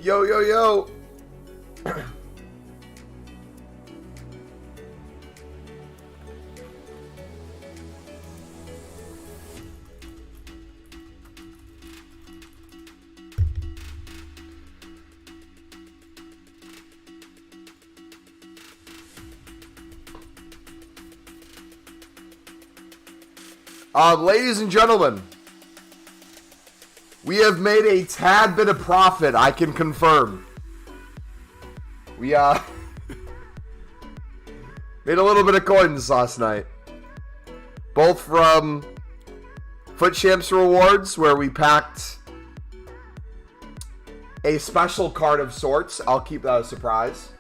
Yo, yo, yo. Ladies and gentlemen, we have made a tad bit of profit, I can confirm. We, made a little bit of coins last night. Both from Foot Champs Rewards, where we packed a special card of sorts. I'll keep that a surprise.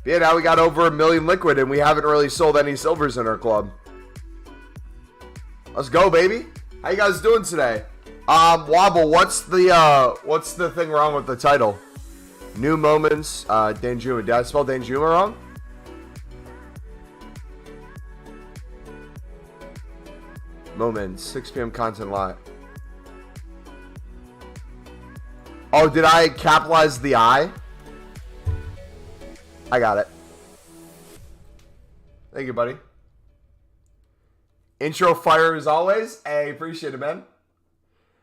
Yeah, now we got over 1 million liquid, and we haven't really sold any silvers in our club. Let's go, baby. How you guys doing today? Wobble, what's the thing wrong with the title? New Moments, Danjuma. Did I spell Danjuma wrong? Moments, 6 p.m. content live. Oh, did I capitalize the I? I got it. Thank you, buddy. Intro fire as always. Hey, appreciate it, man.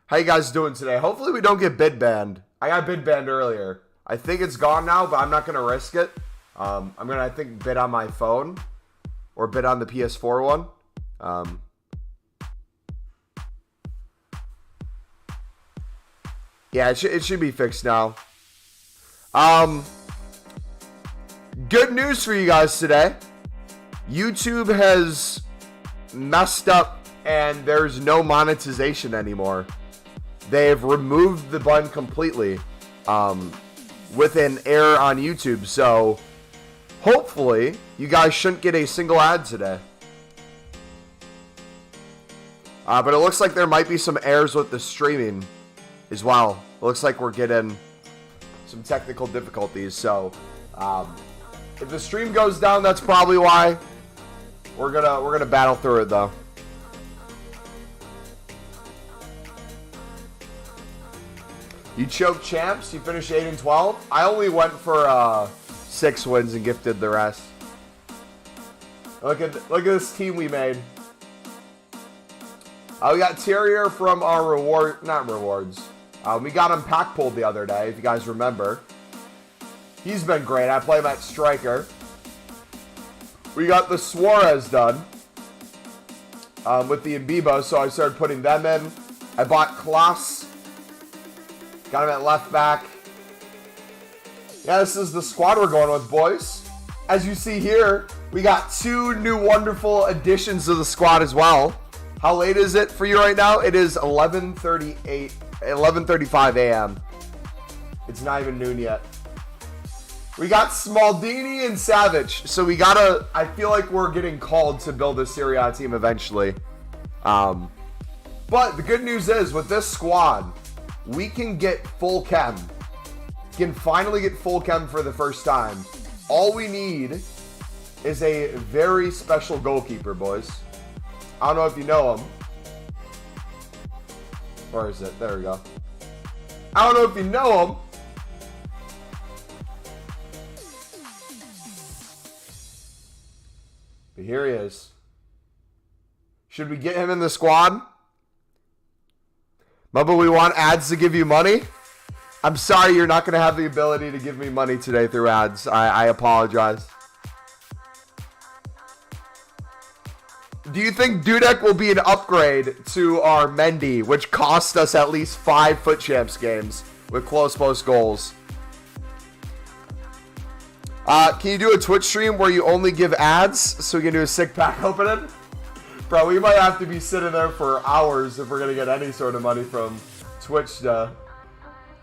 How you guys doing today? Hopefully we don't get bid banned. I got bid banned earlier. I think it's gone now, but I'm not going to risk it. I'm going to, I think, bid on my phone. Or bid on the PS4 one. Yeah, it should be fixed now. Good news for you guys today. YouTube has messed up and there's no monetization anymore. They've removed the button completely with an error on YouTube. So hopefully you guys shouldn't get a single ad today. But it looks like there might be some errors with the streaming as well. It looks like we're getting some technical difficulties. So if the stream goes down, that's probably why. We're gonna battle through it though. You choked champs. You finished 8 and 12. I only went for 6 wins and gifted the rest. Look at this team we made. We got Terrier from our not rewards. We got him pack pulled the other day, if you guys remember. He's been great. I play him at striker. We got the Suarez done with the Mbibo, so I started putting them in. I bought Klaas. Got him at left back. Yeah, this is the squad we're going with, boys. As you see here, we got 2 new wonderful additions to the squad as well. How late is it for you right now? It is 11:35 a.m. It's not even noon yet. We got Smaldini and Savage. So we gotta, I feel like we're getting called to build a Serie A team eventually. But the good news is, with this squad, we can get full chem. We can finally get full chem for the first time. All we need is a very special goalkeeper, boys. I don't know if you know him. Where is it? There we go. I don't know if you know him. But here he is. Should we get him in the squad? Mumbo, we want ads to give you money? I'm sorry you're not going to have the ability to give me money today through ads. I apologize. Do you think Dudek will be an upgrade to our Mendy, which cost us at least 5 Foot Champs games with close post goals? Can you do a Twitch stream where you only give ads so we can do a sick pack opening? Bro, we might have to be sitting there for hours if we're going to get any sort of money from Twitch to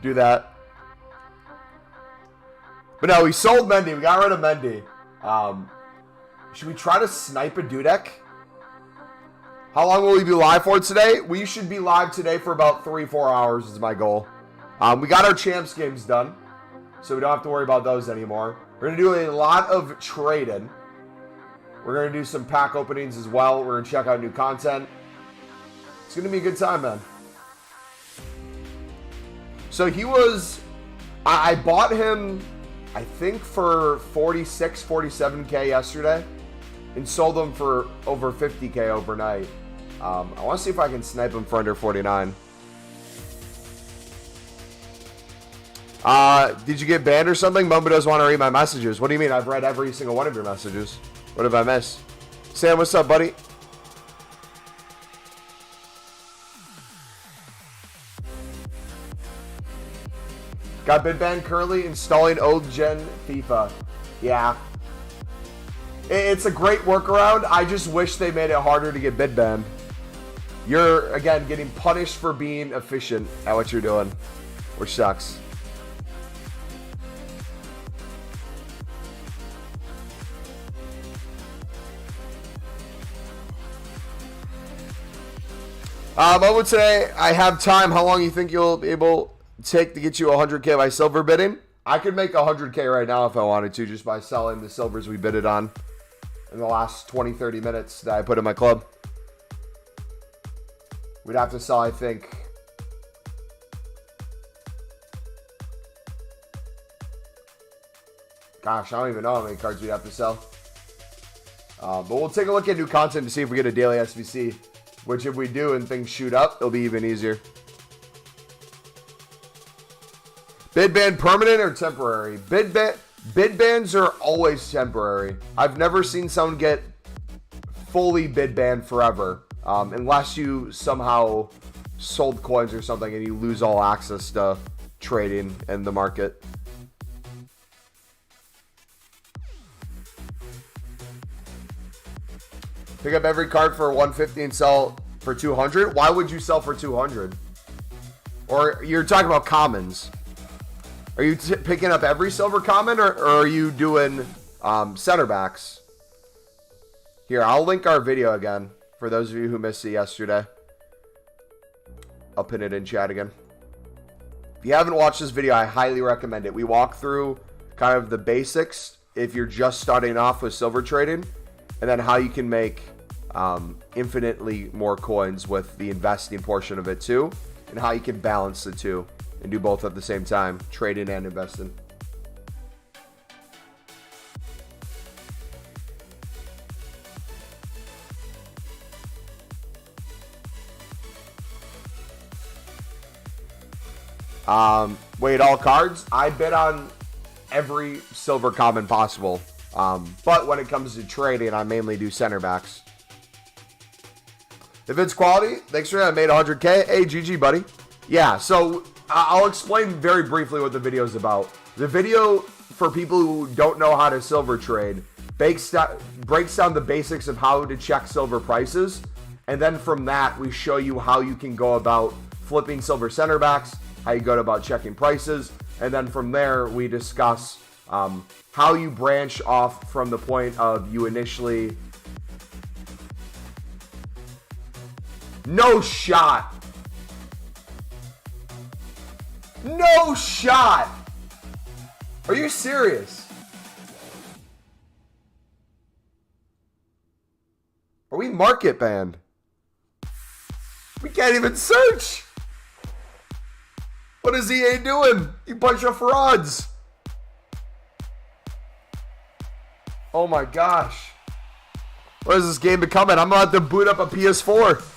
do that. But no, we sold Mendy. We got rid of Mendy. Should we try to snipe a Dudek? How long will we be live for today? We should be live today for about 3-4 hours is my goal. We got our champs games done, so we don't have to worry about those anymore. We're going to do a lot of trading. We're going to do some pack openings as well. We're going to check out new content. It's going to be a good time, man. So he was... I bought him, I think, for 46, 47K yesterday. And sold him for over 50K overnight. I want to see if I can snipe him for under 49. Did you get banned or something? Mumbo doesn't want to read my messages. What do you mean? I've read every single one of your messages. What have I missed? Sam, what's up, buddy? Got bid banned currently installing old gen FIFA. Yeah. It's a great workaround. I just wish they made it harder to get bid banned. You're, again, getting punished for being efficient at what you're doing, which sucks. I would say I have time. How long you think you'll be able to take to get you 100K by silver bidding? I could make 100K right now if I wanted to, just by selling the silvers we bidded on in the last 20, 30 minutes that I put in my club. We'd have to sell, I think, gosh, I don't even know how many cards we'd have to sell. But we'll take a look at new content to see if we get a daily SBC. Which, if we do and things shoot up, it'll be even easier. Bid ban permanent or temporary? Bid bans are always temporary. I've never seen someone get fully bid banned forever. Unless you somehow sold coins or something and you lose all access to trading in the market. Pick up every card for 150 and sell for 200. Why would you sell for 200? Or you're talking about commons. Are you picking up every silver common, or are you doing center backs? Here, I'll link our video again for those of you who missed it yesterday. I'll pin it in chat again. If you haven't watched this video, I highly recommend it. We walk through kind of the basics if you're just starting off with silver trading, and then how you can make infinitely more coins with the investing portion of it too, and how you can balance the two and do both at the same time, trading and investing. Wait, all cards? I bid on every silver common possible. But when it comes to trading, I mainly do center backs. If it's quality, thanks for that. I made 100K. Hey, GG, buddy. Yeah, so I'll explain very briefly what the video is about. The video, for people who don't know how to silver trade, breaks down the basics of how to check silver prices. And then from that, we show you how you can go about flipping silver center backs, how you go about checking prices. And then from there, we discuss how you branch off from the point of you initially... No shot! No shot! Are you serious? Are we market banned? We can't even search! What is EA doing? You bunch of frauds! Oh my gosh. What is this game becoming? I'm about to boot up a PS4.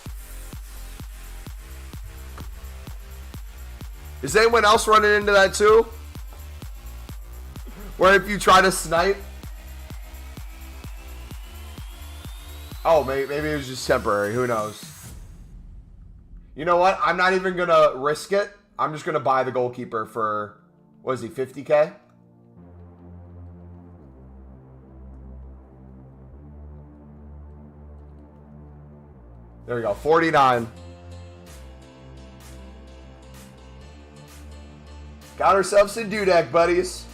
Is anyone else running into that too? Where if you try to snipe... Oh, maybe it was just temporary. Who knows? You know what? I'm not even going to risk it. I'm just going to buy the goalkeeper for... What is he, 50K? There we go, 49. Got ourselves a dudek, buddies.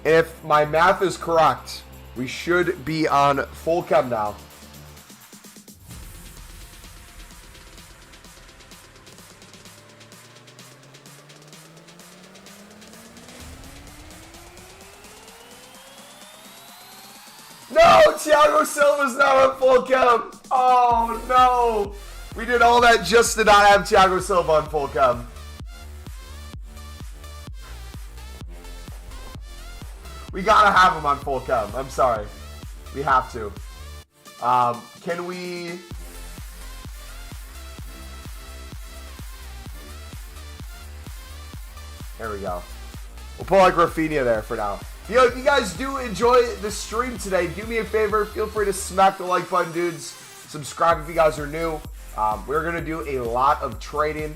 If my math is correct, we should be on full chem now. Thiago Silva's now at full chem. Oh, no. We did all that just to not have Thiago Silva on full chem. We gotta have him on full chem. I'm sorry. We have to. Can we... There we go. We'll pull like Rafinha there for now. If you guys do enjoy the stream today, do me a favor. Feel free to smack the like button, dudes. Subscribe if you guys are new. We're going to do a lot of trading,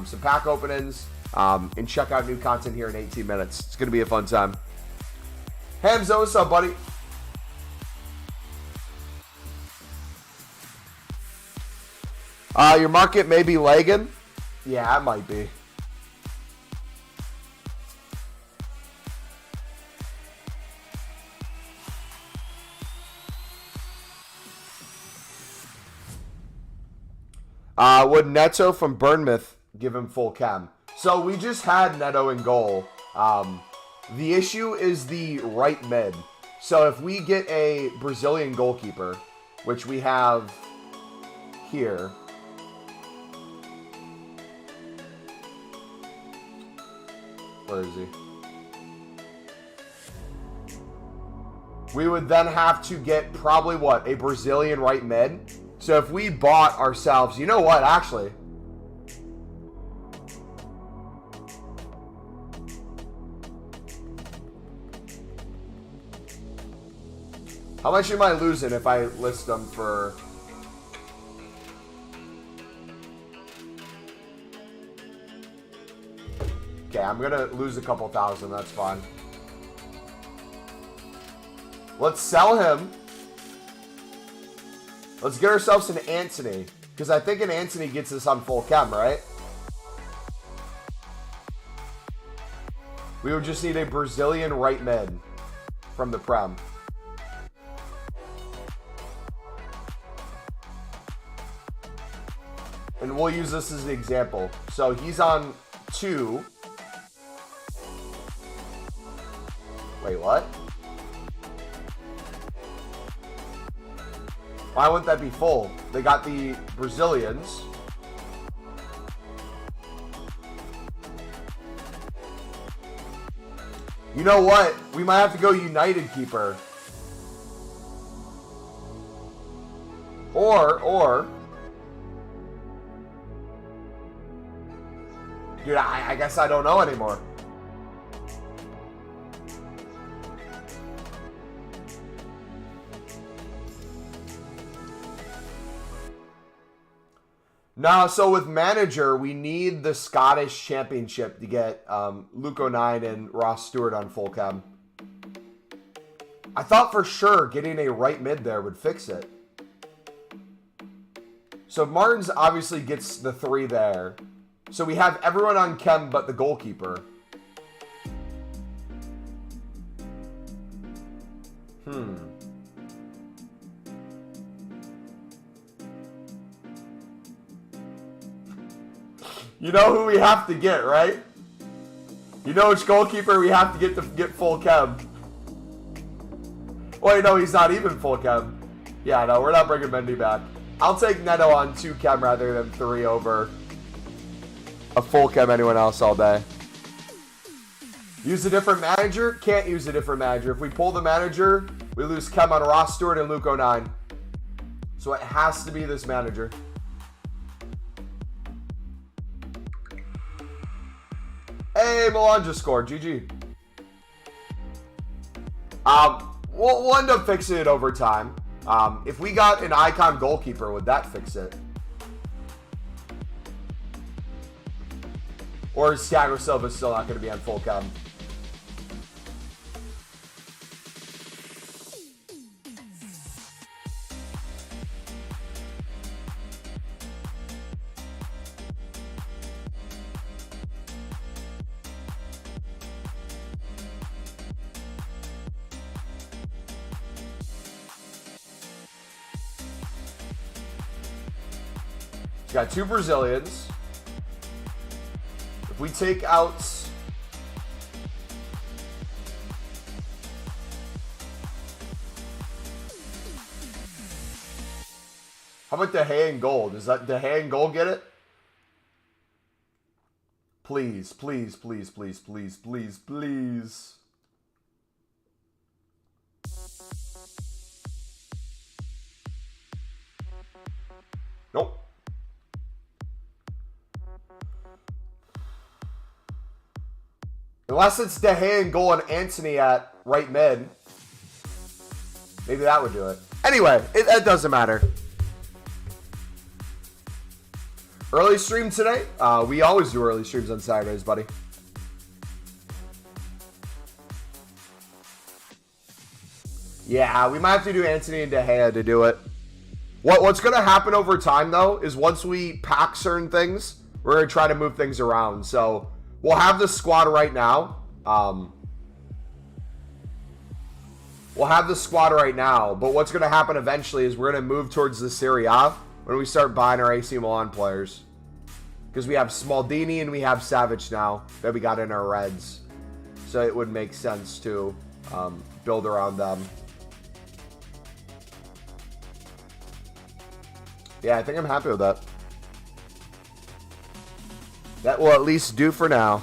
some pack openings, and check out new content here in 18 minutes. It's going to be a fun time. Hamzo, what's up, buddy? Your market may be lagging. Yeah, it might be. Would Neto from Bournemouth give him full chem? So we just had Neto in goal. The issue is the right mid. So if we get a Brazilian goalkeeper, which we have here. Where is he? We would then have to get probably what? A Brazilian right mid? So if we bought ourselves, you know what, actually. How much am I losing if I list them for... Okay, I'm going to lose a couple thousand, that's fine. Let's sell him. Let's get ourselves an Antony, because I think an Antony gets us on full chem, right? We would just need a Brazilian right mid from the Prem. And we'll use this as an example. So he's on 2. Wait, what? Why wouldn't that be full? They got the Brazilians. You know what? We might have to go United keeper. Or... Dude, I guess I don't know anymore. No, so with manager, we need the Scottish Championship to get Luke O'Nien and Ross Stewart on full chem. I thought for sure getting a right mid there would fix it. So Martins obviously gets the 3 there. So we have everyone on chem but the goalkeeper. You know who we have to get, right? You know which goalkeeper we have to get full chem. Wait, no, he's not even full chem. Yeah, no, we're not bringing Mendy back. I'll take Neto on 2 chem rather than 3 over a full chem anyone else all day. Use a different manager? Can't use a different manager. If we pull the manager, we lose chem on Ross Stewart and Luke O'Nien. So it has to be this manager. Hey, Milan just scored. GG. We'll end up fixing it over time. If we got an icon goalkeeper, would that fix it? Or is Thiago Silva still not going to be on full chem? Got 2 Brazilians. If we take out... How about De Gea and goal? Does that De Gea and goal get it? Please, please, please, please, please, please, please. Nope. Unless it's De Gea and goal and Antony at right mid. Maybe that would do it. Anyway, it doesn't matter. Early stream today? We always do early streams on Saturdays, buddy. Yeah, we might have to do Antony and De Gea to do it. What's going to happen over time, though, is once we pack certain things, we're going to try to move things around. So we'll have the squad right now. We'll have the squad right now, but what's going to happen eventually is we're going to move towards the Serie A when we start buying our AC Milan players. Because we have Smaldini and we have Savic now that we got in our Reds. So it would make sense to build around them. Yeah, I think I'm happy with that. That will at least do for now.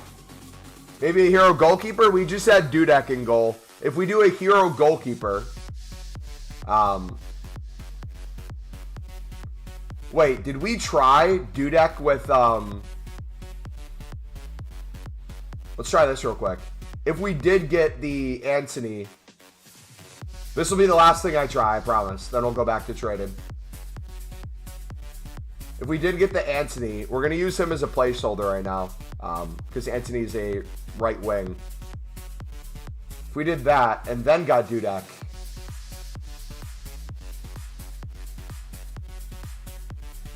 Maybe a hero goalkeeper? We just had Dudek in goal. If we do a hero goalkeeper... Wait, did we try Dudek with... Let's try this real quick. If we did get the Antony... This will be the last thing I try, I promise. Then we'll go back to trading. If we did get the Antony, we're going to use him as a placeholder right now. Because Antony's a right wing. If we did that, and then got Dudek...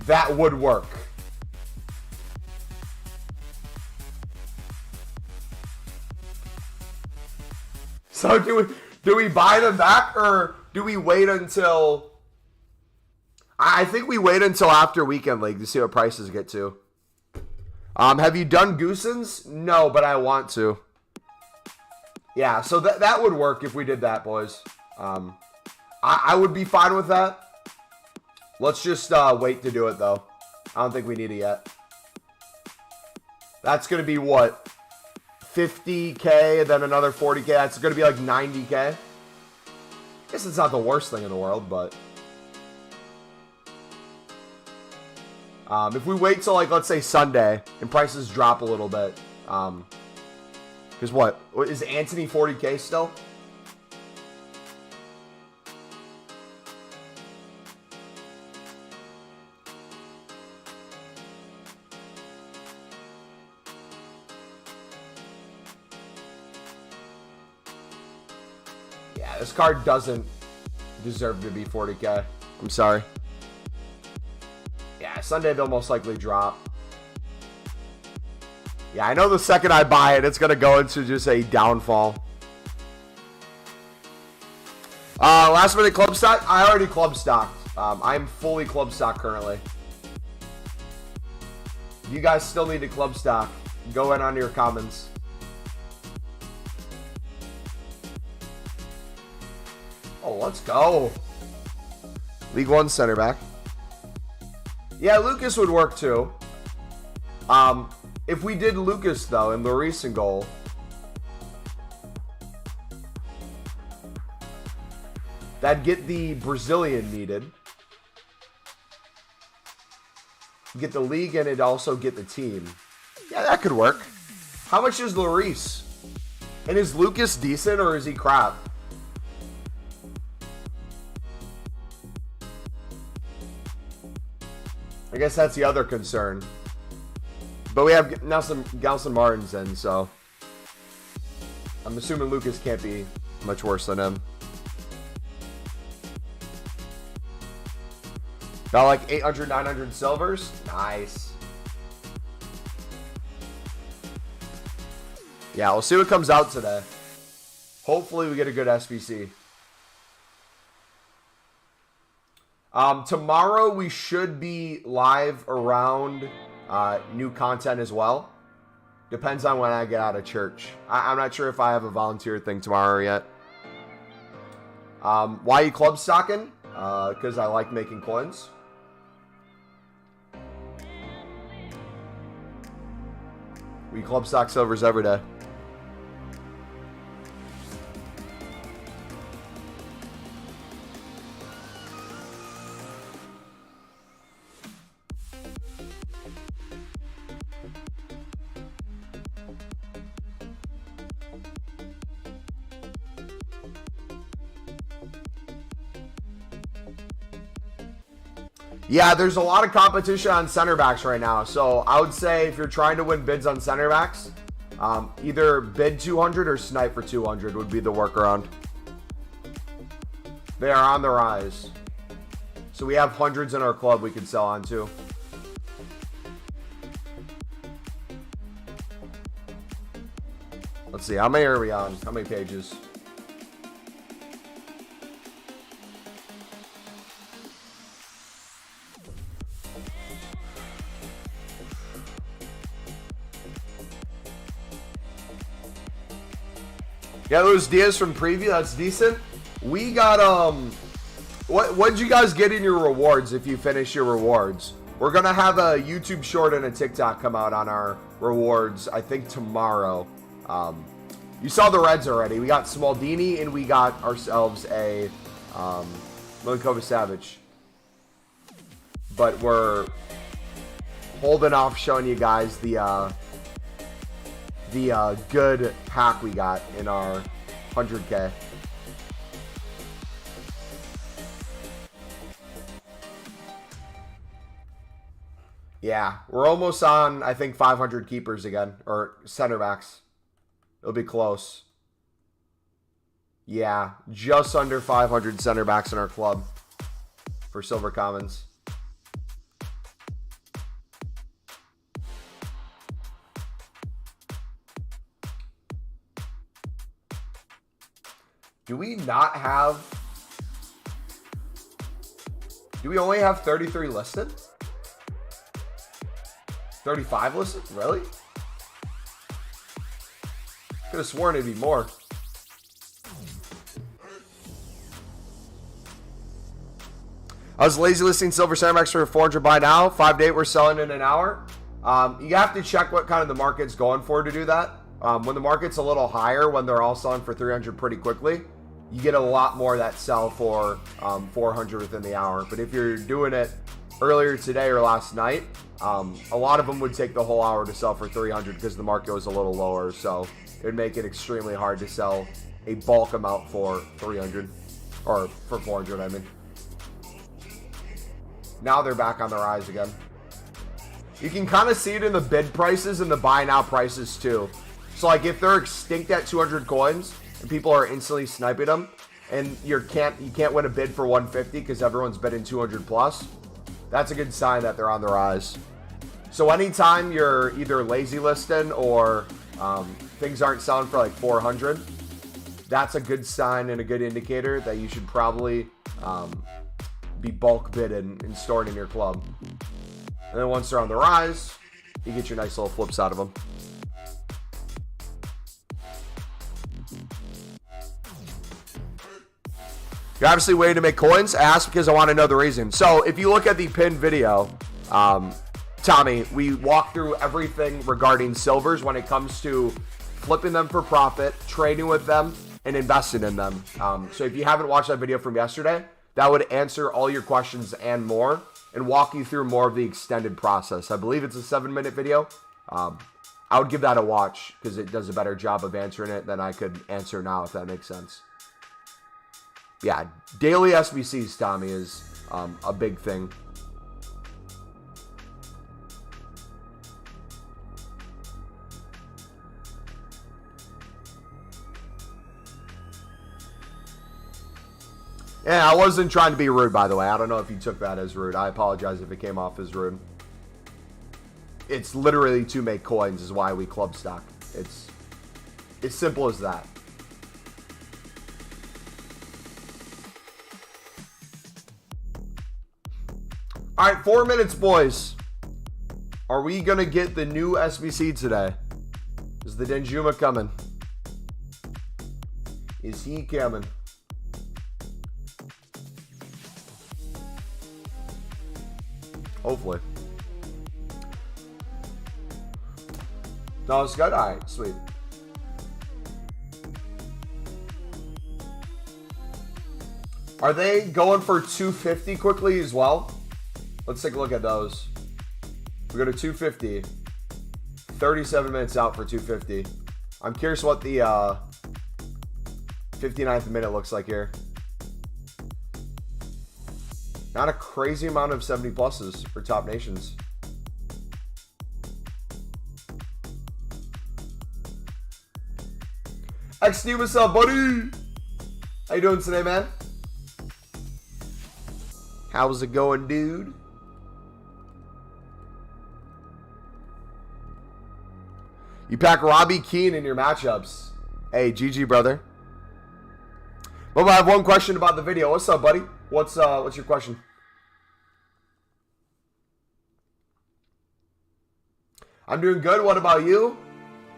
That would work. So do we buy them back, or do we wait until... I think we wait until after Weekend League to see what prices get to. Have you done Goosens? No, but I want to. Yeah, so that would work if we did that, boys. I would be fine with that. Let's just wait to do it, though. I don't think we need it yet. That's going to be, what? 50K and then another 40K. That's going to be like 90K. I guess it's not the worst thing in the world, but... if we wait till, like, let's say Sunday, and prices drop a little bit, because what? Is Antony 40K still? Yeah, this card doesn't deserve to be 40K. I'm sorry. Yeah, Sunday they'll most likely drop. Yeah, I know the second I buy it, it's going to go into just a downfall. Last minute club stock? I already club stocked. I'm fully club stocked currently. If you guys still need to club stock, go in on your comments. Oh, let's go. League One center back. Yeah, Lucas would work too. If we did Lucas, though, in the recent goal, that'd get the Brazilian needed. Get the league, and it'd also get the team. Yeah, that could work. How much is Lloris? And is Lucas decent, or is he crap? I guess that's the other concern. But we have Nelson Martins in, so I'm assuming Lucas can't be much worse than him. Got like 800, 900 silvers. Nice. Yeah, we'll see what comes out today. Hopefully we get a good SBC. Tomorrow we should be live around new content as well. Depends on when I get out of church. I'm not sure if I have a volunteer thing tomorrow yet. Why are you club stocking? Because I like making coins. We club stock silvers every day. Yeah, there's a lot of competition on center backs right now. So I would say if you're trying to win bids on center backs, either bid 200 or snipe for 200 would be the workaround. They are on the rise. So we have hundreds in our club we can sell on too. Let's see, how many are we on? How many pages? Yeah, those Diaz from preview, that's decent. We got, what'd you guys get in your rewards if you finish your rewards? We're going to have a YouTube short and a TikTok come out on our rewards, I think tomorrow. You saw the Reds already. We got Smaldini and we got ourselves a Milinkovic-Savic. But we're holding off showing you guys the good pack we got in our 100K. Yeah, we're almost on, I think, 500 keepers again, or center backs. It'll be close. Yeah, just under 500 center backs in our club for Silver Commons. Do we not have... Do we only have 33 listed? 35 listed? Really? Could have sworn it'd be more. I was lazy listing silver center backs for 400 by now. 5 to 8 we're selling in an hour. You have to check what kind of the market's going for to do that. When the market's a little higher, when they're all selling for 300 pretty quickly, you get a lot more that sell for 400 within the hour. But if you're doing it earlier today or last night, a lot of them would take the whole hour to sell for 300 because the market was a little lower. So it would make it extremely hard to sell a bulk amount for 300 or for 400, I mean. Now they're back on the rise again. You can kind of see it in the bid prices and the buy now prices too. So like if they're extinct at 200 coins and people are instantly sniping them, and you can't win a bid for 150 because everyone's bidding 200 plus, that's a good sign that they're on the rise. So anytime you're either lazy listing or things aren't selling for like 400, that's a good sign and a good indicator that you should probably be bulk bidding and storing in your club. And then once they're on the rise, you get your nice little flips out of them. You're obviously waiting to make coins? Ask because I want to know the reason. So if you look at the pinned video, Tommy, we walk through everything regarding silvers when it comes to flipping them for profit, trading with them, and investing in them. So if you haven't watched that video from yesterday, that would answer all your questions and more and walk you through more of the extended process. I believe it's a 7-minute video. I would give that a watch because it does a better job of answering it than I could answer now, if that makes sense. Yeah, daily SBCs, Tommy, is a big thing. Yeah, I wasn't trying to be rude, by the way. I don't know if you took that as rude. I apologize if it came off as rude. It's literally to make coins is why we club stock. It's as simple as that. All right, 4 minutes, boys. Are we going to get the new SBC today? Is the Danjuma coming? Is he coming? Hopefully. No, it's good? All right, sweet. Are they going for 250 quickly as well? Let's take a look at those. We go to 250. 37 minutes out for 250. I'm curious what the 59th minute looks like here. Not a crazy amount of 70 pluses for top nations. XD, what's up, buddy? How you doing today, man? How's it going, dude? You pack Robbie Keane in your matchups. Hey, GG, brother. Well, I have one question about the video. What's up, buddy? What's your question? I'm doing good. What about you?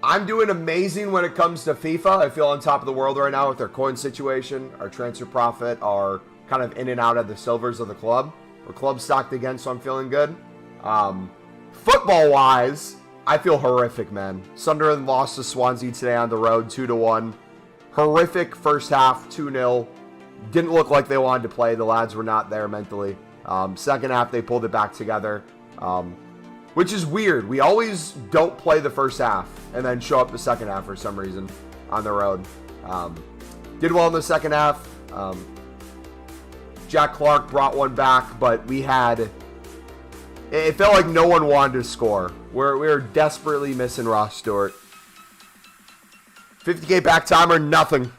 I'm doing amazing when it comes to FIFA. I feel on top of the world right now with our coin situation, our transfer profit, our kind of in and out of the silvers of the club. We're club stocked again, so I'm feeling good. Football-wise, I feel horrific, man. Sunderland lost to Swansea today on the road, 2-1. Horrific first half, 2-0. Didn't look like they wanted to play. The lads were not there mentally. Second half, they pulled it back together, which is weird. We always don't play the first half and then show up the second half for some reason on the road. Did well in the second half. Jack Clark brought one back, but we had... It felt like no one wanted to score. We were desperately missing Ross Stewart. 50K back timer, nothing.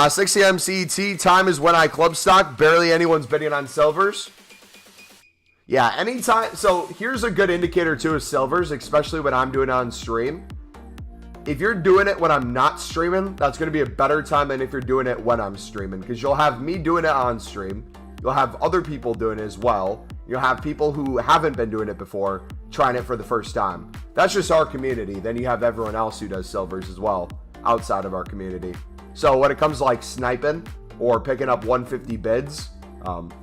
6 a.m. CET time is when I club stock. Barely anyone's bidding on silvers. Yeah, anytime. So here's a good indicator too of silvers, especially when I'm doing it on stream. If you're doing it when I'm not streaming, that's going to be a better time than if you're doing it when I'm streaming, because you'll have me doing it on stream. You'll have other people doing it as well. You'll have people who haven't been doing it before trying it for the first time. That's just our community. Then you have everyone else who does silvers as well outside of our community. So when it comes to like sniping or picking up 150 bids,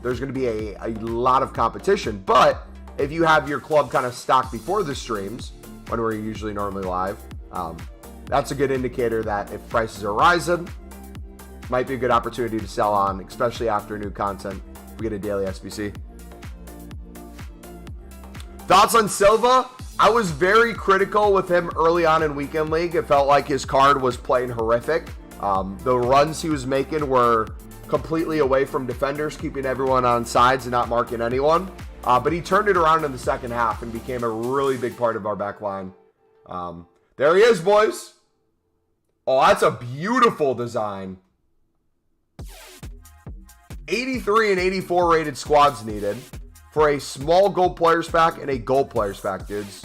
there's going to be a lot of competition. But if you have your club kind of stocked before the streams, when we're usually normally live, that's a good indicator that if prices are rising, might be a good opportunity to sell on, especially after new content. We get a daily SBC. Thoughts on Silva? I was very critical with him early on in Weekend League. It felt like his card was playing horrific. The runs he was making were completely away from defenders, keeping everyone on sides and not marking anyone. But he turned it around in the second half and became a really big part of our back line. There he is, boys. Oh, that's a beautiful design. 83 and 84 rated squads needed for a small gold players pack and a gold players pack, dudes.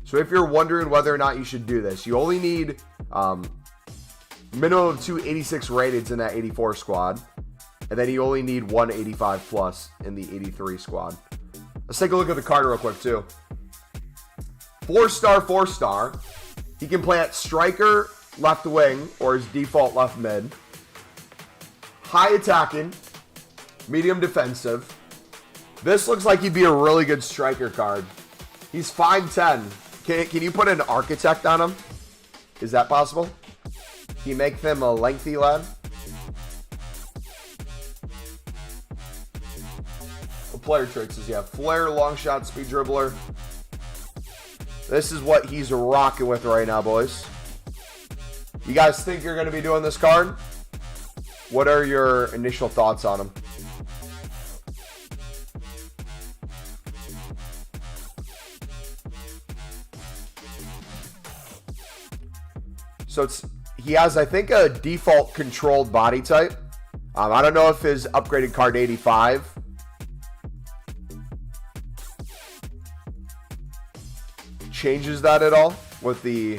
So if you're wondering whether or not you should do this, you only need minimum of 2 86 rateds in that 84 squad, and then you only need 1 85 plus in the 83 squad. Let's take a look at the card real quick too. 4-star, 4-star. He can play at striker, left wing, or his default left mid. High attacking, medium defensive. This looks like he'd be a really good striker card. He's 5'10". Can you put an architect on him? Is that possible? Can you make them a lengthy lad? What player traits does he have? Flair, long shot, speed dribbler. This is what he's rocking with right now, boys. You guys think you're going to be doing this card? What are your initial thoughts on him? So he has, I think, a default controlled body type. I don't know if his upgraded card 85 changes that at all with the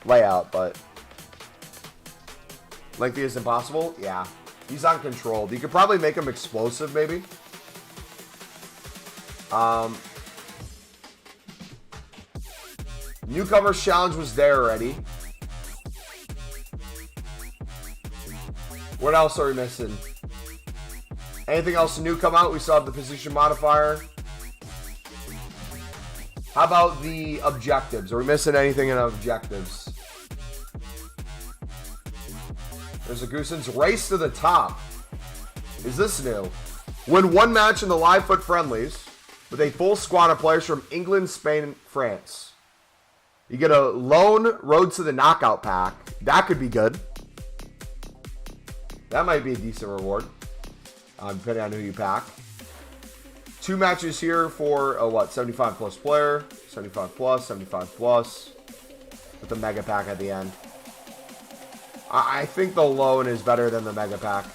layout, but lengthy is impossible. Yeah, he's uncontrolled. You could probably make him explosive, maybe. Newcomers challenge was there already. What else are we missing? Anything else new come out? We still have the position modifier. How about the objectives? Are we missing anything in objectives? There's a Goosen's Race to the Top. Is this new? Win one match in the live foot friendlies with a full squad of players from England, Spain, and France. You get a lone Road to the Knockout pack. That could be good. That might be a decent reward, depending on who you pack. 2 matches here for a what? 75 plus player, 75 plus, 75 plus, with the mega pack at the end. I think the loan is better than the mega pack.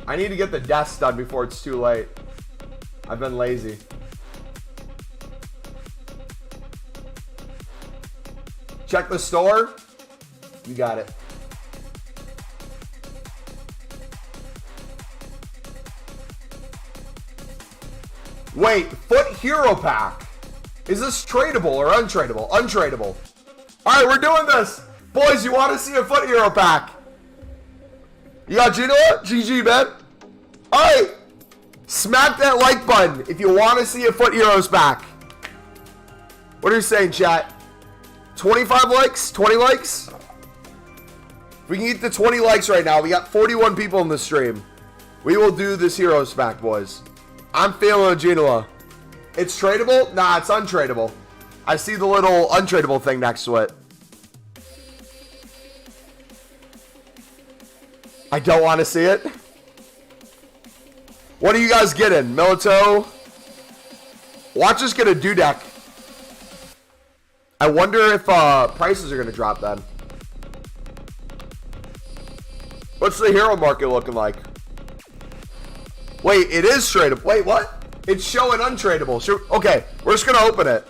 I need to get the deaths done before it's too late. I've been lazy. Check the store. You got it. Wait, Foot Hero Pack. Is this tradable or untradeable? Untradeable. All right, we're doing this. Boys, you want to see a Foot Hero Pack? You got Gino? GG, man. All right. Smack that like button if you want to see a Foot Heroes pack. What are you saying, chat? 25 likes? 20 likes? If we can get to 20 likes right now, we got 41 people in the stream. We will do this Heroes pack, boys. I'm feeling a Genoa. It's tradable? Nah, it's untradeable. I see the little untradeable thing next to it. I don't want to see it. What are you guys getting? Milito? Watch us get a Dudek. I wonder if prices are going to drop then. What's the hero market looking like? Wait, it is tradable. Wait, what? It's showing untradeable. Okay, we're just going to open it.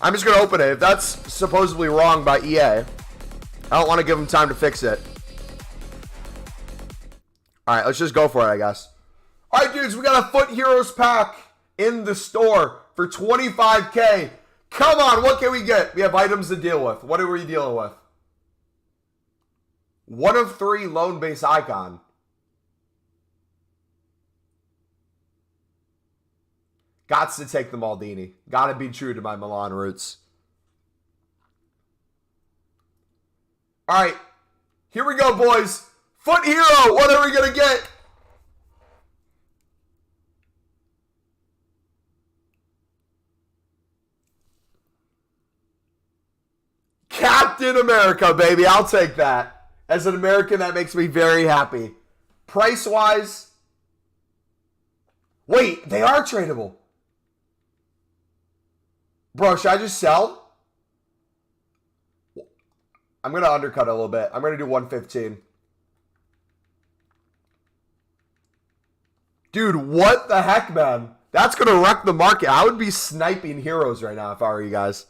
I'm just going to open it. If that's supposedly wrong by EA, I don't want to give them time to fix it. All right, let's just go for it, I guess. All right, dudes, we got a Foot Heroes pack in the store for 25K. Come on, what can we get? We have items to deal with. What are we dealing with? 1 of 3 loan base icon. Gots to take the Maldini. Gotta be true to my Milan roots. All right, here we go, boys. Foot Hero, what are we gonna get? Captain America, baby. I'll take that. As an American, that makes me very happy. Price-wise, wait, they are tradable. Bro, should I just sell? I'm going to undercut a little bit. I'm going to do 115. Dude, what the heck, man? That's going to wreck the market. I would be sniping heroes right now if I were you guys.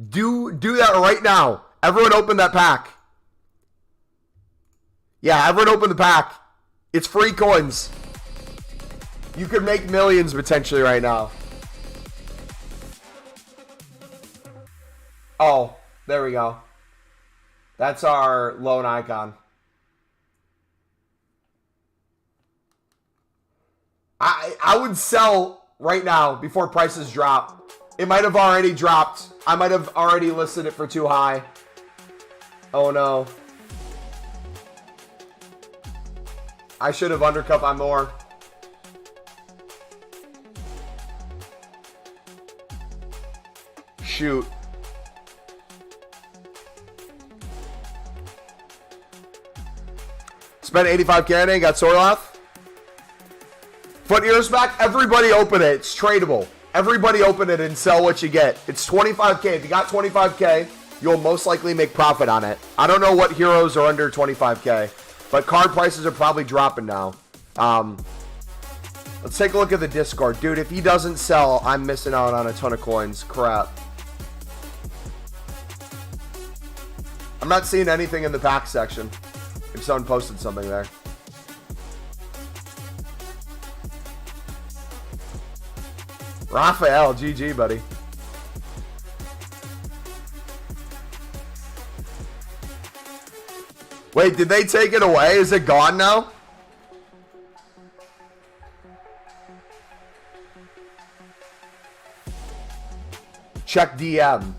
Do that right now. Everyone open that pack. Yeah, everyone open the pack. It's free coins. You could make millions potentially right now. Oh, there we go. That's our loan icon. I would sell right now before prices drop. It might have already dropped. I might have already listed it for too high. Oh no. I should have undercut by more. Shoot. Spent 85K on it, got Sorloth. Foot Heroes back. Everybody open it. It's tradable. Everybody open it and sell what you get. It's 25K. If you got 25K, you'll most likely make profit on it. I don't know what heroes are under 25K, but card prices are probably dropping now. Let's take a look at the Discord. Dude, if he doesn't sell, I'm missing out on a ton of coins. Crap. I'm not seeing anything in the pack section. If someone posted something there. Raphael, GG, buddy. Wait, did they take it away? Is it gone now? Check DM.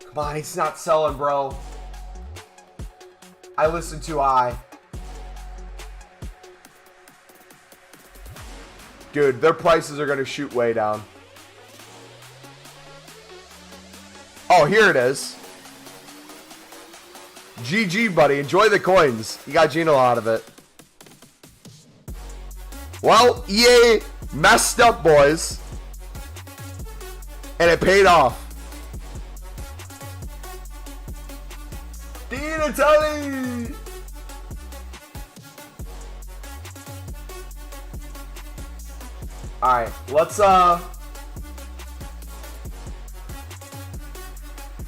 Come on, he's not selling, bro. I listened too high. Dude, their prices are going to shoot way down. Oh, here it is. GG, buddy. Enjoy the coins. You got Gino out of it. Well, EA messed up, boys. And it paid off. Dinatelli! Alright, let's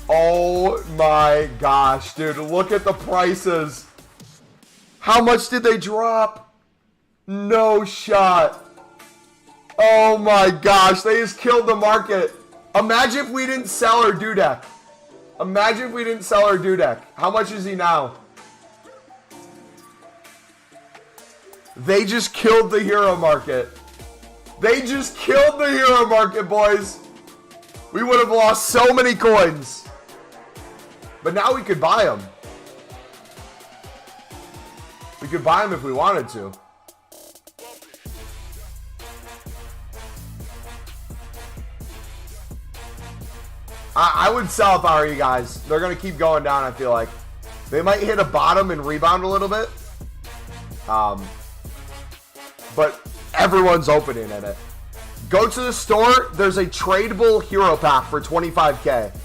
oh my gosh, dude, look at the prices. How much did they drop? No shot. Oh my gosh, they just killed the market. Imagine if we didn't sell our Dudek. Imagine if we didn't sell our Dudek. How much is he now? They just killed the hero market. They just killed the hero market, boys. We would have lost so many coins. But now we could buy them. We could buy them if we wanted to. I would sell if I were you guys. They're going to keep going down, I feel like. They might hit a bottom and rebound a little bit. But everyone's opening in it. Go to the store. There's a tradable hero pack for 25K.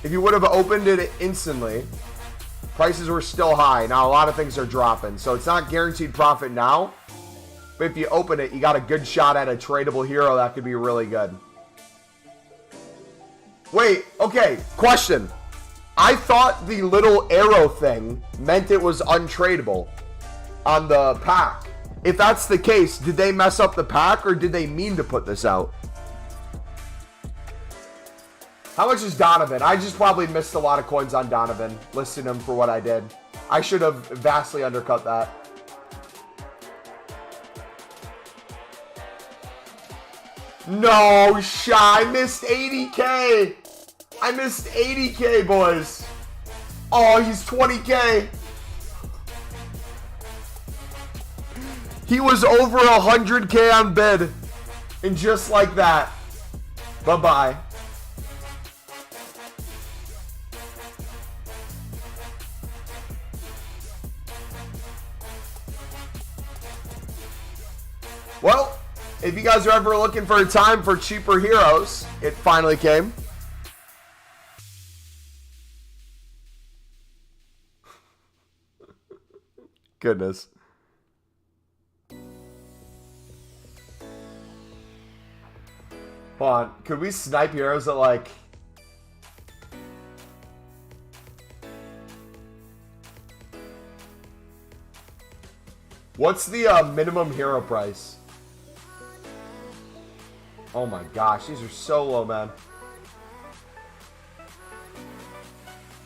If you would have opened it instantly, prices were still high. Now a lot of things are dropping. So it's not guaranteed profit now. But if you open it, you got a good shot at a tradable hero that could be really good. Wait, okay, question. I thought the little arrow thing meant it was untradeable on the pack. If that's the case, did they mess up the pack or did they mean to put this out? How much is Donovan? I just probably missed a lot of coins on Donovan, listing him for what I did. I should have vastly undercut that. No shot. I missed 80K. I missed 80K, boys. Oh, he's 20K. He was over 100K on bid. And just like that. Bye-bye. Well, if you guys are ever looking for a time for cheaper heroes, it finally came. Goodness. Hold on. Could we snipe heroes at like... What's the minimum hero price? Oh my gosh, these are so low, man.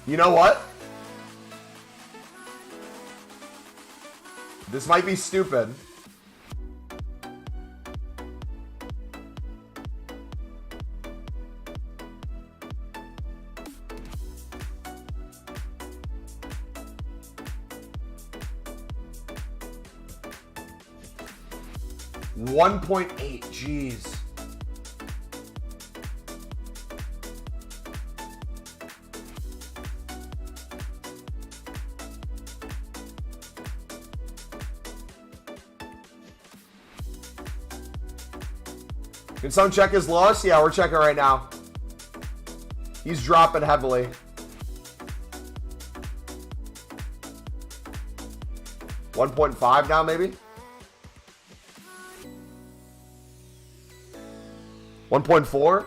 You know what? This might be stupid. $1.8, jeez. Can someone check his loss? Yeah, we're checking right now. He's dropping heavily. $1.5 now, maybe? 1.4?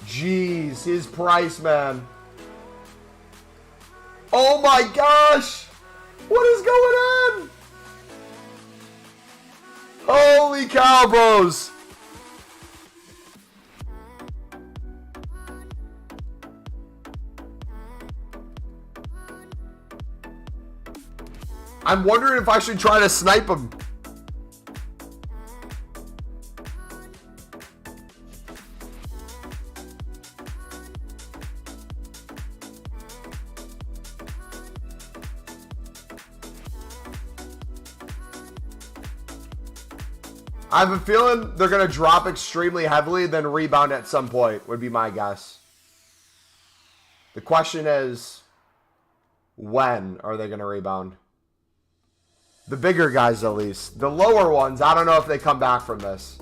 Jeez, his price, man. Oh my gosh! What is going on? Holy cow, bros! I'm wondering if I should try to snipe him. I have a feeling they're going to drop extremely heavily, then rebound at some point, would be my guess. The question is, when are they going to rebound? The bigger guys, at least. The lower ones, I don't know if they come back from this.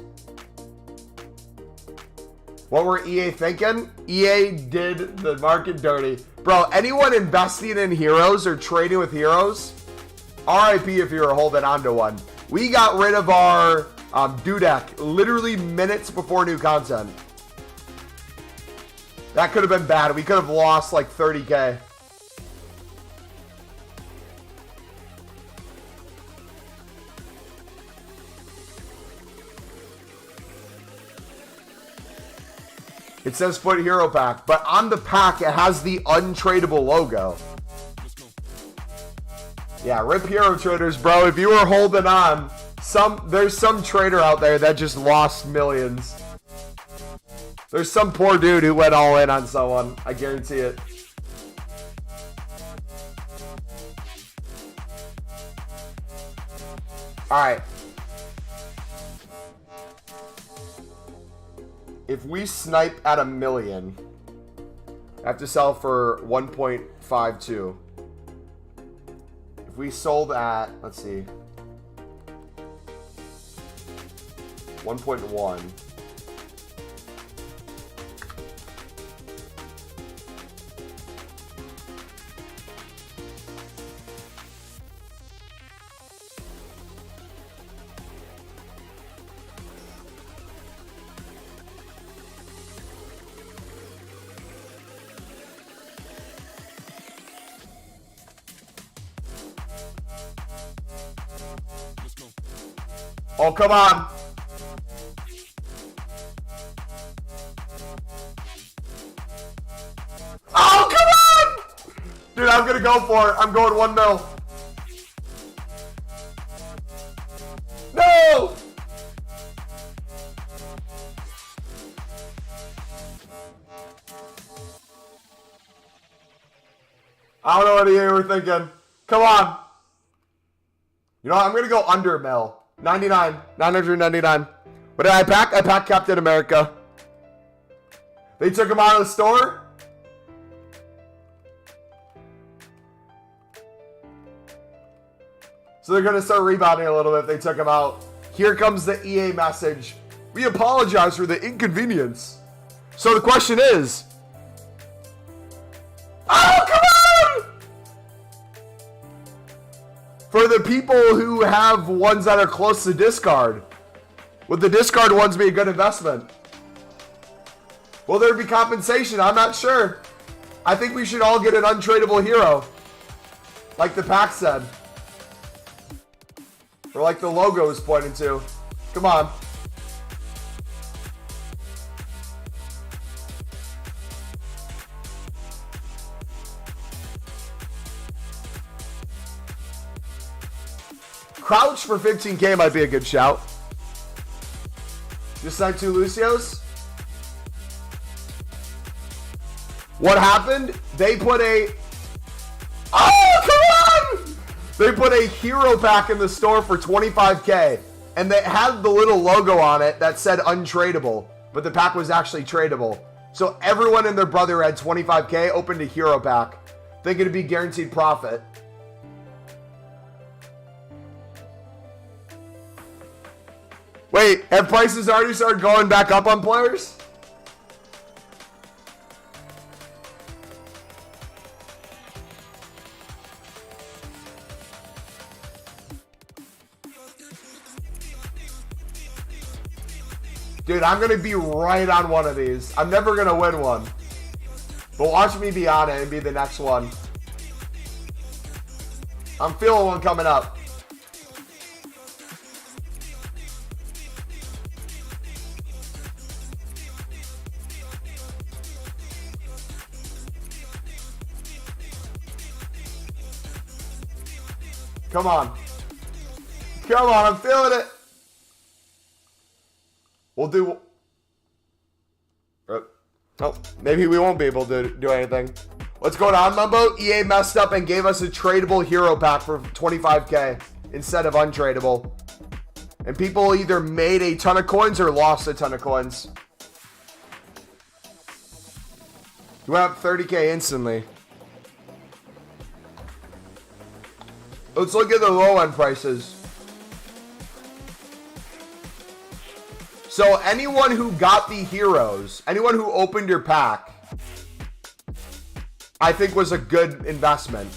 What were EA thinking? EA did the market dirty. Bro, anyone investing in heroes or trading with heroes, RIP if you were holding on to one. We got rid of our Dudek literally minutes before new content. That could have been bad. We could have lost like 30K. It says put hero pack, but on the pack it has the untradeable logo. Yeah, rip hero traders, bro. If you were holding on, there's some trader out there that just lost millions. There's some poor dude who went all in on someone. I guarantee it. All right. If we snipe at 1 million, I have to sell for 1.52. If we sold at, let's see, 1.1. Oh, come on. Oh, come on! Dude, I'm going to go for it. I'm going 1 mil. No! I don't know what you were thinking. Come on. You know what? I'm going to go under mil. 99. 999. What did I pack? I packed Captain America. They took him out of the store? So they're going to start rebounding a little bit if they took him out. Here comes the EA message. We apologize for the inconvenience. So the question is... Oh, come on! For the people who have ones that are close to discard, would the discard ones be a good investment? Will there be compensation? I'm not sure. I think we should all get an untradeable hero. Like the pack said. Or like the logo is pointing to. Come on. Crouch for 15K might be a good shout. Just signed 2 Lucios. What happened? They put a... Oh, come on! They put a hero pack in the store for 25K. And they had the little logo on it that said untradeable. But the pack was actually tradable. So everyone and their brother had 25K, opened a hero pack. Thinking it'd be guaranteed profit. Wait, have prices already started going back up on players? Dude, I'm going to be right on one of these. I'm never going to win one. But watch me be on it and be the next one. I'm feeling one coming up. Come on. Come on, I'm feeling it. We'll do... Oh, maybe we won't be able to do anything. What's going on, Mumbo? EA messed up and gave us a tradable hero pack for 25k instead of untradeable. And people either made a ton of coins or lost a ton of coins. You went up 30k instantly. Let's look at the low end prices. So anyone who got the heroes, anyone who opened your pack, I think was a good investment.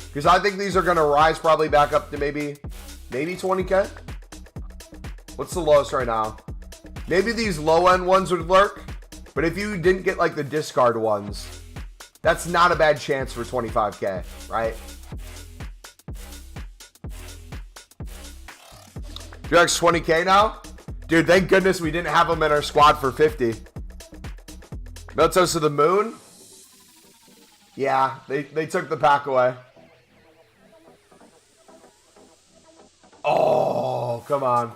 Because I think these are going to rise probably back up to maybe 20k. What's the lowest right now? Maybe these low end ones would lurk. But if you didn't get like the discard ones, that's not a bad chance for 25k, right? You're like 20k now? Dude, thank goodness we didn't have them in our squad for 50. Miltos to the moon? Yeah, they took the pack away. Oh, come on.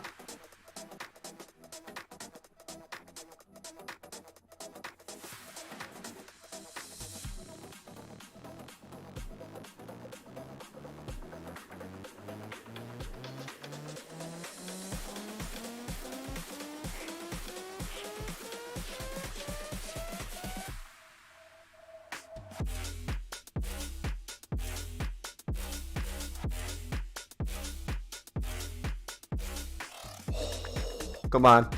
Come on.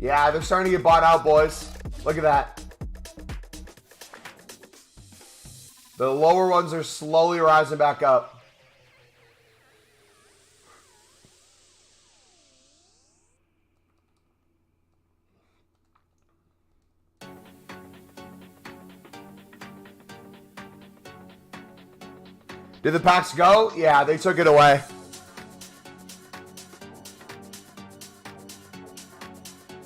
Yeah, they're starting to get bought out, boys. Look at that. The lower ones are slowly rising back up. Did the packs go? Yeah, they took it away.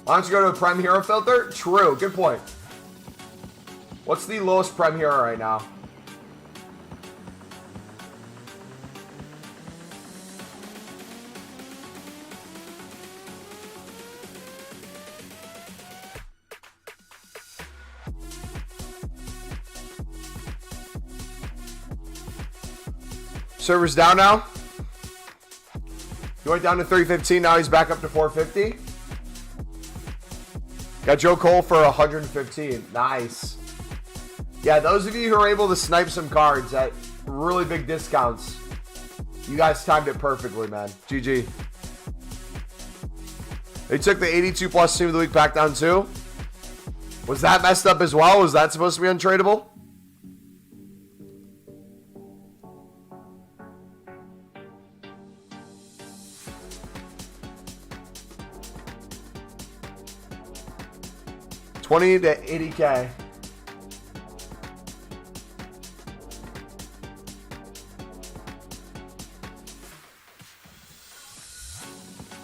Why don't you go to a Prime Hero filter? True, good point. What's the lowest Prime Hero right now? Server's down now. He went down to 315. Now he's back up to 450. Got Joe Cole for 115. Nice. Yeah, those of you who are able to snipe some cards at really big discounts, you guys timed it perfectly, man. GG. They took the 82 plus team of the week pack down too. Was that messed up as well? Was that supposed to be untradeable? $20 to $80K.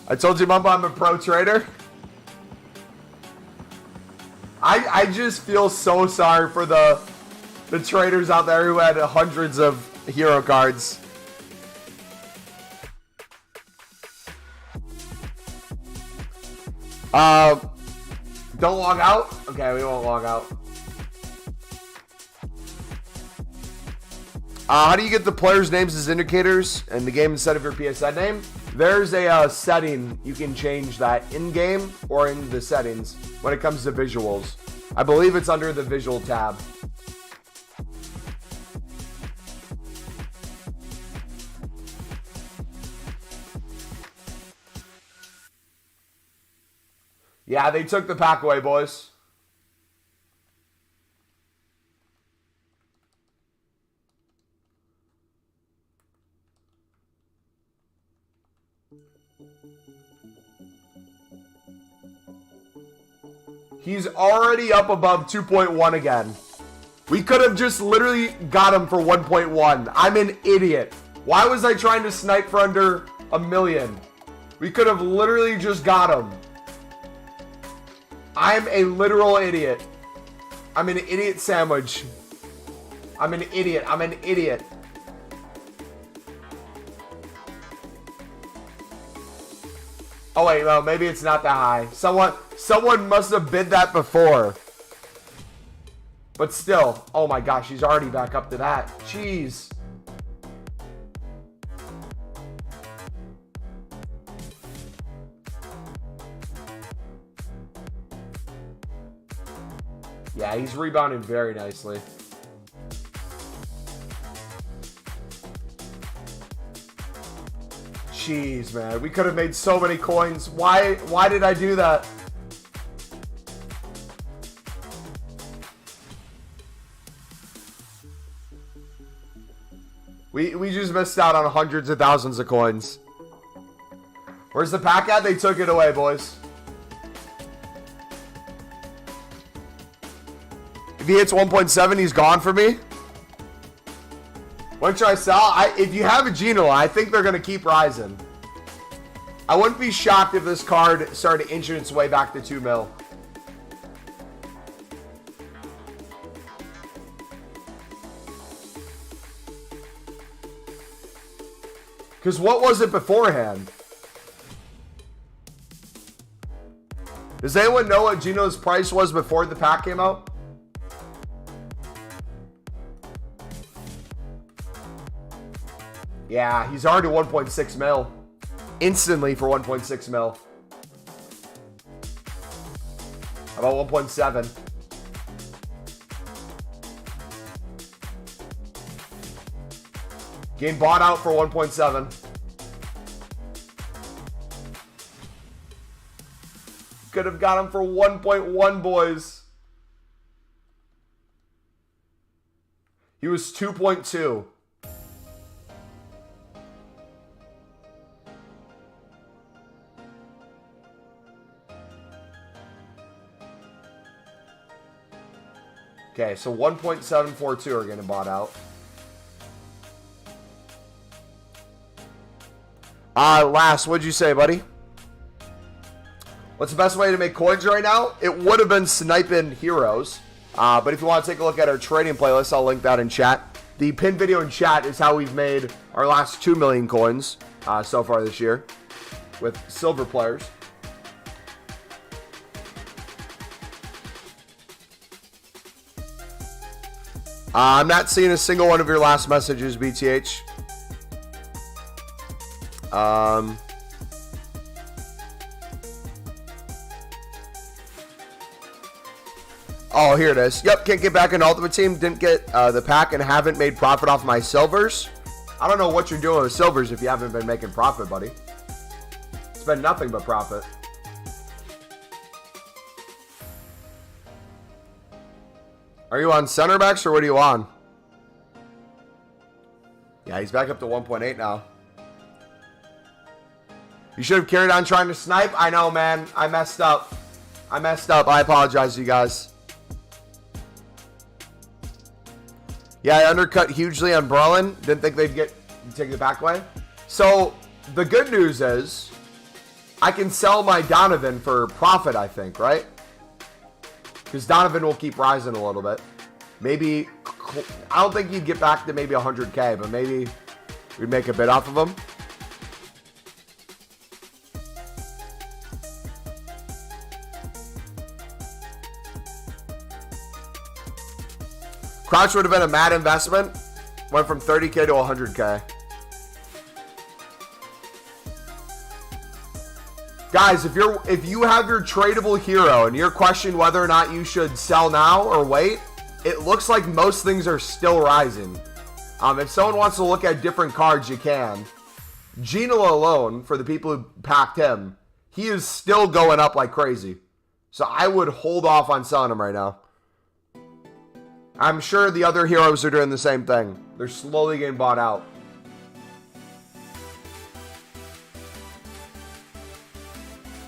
I told you, Mumbo, I'm a pro trader. I just feel so sorry for the traders out there who had hundreds of hero cards. Don't log out? Okay, we won't log out. How do you get the players' names as indicators in the game instead of your PSN name? There's a setting you can change that in-game or in the settings when it comes to visuals. I believe it's under the visual tab. Yeah, they took the pack away, boys. He's already up above 2.1 again. We could have just literally got him for 1.1. I'm an idiot. Why was I trying to snipe for under $1 million? We could have literally just got him. I'm a literal idiot. I'm an idiot sandwich. I'm an idiot. I'm an idiot. Oh wait, no, maybe it's not that high. Someone must have bid that before. But still, oh my gosh, he's already back up to that. Jeez. Yeah, he's rebounding very nicely. Jeez, man. We could have made so many coins. Why did I do that? We just missed out on hundreds of thousands of coins. Where's the pack at? They took it away, boys. If he hits 1.7, he's gone for me. When should I sell? If you have a Gino, I think they're going to keep rising. I wouldn't be shocked if this card started inching its way back to 2 mil. Because what was it beforehand? Does anyone know what Gino's price was before the pack came out? Yeah, he's already 1.6 mil. Instantly for 1.6 mil. How about 1.7? Game bought out for 1.7. Could have got him for 1.1, boys. He was 2.2. Okay, so 1.742 are getting bought out. Last, what'd you say, buddy? What's the best way to make coins right now? It would have been sniping heroes. But if you want to take a look at our trading playlist, I'll link that in chat. The pinned video in chat is how we've made our last 2 million coins so far this year with silver players. I'm not seeing a single one of your last messages, BTH. Oh, here it is. Yep, can't get back in Ultimate Team. Didn't get the pack and haven't made profit off my silvers. I don't know what you're doing with silvers if you haven't been making profit, buddy. It's been nothing but profit. Are you on center backs or what are you on? Yeah, he's back up to 1.8 now. You should have carried on trying to snipe. I know, man. I messed up. I apologize to you guys. Yeah, I undercut hugely on Berlin. Didn't think they'd take the back way. So, the good news is I can sell my Donovan for profit, I think, right? Because Donovan will keep rising a little bit. Maybe, I don't think he'd get back to maybe 100K, but maybe we'd make a bid off of him. Crouch would have been a mad investment. Went from 30K to 100K. Guys, if you have your tradable hero and you're questioning whether or not you should sell now or wait, it looks like most things are still rising. If someone wants to look at different cards, you can. Gino alone, for the people who packed him, he is still going up like crazy. So I would hold off on selling him right now. I'm sure the other heroes are doing the same thing. They're slowly getting bought out.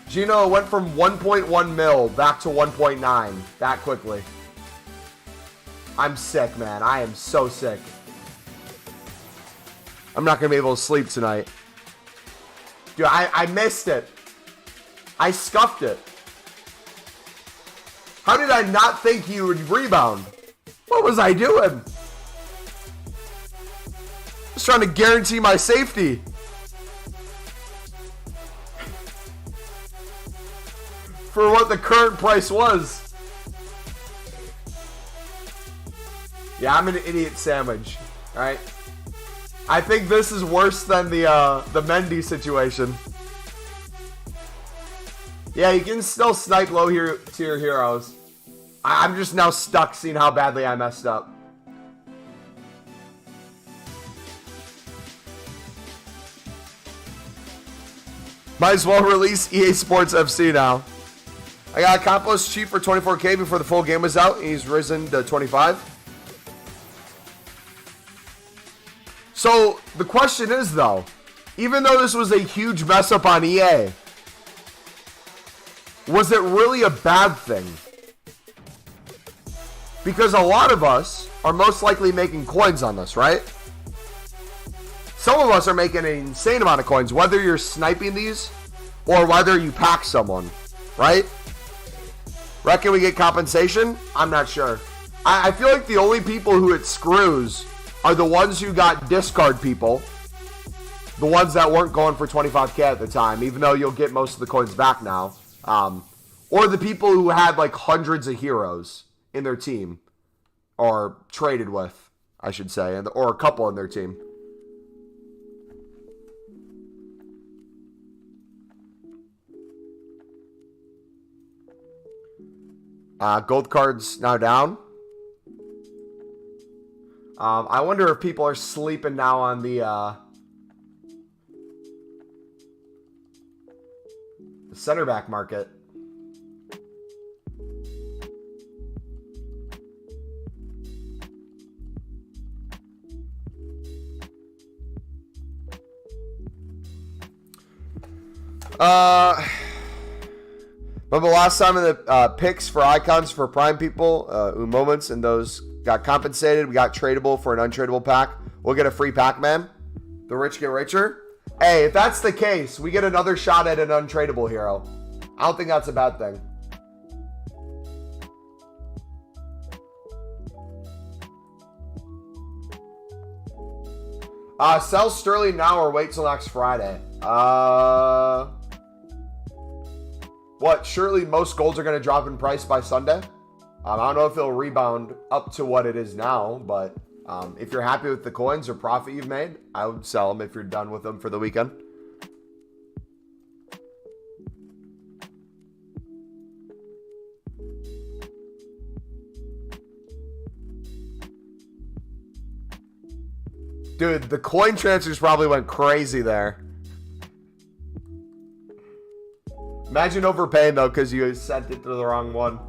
Gino went from 1.1 mil back to 1.9 that quickly. I'm sick, man. I am so sick. I'm not going to be able to sleep tonight. Dude, I missed it. I scuffed it. How did I not think he would rebound? What was I doing? Just trying to guarantee my safety. For what the current price was. Yeah, I'm an idiot sandwich. Alright. I think this is worse than the Mendy situation. Yeah, you can still snipe low here tier heroes. I'm just now stuck seeing how badly I messed up. Might as well release EA Sports FC now. I got a compost cheap for 24k before the full game was out. And he's risen to 25. So the question is though, even though this was a huge mess up on EA, was it really a bad thing? Because a lot of us are most likely making coins on this, right? Some of us are making an insane amount of coins, whether you're sniping these or whether you pack someone, right? Reckon we get compensation? I'm not sure. I feel like the only people who it screws are the ones who got discard people. The ones that weren't going for 25k at the time, even though you'll get most of the coins back now. Or the people who had like hundreds of heroes in their team. Or traded with, I should say. Or a couple in their team. Gold cards now down. I wonder if people are sleeping now on the center back market. Remember last time in the picks for icons for prime people, moments, and those got compensated. We got tradable for an untradeable pack. We'll get a free Pac-Man. The rich get richer. Hey, if that's the case, we get another shot at an untradeable hero. I don't think that's a bad thing. Sell Sterling now or wait till next Friday. What? Surely most golds are going to drop in price by Sunday. I don't know if it'll rebound up to what it is now, but if you're happy with the coins or profit you've made, I would sell them if you're done with them for the weekend. Dude, the coin transfers probably went crazy there. Imagine overpaying though because you sent it to the wrong one.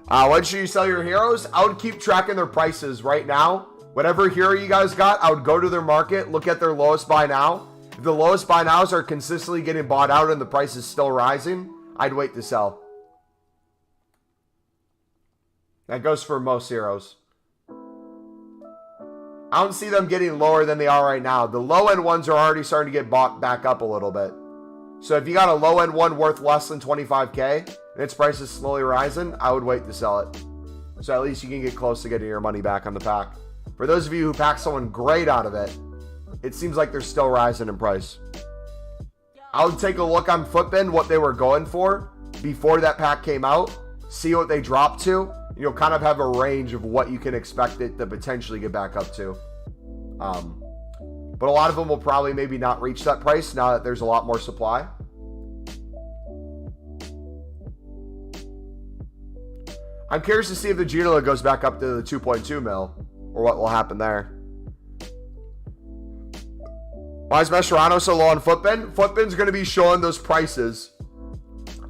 When should you sell your heroes? I would keep tracking their prices right now. Whatever hero you guys got, I would go to their market, look at their lowest buy now. If the lowest buy nows are consistently getting bought out and the price is still rising, I'd wait to sell. That goes for most heroes. I don't see them getting lower than they are right now. The low-end ones are already starting to get bought back up a little bit. So if you got a low-end one worth less than 25k and its price is slowly rising, I would wait to sell it. So at least you can get close to getting your money back on the pack. For those of you who pack someone great out of it, it seems like they're still rising in price. I would take a look on Footbin, what they were going for before that pack came out, see what they dropped to. You'll kind of have a range of what you can expect it to potentially get back up to. But a lot of them will probably maybe not reach that price now that there's a lot more supply. I'm curious to see if the Ginola goes back up to the 2.2 mil or what will happen there. Why is Mascherano so low on Footbin? Footbin's going to be showing those prices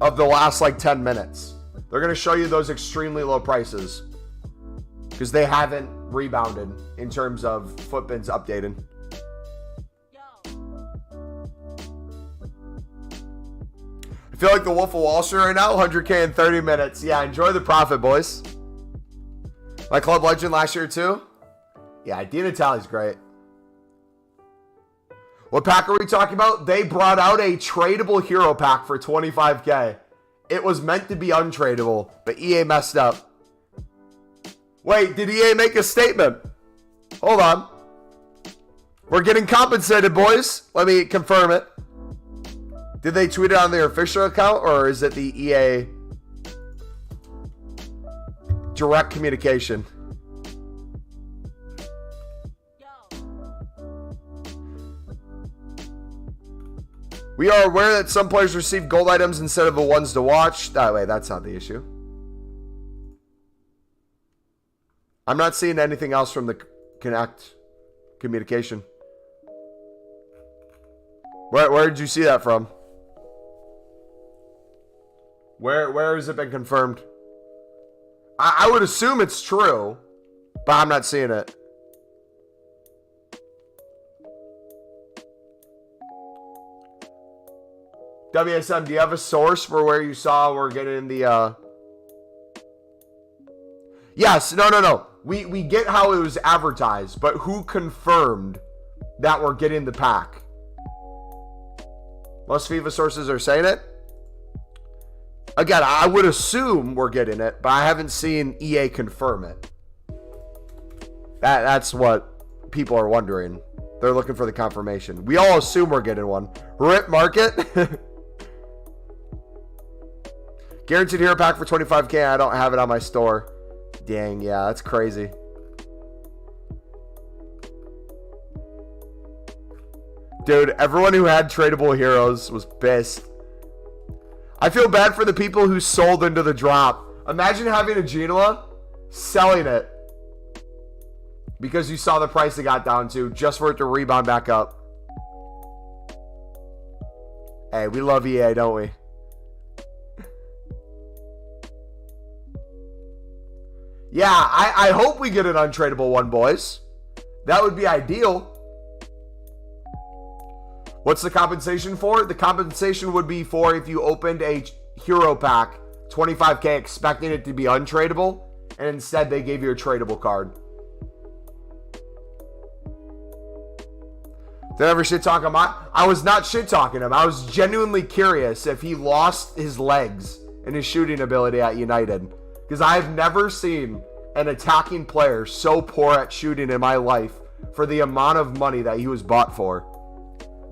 of the last like 10 minutes. They're going to show you those extremely low prices because they haven't rebounded in terms of Footbin's updating. I feel like the Wolf of Wall Street right now. 100K in 30 minutes. Yeah, enjoy the profit, boys. My club legend last year, too. Yeah, Di Natale's great. What pack are we talking about? They brought out a tradable hero pack for 25K. It was meant to be untradeable, but EA messed up. Wait, did EA make a statement? Hold on. We're getting compensated, boys. Let me confirm it. Did they tweet it on their official account, or is it the EA direct communication? We are aware that some players receive gold items instead of the ones to watch. That way, that's not the issue. I'm not seeing anything else from the Connect communication. Where did you see that from? Where has it been confirmed? I would assume it's true, but I'm not seeing it. WSM, do you have a source for where you saw we're getting the Yes, no. We get how it was advertised, but who confirmed that we're getting the pack? Most FIFA sources are saying it. Again, I would assume we're getting it, but I haven't seen EA confirm it. That's what people are wondering. They're looking for the confirmation. We all assume we're getting one. Rip market. Guaranteed hero pack for 25K. I don't have it on my store. Dang, yeah, that's crazy. Dude, everyone who had tradable heroes was pissed. I feel bad for the people who sold into the drop. Imagine having a Genoa, selling it because you saw the price it got down to just for it to rebound back up. Hey, we love EA, don't we? Yeah, I hope we get an untradeable one, boys. That would be ideal. What's the compensation for? The compensation would be for if you opened a hero pack, 25K, expecting it to be untradeable, and instead they gave you a tradable card. Did I ever shit talk him? I was not shit talking him. I was genuinely curious if he lost his legs and his shooting ability at United. Because I've never seen an attacking player so poor at shooting in my life for the amount of money that he was bought for.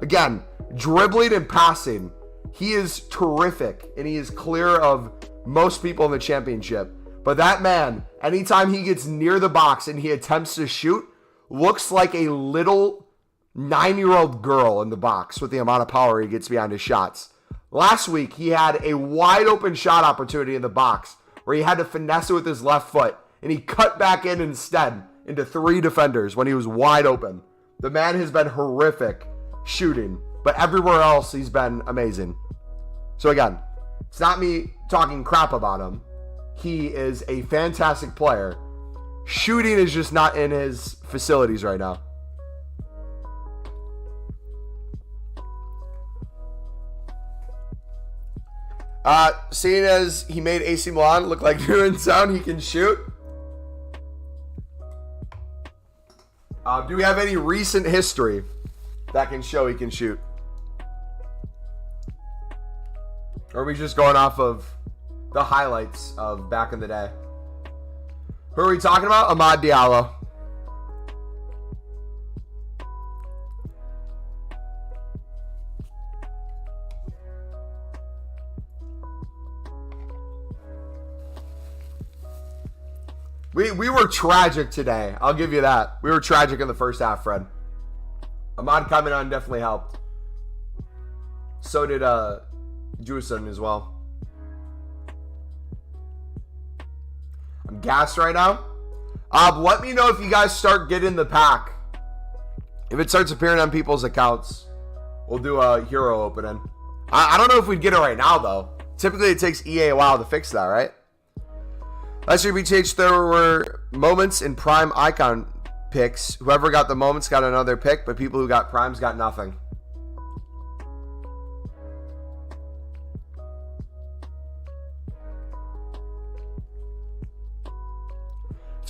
Again, dribbling and passing, he is terrific, and he is clear of most people in the championship. But that man, anytime he gets near the box and he attempts to shoot, looks like a little 9-year-old girl in the box with the amount of power he gets behind his shots. Last week, he had a wide open shot opportunity in the box where he had to finesse it with his left foot, and he cut back in instead into 3 defenders when he was wide open. The man has been horrific shooting, but everywhere else he's been amazing. So again, it's not me talking crap about him. He is a fantastic player. Shooting is just not in his facilities right now. Seeing as he made AC Milan look like new in town, he can shoot. Do we have any recent history that can show he can shoot? Or are we just going off of the highlights of back in the day? Who are we talking about? Amad Diallo. We were tragic today. I'll give you that. We were tragic in the first half, Fred. Ahmad coming on definitely helped. So did Jewison as well. I'm gassed right now. Let me know if you guys start getting the pack. If it starts appearing on people's accounts, we'll do a hero opening. I don't know if we'd get it right now, though. Typically, it takes EA a while to fix that, right? Last year, BTH, there were moments in prime icon picks. Whoever got the moments got another pick, but people who got primes got nothing.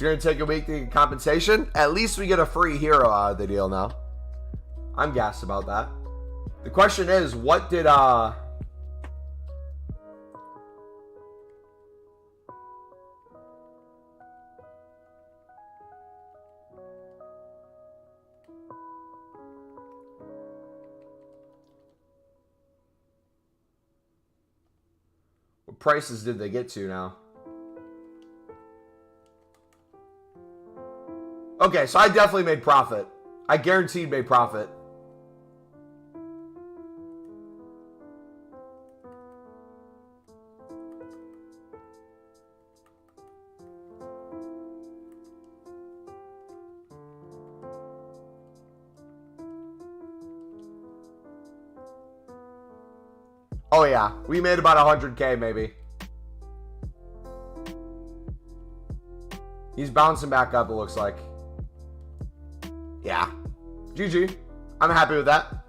It's going to take a week to get compensation. At least we get a free hero out of the deal now. I'm gassed about that. The question is, what did what prices did they get to now? Okay, so I definitely made profit. I guaranteed made profit. Oh yeah, we made about 100K maybe. He's bouncing back up, it looks like. Yeah. GG. I'm happy with that.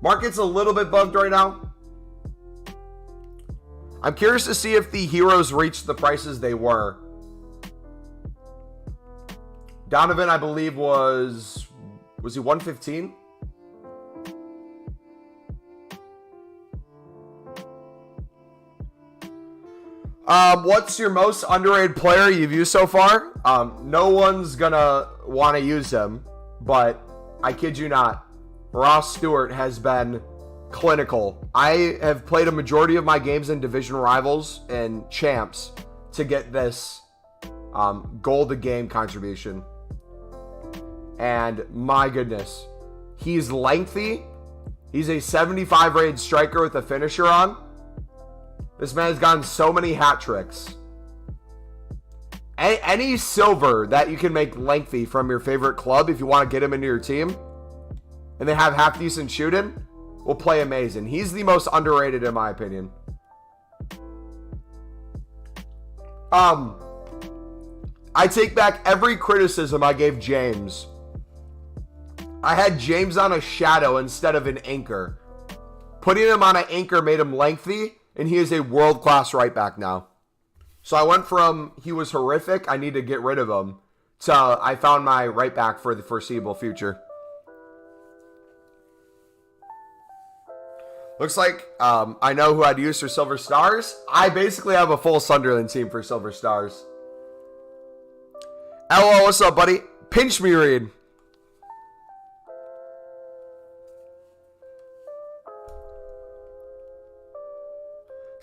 Market's a little bit bugged right now. I'm curious to see if the heroes reached the prices they were. Donovan, I believe, was he 115? What's your most underrated player you've used so far? No one's gonna want to use him, but I kid you not, Ross Stewart has been clinical. I have played a majority of my games in division rivals and champs to get this goal to game contribution. And my goodness, he's lengthy. He's a 75 rated striker with a finisher on. This man has gotten so many hat tricks. Any silver that you can make lengthy from your favorite club, if you want to get him into your team, and they have half decent shooting, will play amazing. He's the most underrated in my opinion. I take back every criticism I gave James. I had James on a shadow instead of an anchor. Putting him on an anchor made him lengthy, and he is a world-class right back now. So I went from he was horrific, I need to get rid of him, to I found my right back for the foreseeable future. Looks like I know who I'd use for Silver Stars. I basically have a full Sunderland team for Silver Stars. LO, what's up, buddy? Pinch me, Reed.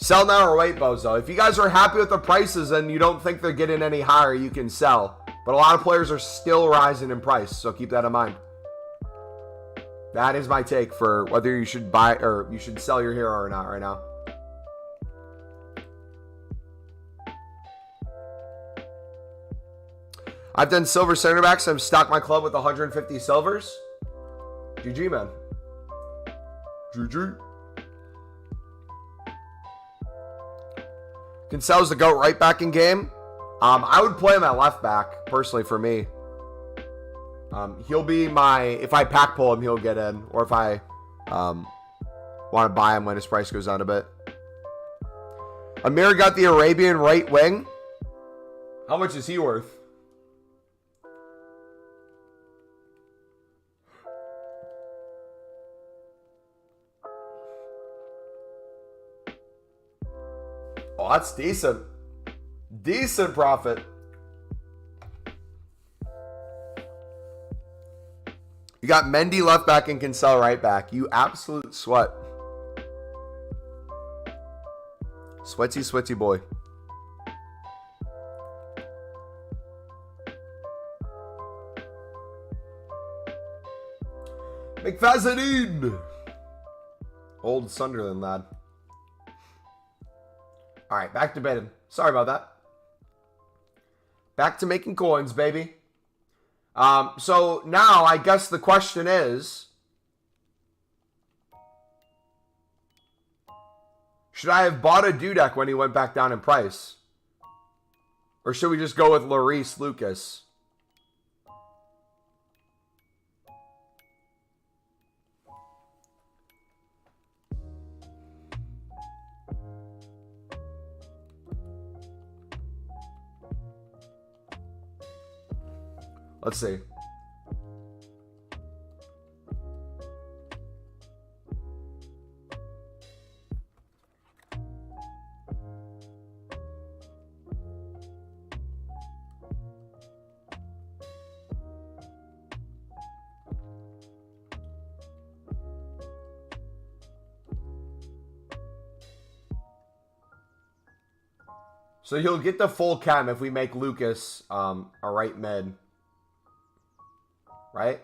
Sell now or wait, Bozo. If you guys are happy with the prices and you don't think they're getting any higher, you can sell. But a lot of players are still rising in price, so keep that in mind. That is my take for whether you should buy or you should sell your hero or not right now. I've done silver center backs. I've stocked my club with 150 silvers. GG, man. GG. Cancelo's the GOAT right back in game. I would play him at left back, personally, for me. He'll be my... If I pack pull him, he'll get in. Or if I want to buy him when his price goes down a bit. Amir got the Arabian right wing. How much is he worth? Oh, that's decent. Decent profit. You got Mendy left back and Cancel right back. You absolute sweat. Sweaty, sweaty boy. McFazanine. Old Sunderland lad. All right, back to bidding. Sorry about that. Back to making coins, baby. So now I guess the question is, should I have bought a Dudek when he went back down in price? Or should we just go with Lloris Lucas? Let's see. So you'll get the full chem if we make Lucas a right mid. Right?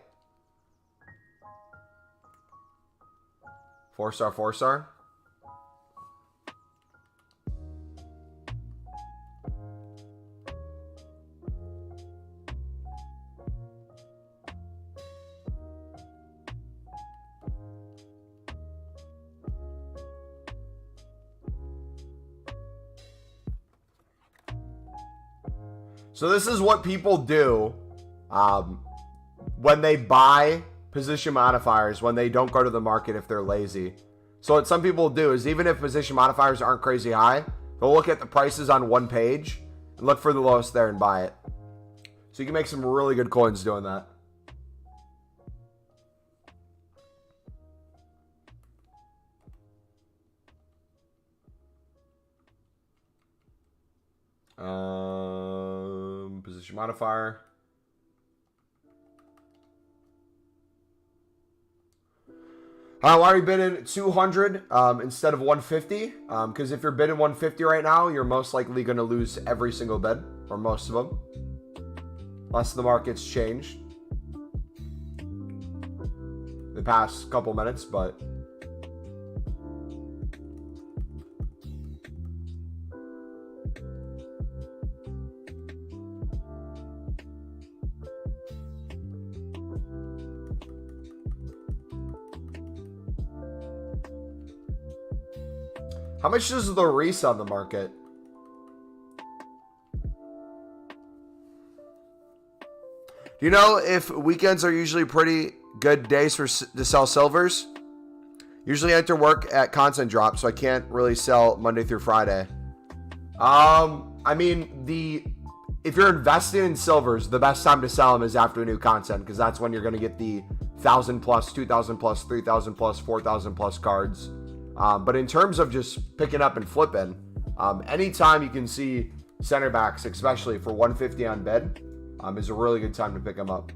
4-star, 4-star. So this is what people do when they buy position modifiers, when they don't go to the market if they're lazy. So what some people do is, even if position modifiers aren't crazy high, they'll look at the prices on one page and look for the lowest there and buy it. So you can make some really good coins doing that. Position modifier. Why are you bidding 200 instead of 150? Because if you're bidding 150 right now, you're most likely going to lose every single bid, or most of them, unless the market's changed the past couple minutes. But how much is the Reese on the market? Do you know if weekends are usually pretty good days to sell silvers? Usually I enter work at content drop, so I can't really sell Monday through Friday. I mean, if you're investing in silvers, the best time to sell them is after new content, because that's when you're going to get the 1,000 plus, 2,000 plus, 3,000 plus, 4,000 plus cards. But in terms of just picking up and flipping, anytime you can see center backs, especially for 150 on bid, is a really good time to pick them up.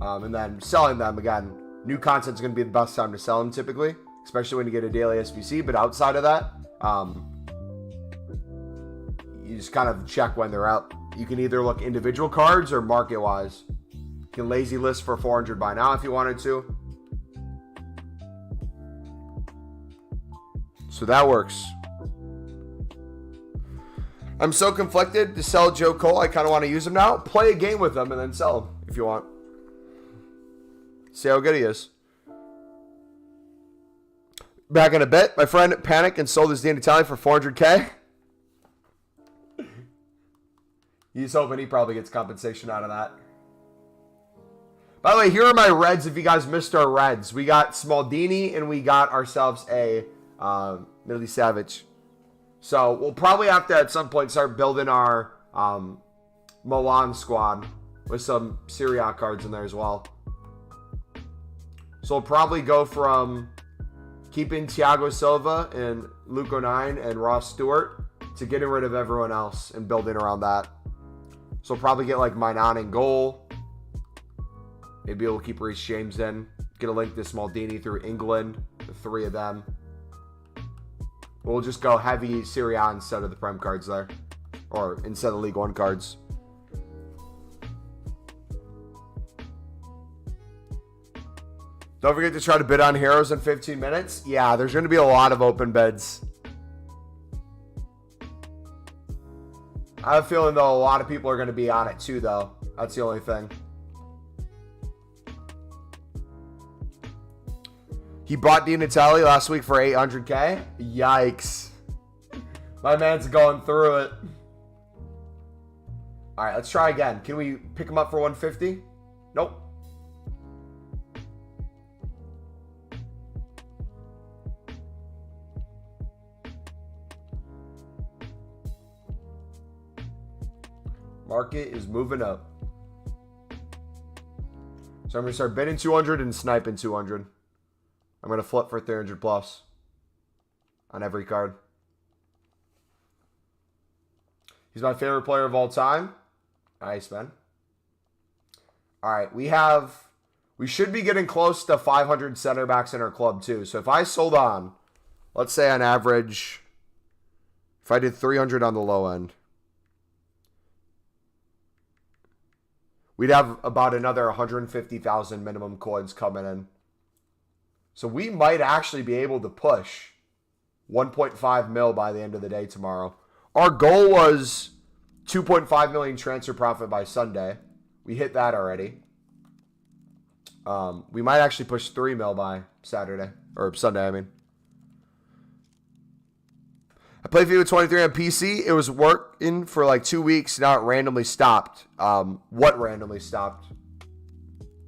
And then selling them, again, new content is going to be the best time to sell them typically, especially when you get a daily SBC. But outside of that, you just kind of check when they're up. You can either look individual cards or market-wise. You can lazy list for 400 by now if you wanted to. So that works. I'm so conflicted to sell Joe Cole. I kind of want to use him now. Play a game with him and then sell him if you want. See how good he is. Back in a bit. My friend panicked and sold his Danjuma for 400K. He's hoping he probably gets compensation out of that. By the way, here are my Reds if you guys missed our Reds. We got Smaldini and we got ourselves a Millie Savage. So we'll probably have to at some point start building our Milan squad with some Serie A cards in there as well. So we'll probably go from keeping Thiago Silva and Luco 9 and Ross Stewart to getting rid of everyone else and building around that. So we'll probably get like Mainan in goal. Maybe we'll keep Reece James in. Get a link to Smaldini through England. The three of them. We'll just go heavy Serie A instead of the Prem cards there. Or instead of League One cards. Don't forget to try to bid on heroes in 15 minutes. Yeah, there's going to be a lot of open bids. I have a feeling, though, a lot of people are going to be on it too, though. That's the only thing. He bought Di Natale last week for 800K. Yikes. My man's going through it. All right, let's try again. Can we pick him up for 150? Nope. Market is moving up. So I'm going to start bidding 200 and sniping 200. I'm going to flip for 300 plus on every card. He's my favorite player of all time. Nice, man. All right, we should be getting close to 500 center backs in our club too. So if I sold on, let's say on average, if I did 300 on the low end, we'd have about another 150,000 minimum coins coming in. So we might actually be able to push 1.5 mil by the end of the day tomorrow. Our goal was 2.5 million transfer profit by Sunday. We hit that already. We might actually push 3 mil by Saturday. Or Sunday, I mean. I played FIFA 23 on PC. It was working for like 2 weeks. Now it randomly stopped. What randomly stopped?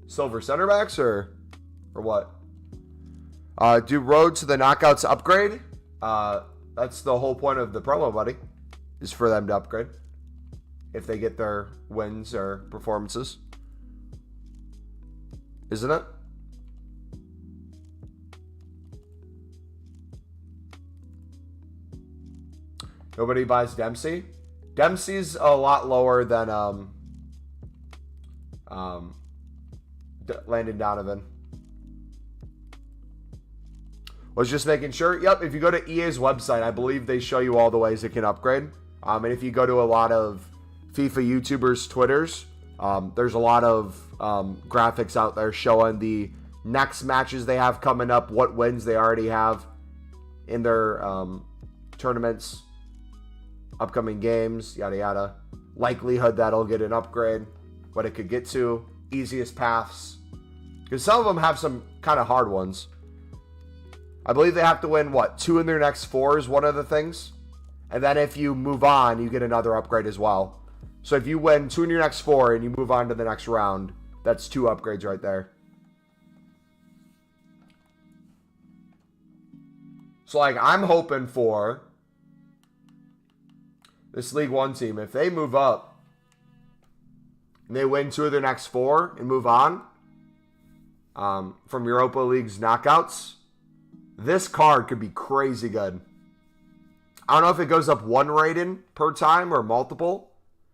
Silver center backs or what? Do road to the knockouts upgrade? That's the whole point of the promo, buddy. Is for them to upgrade. If they get their wins or performances. Isn't it? Nobody buys Dempsey. Dempsey's a lot lower than Landon Donovan. Was just making sure. Yep, if you go to EA's website, I believe they show you all the ways it can upgrade. And if you go to a lot of FIFA YouTubers' Twitters, there's a lot of graphics out there showing the next matches they have coming up, what wins they already have in their tournaments, upcoming games, yada yada. Likelihood that'll get an upgrade, what it could get to, easiest paths. Because some of them have some kind of hard ones. I believe they have to win, 2 in their next 4 is one of the things. And then if you move on, you get another upgrade as well. So if you win 2 in your next 4 and you move on to the next round, that's 2 upgrades right there. So like I'm hoping for this League 1 team, if they move up and they win 2 of their next 4 and move on from Europa League's knockouts, this card could be crazy good. I don't know if it goes up 1 rating per time or multiple,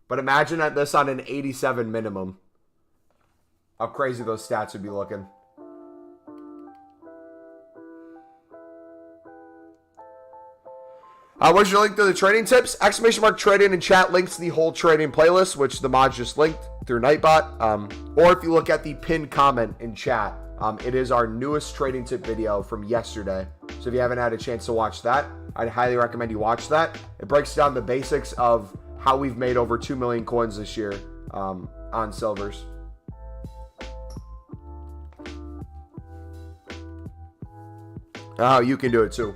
but imagine that this on an 87 minimum. How crazy those stats would be looking. What's your link to the trading tips? Exclamation mark trading in chat links to the whole trading playlist, which the mod just linked through Nightbot. Or if you look at the pinned comment in chat, it is our newest trading tip video from yesterday. So if you haven't had a chance to watch that, I'd highly recommend you watch that. It breaks down the basics of how we've made over 2 million coins this year on silvers. Oh, you can do it too.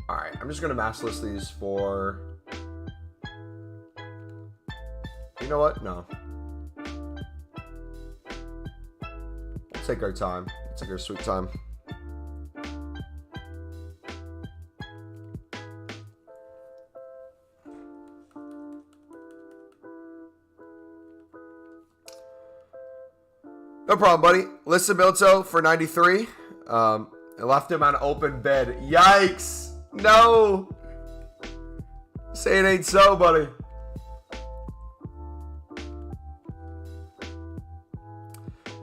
Alright, I'm just going to mass list these for... You know what? No. Let's take our time. Let's take our sweet time. No problem, buddy. Listen, Milto for 93. I left him on open bid. Yikes! No! Say it ain't so, buddy.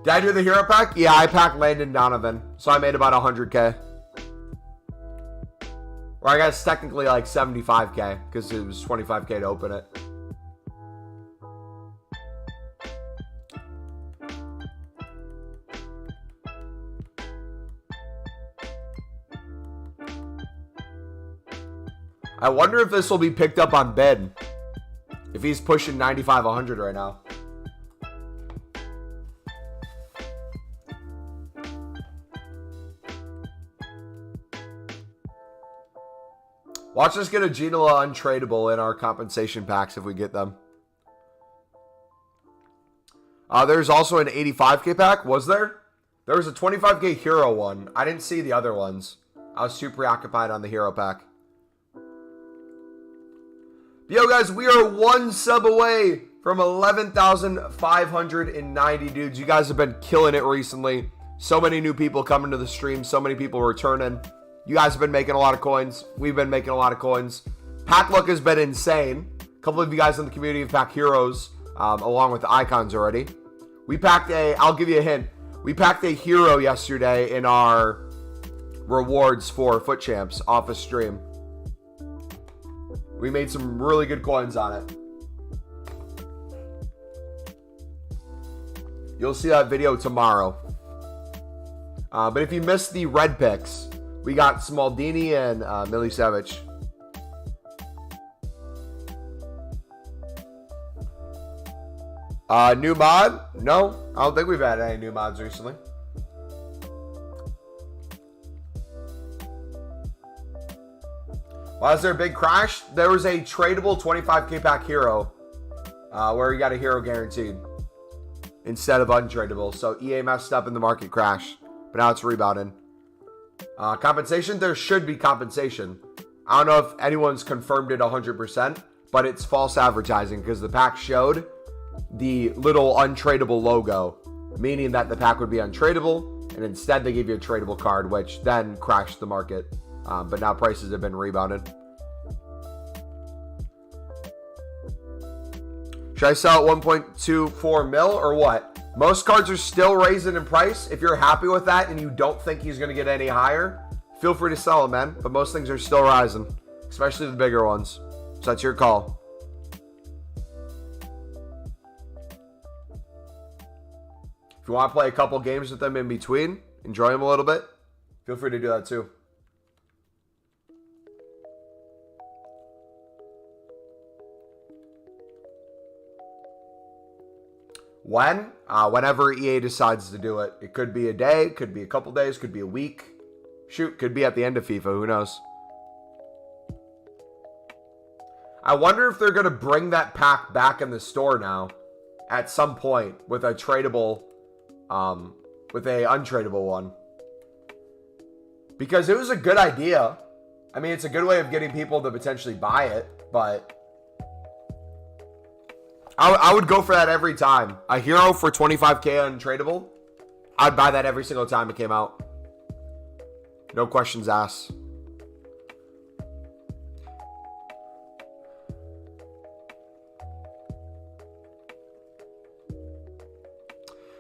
Did I do the hero pack? Yeah, I packed Landon Donovan. So I made about 100K. Or I guess technically like 75K. Because it was 25K to open it. I wonder if this will be picked up on bid. If he's pushing 95, 100 right now. Watch us get a Ginola untradeable in our compensation packs if we get them. There's also an 85K pack. Was there? There was a 25K hero one. I didn't see the other ones. I was too preoccupied on the hero pack. Yo, guys, we are one sub away from 11,590 dudes. You guys have been killing it recently. So many new people coming to the stream. So many people returning. You guys have been making a lot of coins. We've been making a lot of coins. Pack luck has been insane. A couple of you guys in the community have packed heroes along with the icons already. We packed I'll give you a hint. We packed a hero yesterday in our rewards for Foot Champs off a stream. We made some really good coins on it. You'll see that video tomorrow. But if you missed the red picks, we got Smaldini and Milicevic. New mod? No, I don't think we've had any new mods recently. Why is there a big crash? There was a tradable 25k pack hero where you got a hero guaranteed instead of untradable. So EA messed up in the market crash, but now it's rebounding. Compensation? There should be compensation. I don't know if anyone's confirmed it 100%, but it's false advertising because the pack showed the little untradable logo, meaning that the pack would be untradable, and instead they gave you a tradable card, which then crashed the market. But now prices have been rebounded. Should I sell at 1.24 mil or what? Most cards are still raising in price. If you're happy with that and you don't think he's going to get any higher, feel free to sell them, man. But most things are still rising, especially the bigger ones. So that's your call. If you want to play a couple games with them in between, enjoy them a little bit, feel free to do that too. When? Whenever EA decides to do it. It could be a day, could be a couple days, could be a week. Shoot, could be at the end of FIFA, who knows? I wonder if they're going to bring that pack back in the store now at some point with a tradable, with a untradable one. Because it was a good idea. I mean, it's a good way of getting people to potentially buy it, but I would go for that every time. A hero for 25k untradable, I'd buy that every single time it came out. No questions asked.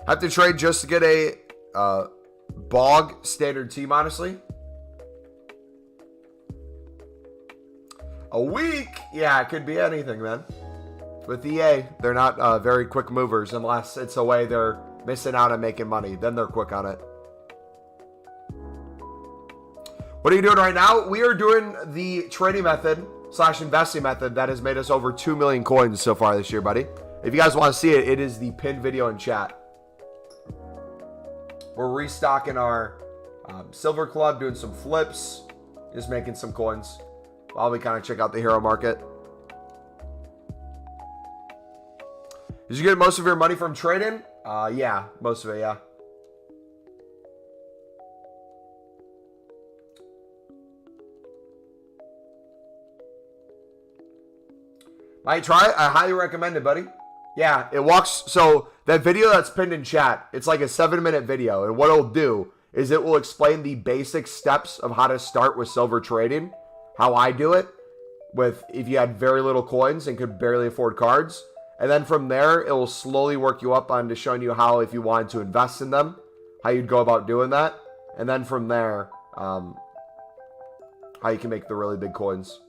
Have to trade just to get a bog standard team, honestly. A week? Yeah, it could be anything, man. With EA, they're not very quick movers unless it's a way they're missing out on making money. Then they're quick on it. What are you doing right now? We are doing the trading method / investing method that has made us over 2 million coins so far this year, buddy. If you guys want to see it, it is the pinned video in chat. We're restocking our silver club, doing some flips, just making some coins while we kind of check out the hero market. Did you get most of your money from trading? Yeah, most of it, yeah. Might try it. I highly recommend it, buddy. Yeah, it walks. So that video that's pinned in chat, it's like a 7-minute video. And what it'll do is it will explain the basic steps of how to start with silver trading. How I do it with if you had very little coins and could barely afford cards. And then from there, it will slowly work you up onto showing you how, if you wanted to invest in them, how you'd go about doing that. And then from there, how you can make the really big coins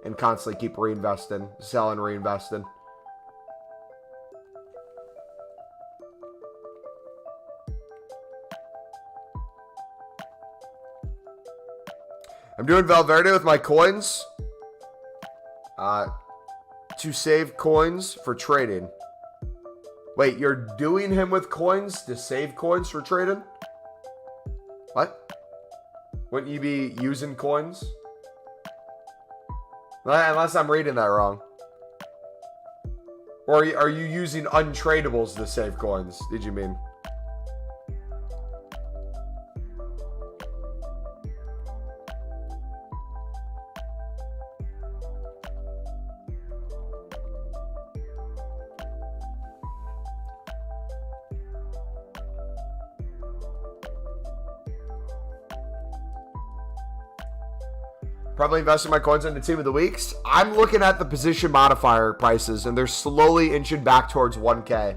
and constantly keep reinvesting, selling, reinvesting. I'm doing Valverde with my coins. To save coins for trading. Wait, you're doing him with coins to save coins for trading? What? Wouldn't you be using coins? Unless I'm reading that wrong. Or are you using untradables to save coins? Did you mean? Probably investing my coins into Team of the Weeks. I'm looking at the position modifier prices, and they're slowly inching back towards 1K.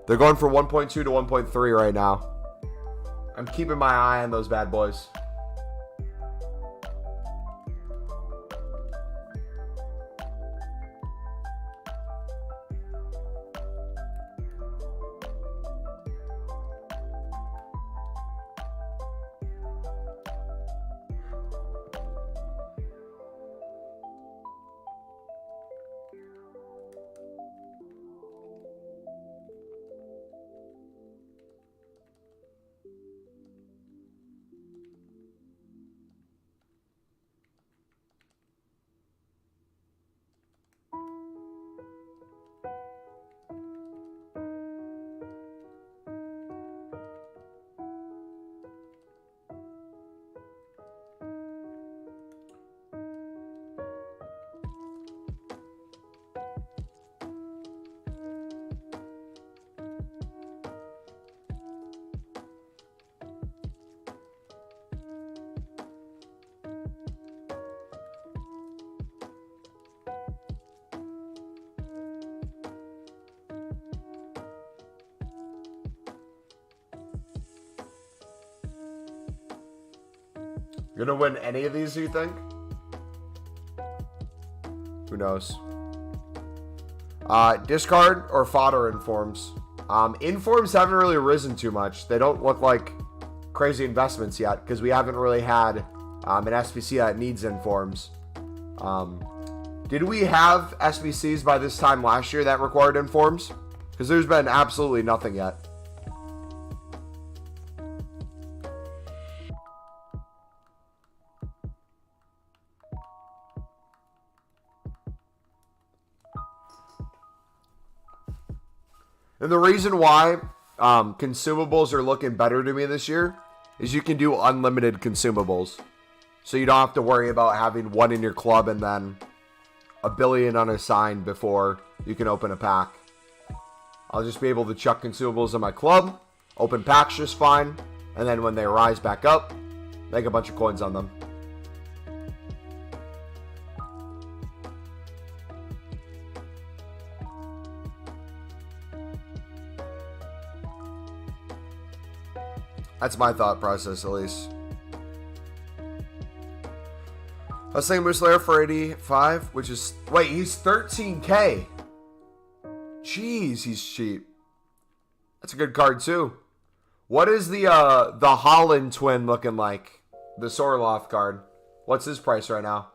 They're going from 1.2 to 1.3 right now. I'm keeping my eye on those bad boys. You're gonna win any of these, do you think? Who knows? Discard or fodder informs. Informs haven't really risen too much. They don't look like crazy investments yet because we haven't really had an SBC that needs informs. Did we have SBCs by this time last year that required informs? Because there's been absolutely nothing yet. And the reason why consumables are looking better to me this year is you can do unlimited consumables. So you don't have to worry about having one in your club and then a billion unassigned before you can open a pack. I'll just be able to chuck consumables in my club, open packs just fine, and then when they rise back up, make a bunch of coins on them. That's my thought process, at least. I was saying Muslayer for 85, which is... Wait, he's 13K. Jeez, he's cheap. That's a good card, too. What is the Holland twin looking like? The Sorloth card. What's his price right now?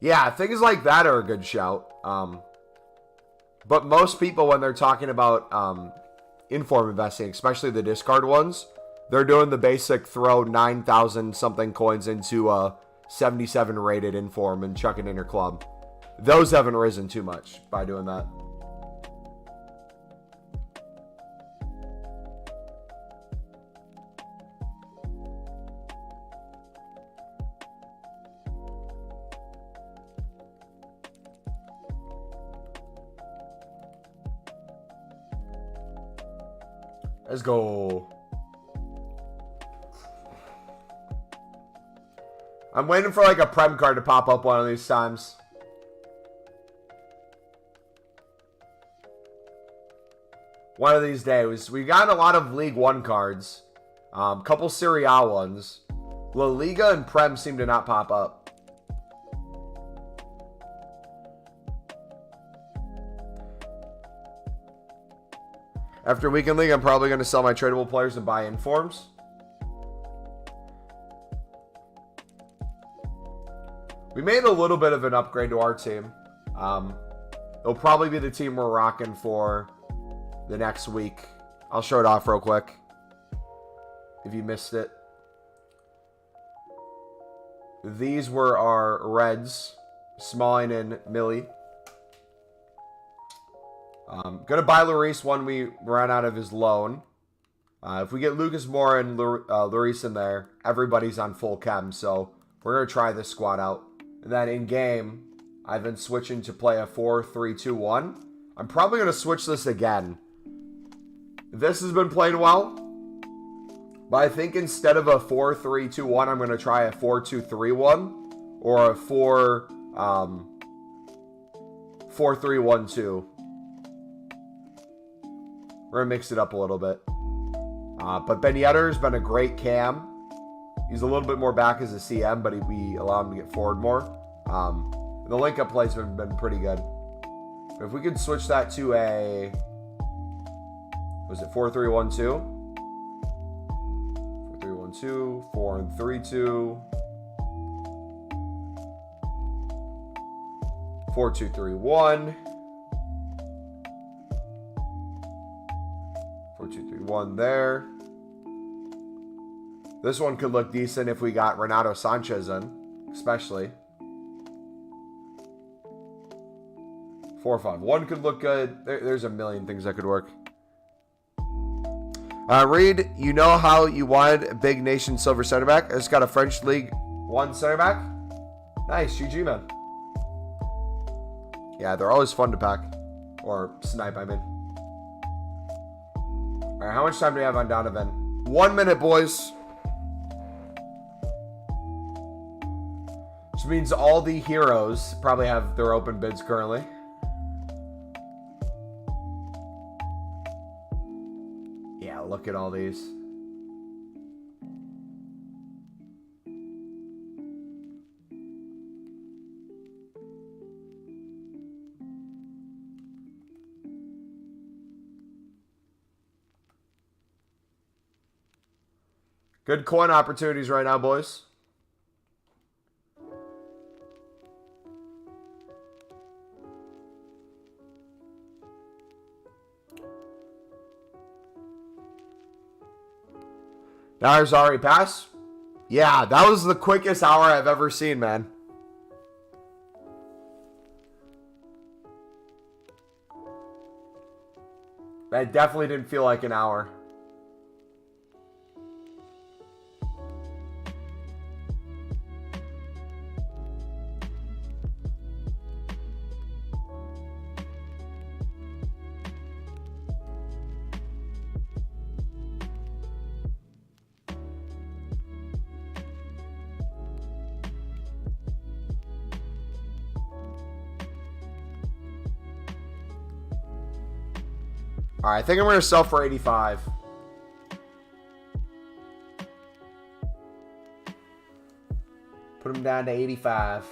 Yeah, things like that are a good shout. But most people, when they're talking about inform investing, especially the discard ones, they're doing the basic throw 9,000 something coins into a 77 rated inform and chuck it in your club. Those haven't risen too much by doing that. Let's go. I'm waiting for like a Prem card to pop up one of these times. One of these days. We got a lot of League One cards. Couple Serie A ones. La Liga and Prem seem to not pop up. After Weekend League, I'm probably going to sell my tradable players and buy informs. We made a little bit of an upgrade to our team. It'll probably be the team we're rocking for the next week. I'll show it off real quick if you missed it. These were our Reds, Smalling and Millie. Gonna buy Lloris when we run out of his loan. If we get Lucas Moura and Lloris in there, everybody's on full chem, so we're gonna try this squad out. And then in game, I've been switching to play a 4-3-2-1. I'm probably going to switch this again. This has been playing well. But I think instead of a 4-3-2-1, I'm going to try a 4-2-3-1. Or a 4-3-1-2. We're going to mix it up a little bit. But Ben Yedder's been a great cam. He's a little bit more back as a CM, but we allow him to get forward more. The link-up play's been pretty good. But if we could switch that to a... Was it 4-3-1-2? 4-3-1-2, 4-3-2, 4-2-3-1. 4-2-3-1 there. This one could look decent if we got Renato Sanchez in, especially. 4-5-1 could look good. There's a million things that could work. Reed, you know how you wanted a big nation silver center back? I just got a French League 1 center back. Nice, GG, man. Yeah, they're always fun to pack. Or snipe, I mean. Alright, how much time do we have on Donovan? 1 minute, boys. Which means all the heroes probably have their open bids currently. Yeah, look at all these. Good coin opportunities right now, boys. Hours already passed? Yeah, that was the quickest hour I've ever seen, man. That definitely didn't feel like an hour. All right, I think I'm going to sell for 85. Put him down to 85.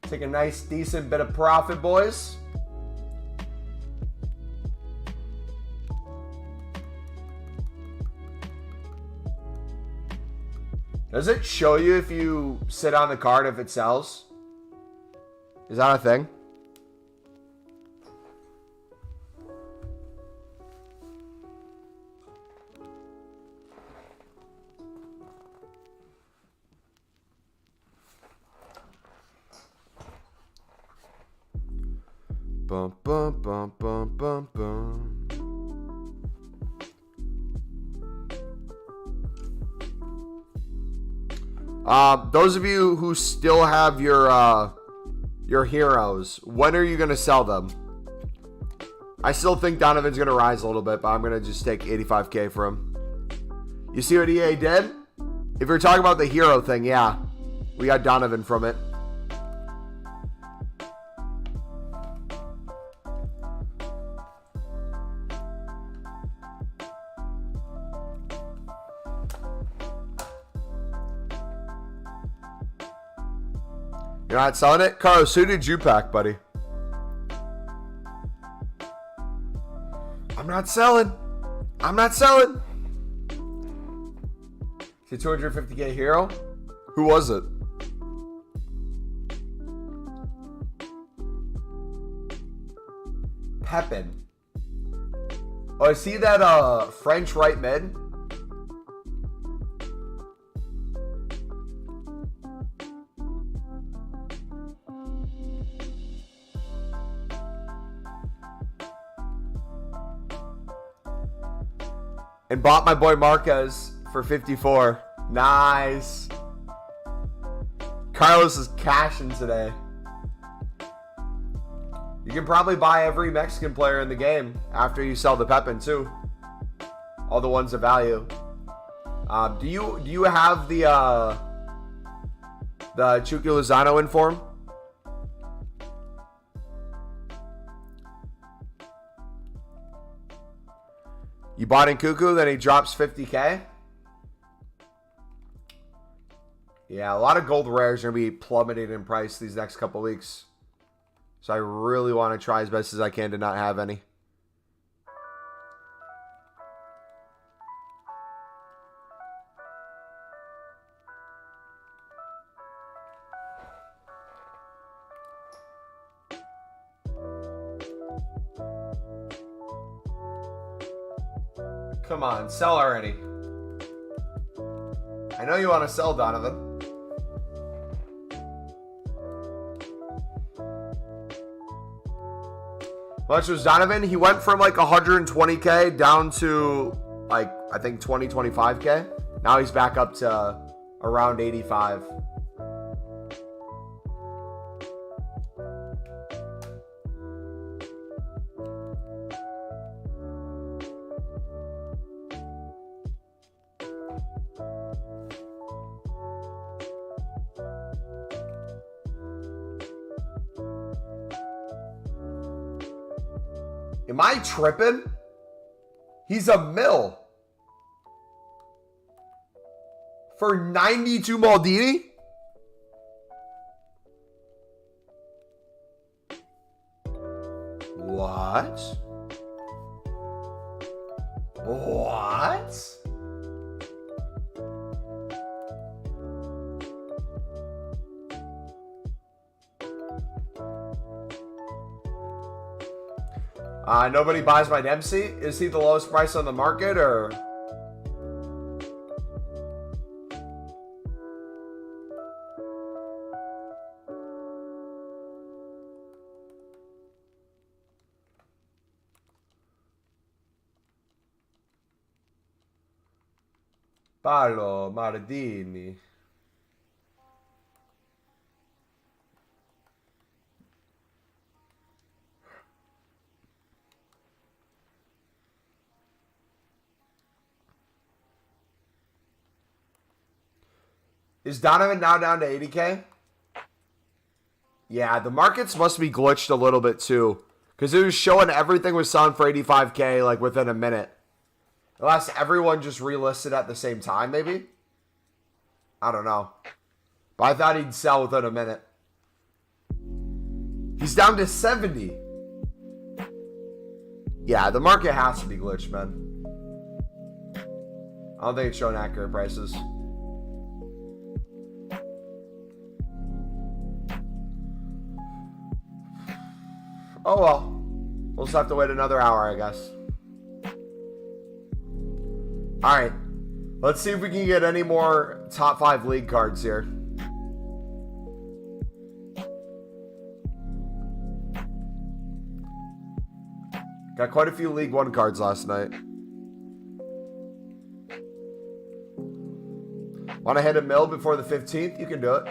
Take a nice, decent bit of profit, boys. Does it show you if you sit on the card if it sells? Is that a thing? Bum, bum, bum, bum, bum, bum. Those of you who still have your heroes, when are you going to sell them? I still think Donovan's going to rise a little bit, but I'm going to just take 85K for him. You see what EA did? If you're talking about the hero thing, yeah. We got Donovan from it. You're not selling it? Carlos, who did you pack, buddy? I'm not selling. I'm not selling. Is it 250K hero? Who was it? Pepin. Oh, I see that French right mid. And bought my boy Marquez for 54. Nice. Carlos is cashing today. You can probably buy every Mexican player in the game after you sell the Pepin too. All the ones of value. Do you have the Chucky Lozano in form? You bought in Cuckoo, then he drops 50K? Yeah, a lot of gold rares are going to be plummeting in price these next couple weeks. So I really want to try as best as I can to not have any. Come on, sell already. I know you want to sell, Donovan. How much was Donovan? He went from like 120K down to like, I think 25K. Now he's back up to around 85. Am I tripping? He's a mill. For 92 Maldini? What? What? Nobody buys my Dempsey? Is he the lowest price on the market, or? Paolo Maldini. Is Donovan now down to 80K? Yeah, the markets must be glitched a little bit too. Because it was showing everything was selling for 85K like within a minute. Unless everyone just relisted at the same time, maybe? I don't know. But I thought he'd sell within a minute. He's down to 70. Yeah, the market has to be glitched, man. I don't think it's showing accurate prices. Oh well. We'll just have to wait another hour, I guess. Alright. Let's see if we can get any more top 5 league cards here. Got quite a few League 1 cards last night. Want to hit a mill before the 15th? You can do it.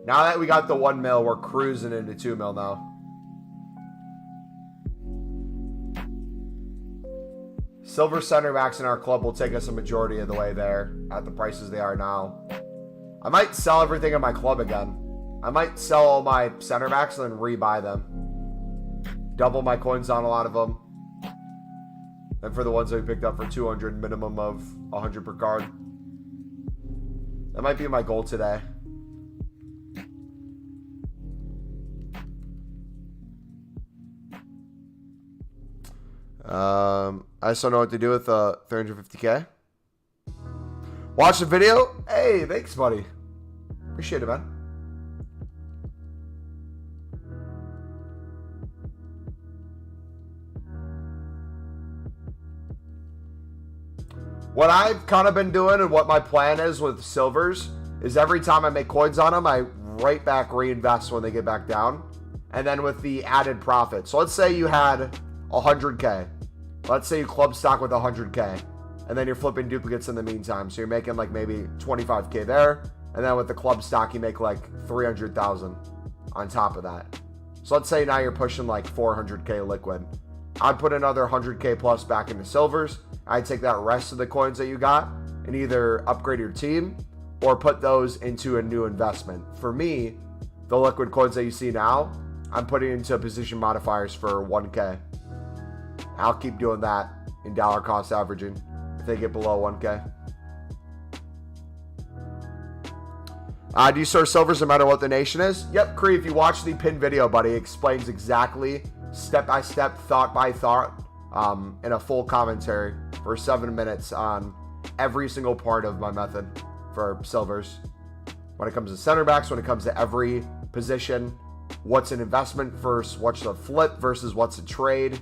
Now that we got the 1 mil, we're cruising into 2 mil now. Silver center backs in our club will take us a majority of the way there at the prices they are now. I might sell everything in my club again. I might sell all my center backs and then rebuy them. Double my coins on a lot of them. And for the ones that we picked up for 200, minimum of 100 per card. That might be my goal today. I just don't know what to do with 350K. Watch the video? Hey, thanks, buddy. Appreciate it, man. What I've kind of been doing and what my plan is with silvers is every time I make coins on them, I right back reinvest when they get back down. and then with the added profit. So let's say you had 100K. Let's say you club stock with 100K, and then you're flipping duplicates in the meantime. So you're making like maybe 25K there, and then with the club stock, you make like 300,000 on top of that. So let's say now you're pushing like 400K liquid. I'd put another 100K plus back into silvers. I'd take that rest of the coins that you got and either upgrade your team or put those into a new investment. For me, the liquid coins that you see now, I'm putting into position modifiers for 1K. I'll keep doing that in dollar cost averaging if they get below 1K. Do you source silvers no matter what the nation is? Yep, Cree, if you watch the pinned video, buddy, it explains exactly, step by step, thought by thought, in a full commentary for 7 minutes on every single part of my method for silvers. When it comes to center backs, when it comes to every position, what's an investment versus what's a flip versus what's a trade,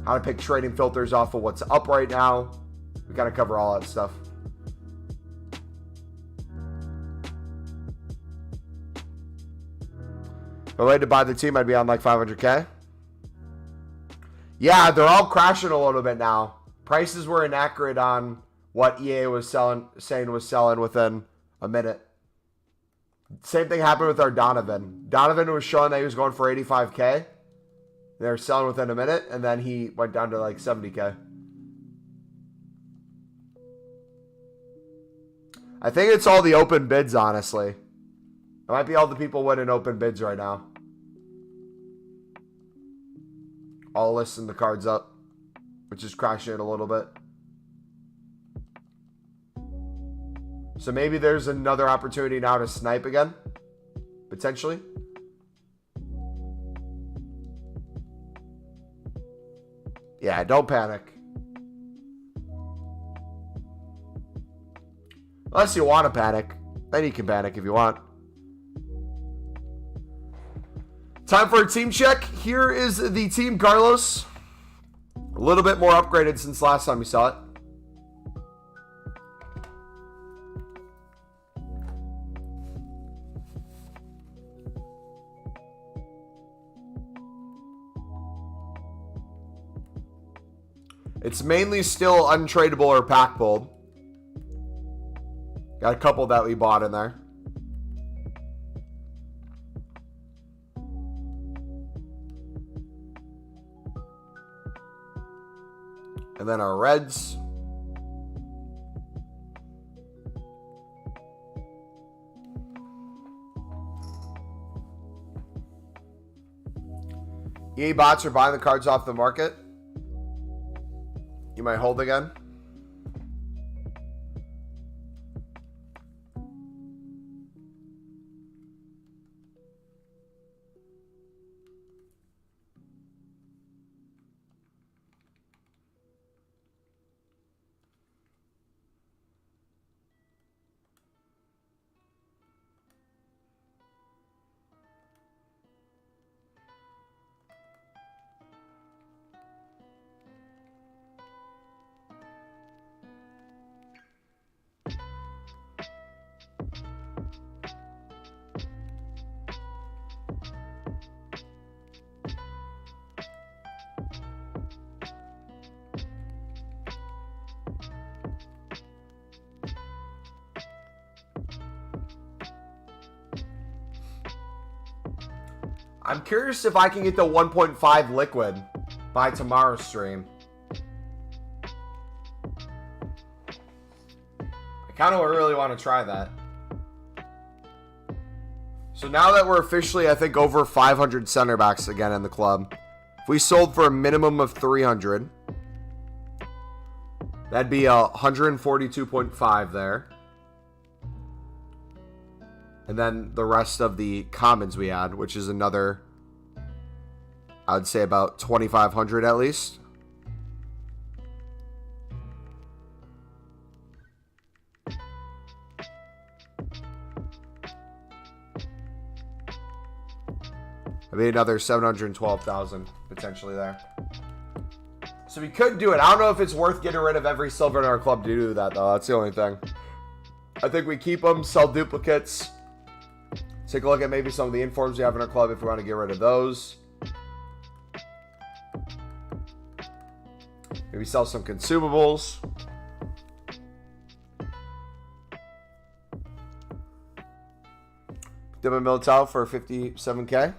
how to pick trading filters off of what's up right now. We kind of cover all that stuff. If I waited to buy the team, I'd be on like 500K. Yeah, they're all crashing a little bit now. Prices were inaccurate on what EA was saying was selling within a minute. Same thing happened with our Donovan. Donovan was showing that he was going for 85K. They were selling within a minute, and then he went down to like 70K. I think it's all the open bids, honestly. It might be all the people winning open bids right now. All listing the cards up, which is crashing it a little bit. So maybe there's another opportunity now to snipe again, potentially. Yeah, don't panic. Unless you want to panic. Then you can panic if you want. Time for a team check. Here is the team, Carlos. A little bit more upgraded since last time you saw it. It's mainly still untradeable or pack pulled. Got a couple that we bought in there. And then our reds. EA bots are buying the cards off the market. You might hold again. I'm curious if I can get the 1.5 liquid by tomorrow's stream. I kind of really want to try that. So now that we're officially, I think, over 500 center backs again in the club, if we sold for a minimum of 300, that'd be 142.5 there. And then the rest of the commons we had, which is another, I would say about 2,500 at least. I mean, another 712,000 potentially there. So we could do it. I don't know if it's worth getting rid of every silver in our club to do that, though. That's the only thing. I think we keep them, sell duplicates. Take a look at maybe some of the informs we have in our club if we want to get rid of those. Maybe sell some consumables. Dip a Militao for 57K.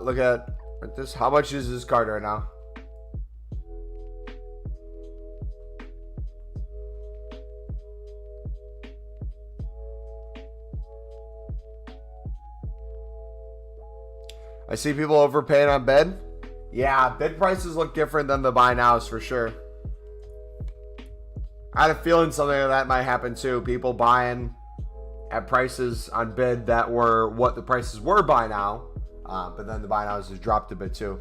Look at this. How much is this card right now? I see people overpaying on bid. Yeah, bid prices look different than the buy nows for sure. I had a feeling something like that might happen too. People buying at prices on bid that were what the prices were buy now. But then the buy nows has dropped a bit too.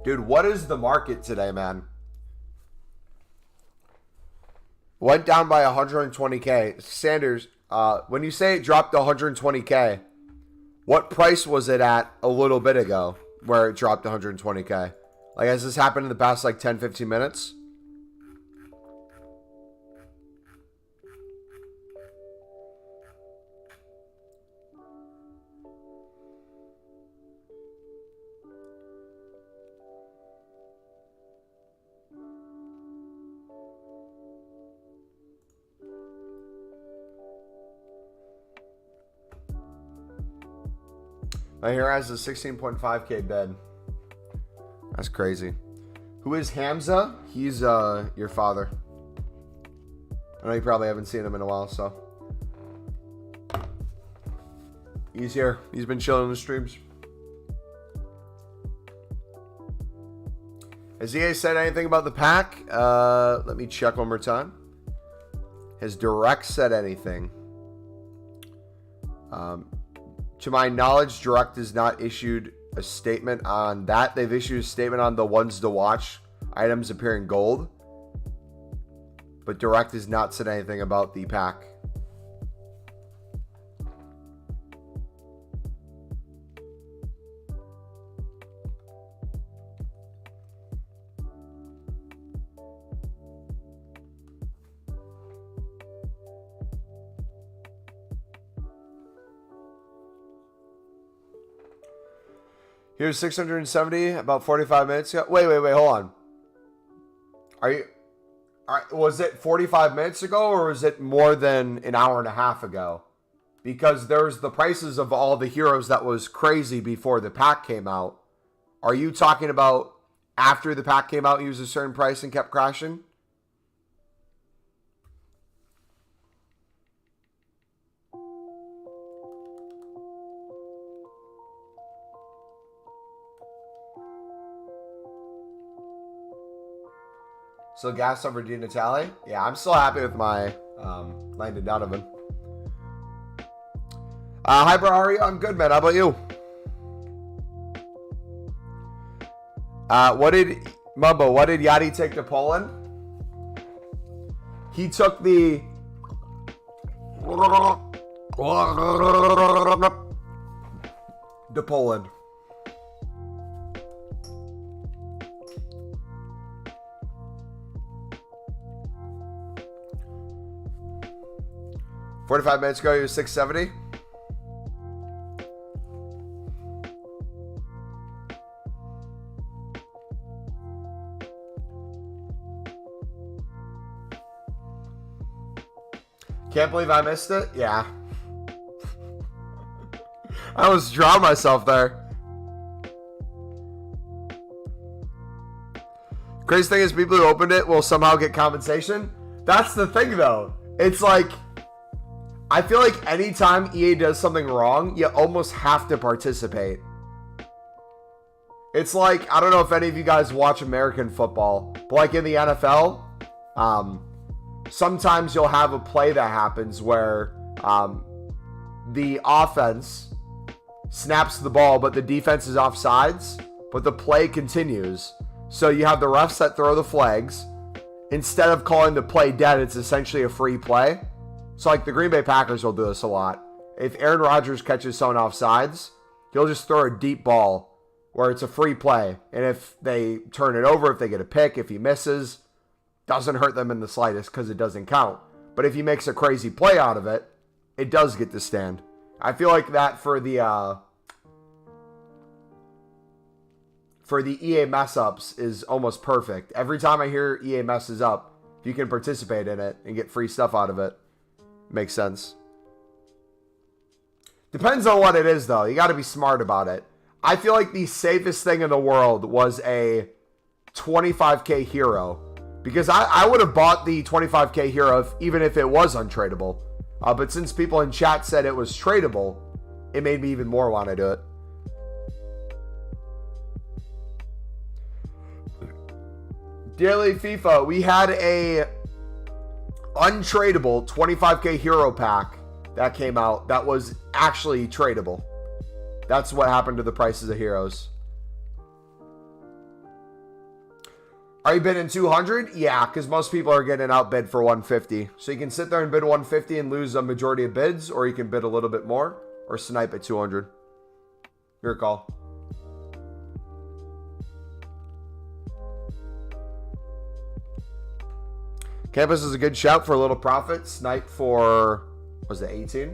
Dude, what is the market today, man? Went down by 120K. Sanders, when you say it dropped to 120K, what price was it at a little bit ago where it dropped to 120K? Like, has this happened in the past like 10, 15 minutes? My hero has a 16.5K bid. That's crazy. Who is Hamza? He's your father. I know you probably haven't seen him in a while, so. He's here. He's been chilling in the streams. Has EA said anything about the pack? Let me check one more time. Has Direct said anything? To my knowledge, Direct has not issued a statement on that. They've issued a statement on the ones to watch items appearing gold. But Direct has not said anything about the pack. Here's 670, about 45 minutes ago. Wait, hold on. Was it 45 minutes ago or was it more than an hour and a half ago? Because there's the prices of all the heroes that was crazy before the pack came out. Are you talking about after the pack came out, he was a certain price and kept crashing? So gas over Di Natale? Yeah, I'm still happy with my Landon Donovan. Hi, bro. How are you? I'm good, man. How about you? What did Yachty take to Poland? He took the to Poland. 45 minutes ago, he was 670. Can't believe I missed it? Yeah. I almost drowned myself there. Crazy thing is, people who opened it will somehow get compensation. That's the thing, though. It's like, I feel like anytime EA does something wrong, you almost have to participate. It's like, I don't know if any of you guys watch American football, but like in the NFL, sometimes you'll have a play that happens where the offense snaps the ball, but the defense is offsides, but the play continues. So you have the refs that throw the flags. Instead of calling the play dead, it's essentially a free play. So like the Green Bay Packers will do this a lot. If Aaron Rodgers catches someone offsides, he'll just throw a deep ball where it's a free play. And if they turn it over, if they get a pick, if he misses, doesn't hurt them in the slightest because it doesn't count. But if he makes a crazy play out of it, it does get to stand. I feel like that for the EA mess-ups is almost perfect. Every time I hear EA messes up, if you can participate in it and get free stuff out of it, makes sense. Depends on what it is, though. You got to be smart about it. I feel like the safest thing in the world was a 25k hero. Because I would have bought the 25k hero even if it was untradeable. But since people in chat said it was tradable, it made me even more want to do it. Daily FIFA, we had a untradeable 25k hero pack that came out that was actually tradable. That's what happened to the prices of heroes. Are you bidding 200? Yeah, because most people are getting outbid for 150. So you can sit there and bid 150 and lose a majority of bids, or you can bid a little bit more or snipe at 200. Your call. Campus is a good shout for a little profit. Snipe for, was it 18?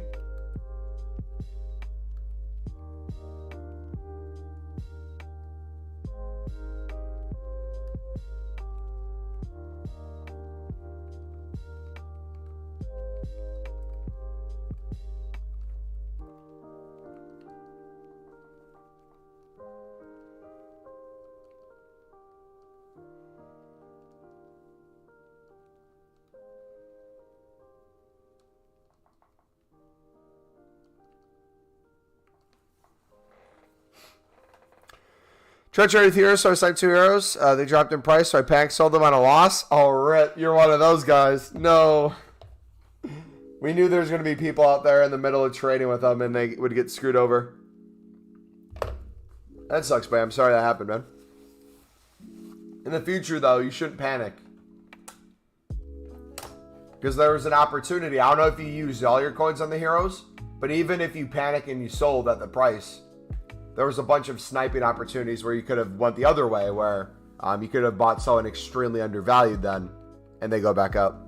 Treachery heroes, so I sniped 2 heroes. They dropped in price, so I panicked, sold them on a loss. Oh, rip. You're one of those guys. No. We knew there was going to be people out there in the middle of trading with them, and they would get screwed over. That sucks, man. I'm sorry that happened, man. In the future, though, you shouldn't panic. Because there was an opportunity. I don't know if you used all your coins on the heroes, but even if you panic and you sold at the price, there was a bunch of sniping opportunities where you could have went the other way, where you could have bought someone extremely undervalued then, and they go back up.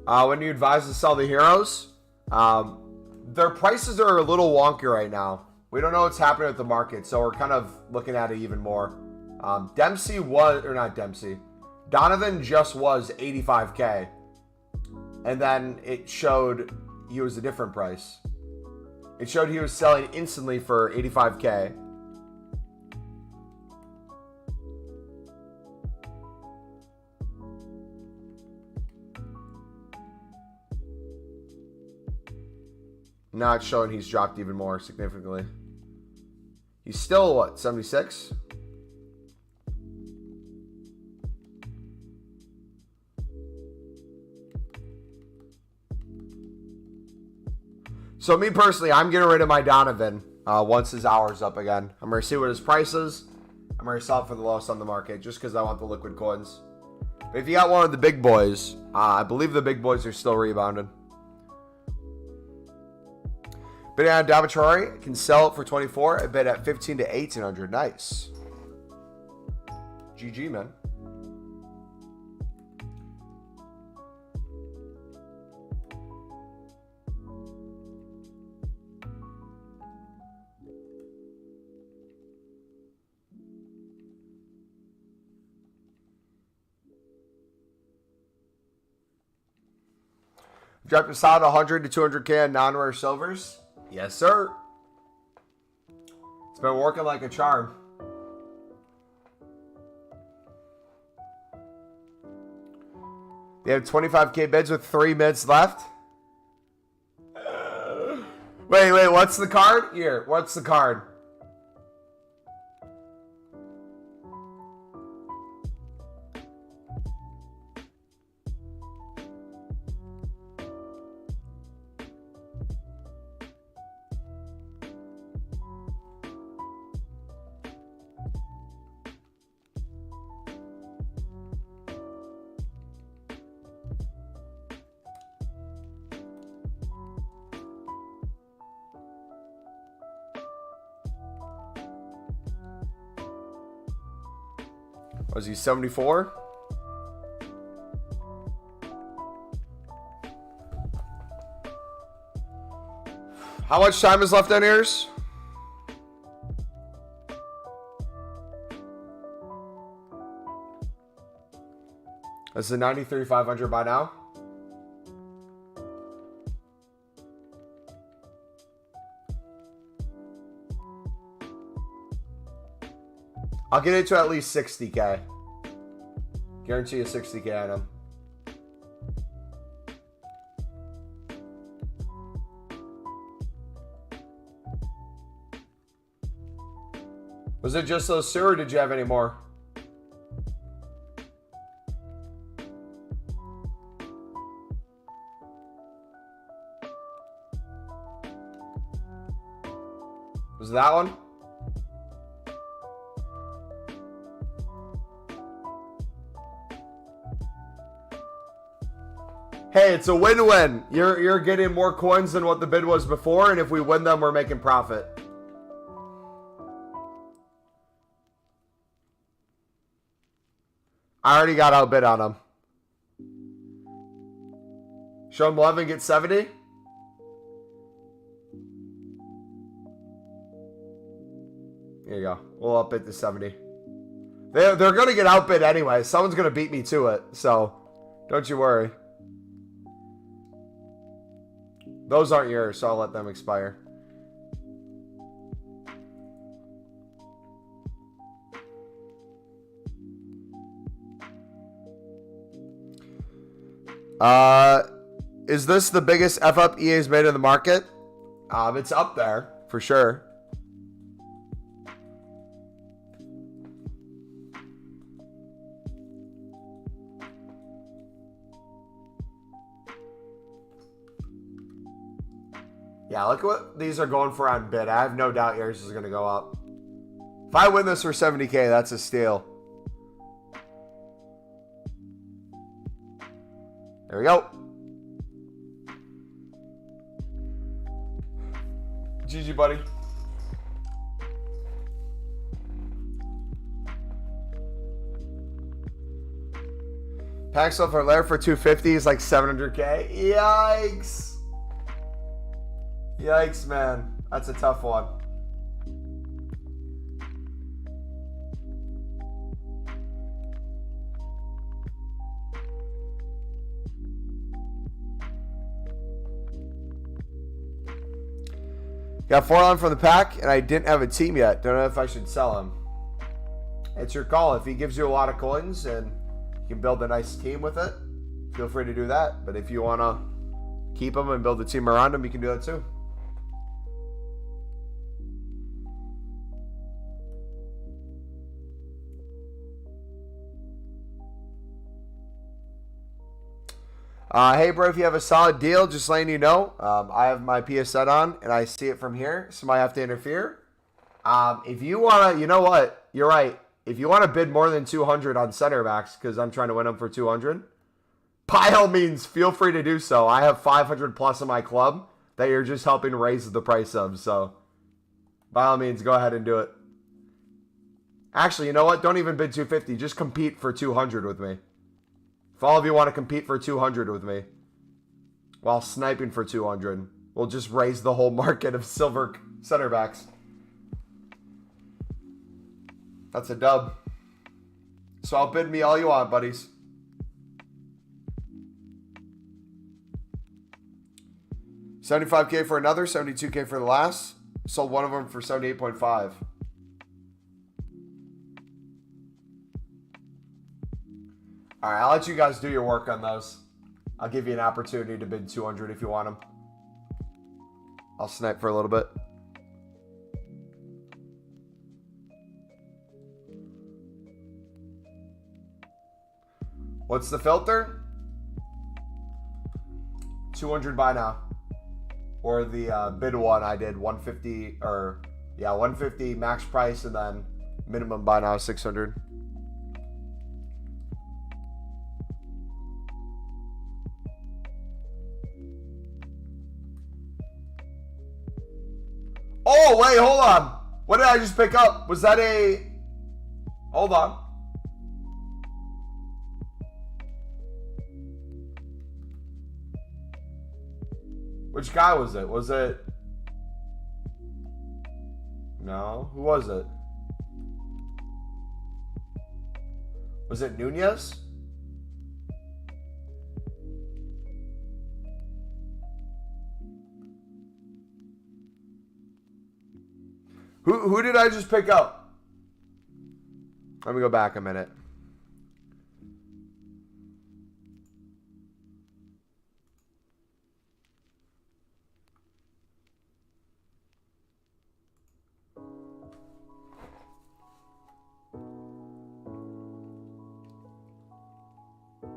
When you advise to sell the heroes, their prices are a little wonky right now. We don't know what's happening with the market, so we're kind of looking at it even more. Dempsey was, or not Dempsey, Donovan just was 85k, and then it showed he was a different price. It showed he was selling instantly for 85k. Now it's showing he's dropped even more significantly. He's still, what, 76? So me personally, I'm getting rid of my Donovan once his hour's up again. I'm going to see what his price is. I'm going to sell it for the lowest on the market just because I want the liquid coins. But if you got one of the big boys, I believe the big boys are still rebounding. Bidding on Davitari, can sell it for 24. I bid at 15 to 1800. Nice. GG, man. Dropped a solid 100 to 200K on non-rare silvers. Yes, sir. It's been working like a charm. They have 25K bids with 3 mids left. Wait, what's the card? Here, what's the card? Was he 74? How much time is left on yours? That's the 93,500 by now. I'll get it to at least 60K. Guarantee a 60K on him. Was it just those two, or did you have any more? Was it that one? Hey, it's a win-win. You're getting more coins than what the bid was before, and if we win them, we're making profit. I already got outbid on them. Show them 11, get 70. Here you go. We'll up it to 70. They're going to get outbid anyway. Someone's going to beat me to it, so don't you worry. Those aren't yours, so I'll let them expire. Is this the biggest F-up EA's made in the market? It's up there, for sure. Yeah, look at what these are going for on bid. I have no doubt yours is going to go up. If I win this for 70K, that's a steal. There we go. GG, buddy. Pack stuff for Lair for 250 is like 700K. Yikes. Yikes, man. That's a tough one. Got 4 on from the pack, and I didn't have a team yet. Don't know if I should sell him. It's your call. If he gives you a lot of coins and you can build a nice team with it, feel free to do that. But if you want to keep him and build a team around him, you can do that too. Hey, bro, if you have a solid deal, just letting you know, I have my PSN on, and I see it from here. Somebody have to interfere. If you want to, you know what? You're right. If you want to bid more than 200 on center backs, because I'm trying to win them for 200, by all means, feel free to do so. I have 500 plus in my club that you're just helping raise the price of. So, by all means, go ahead and do it. Actually, you know what? Don't even bid 250. Just compete for 200 with me. If all of you want to compete for 200 with me while sniping for 200, we'll just raise the whole market of silver center backs. That's a dub. So I'll bid me all you want, buddies. $75K for another, $72K for the last. Sold one of them for 78.5. All right, I'll let you guys do your work on those. I'll give you an opportunity to bid 200 if you want them. I'll snipe for a little bit. What's the filter? 200 buy now. Or the bid one I did 150 or yeah, 150 max price and then minimum buy now 600. Oh, wait, hold on. What did I just pick up? Was that a... Hold on. Which guy was it? Was it... No. Who was it? Was it Nunez? Who did I just pick up? Let me go back a minute.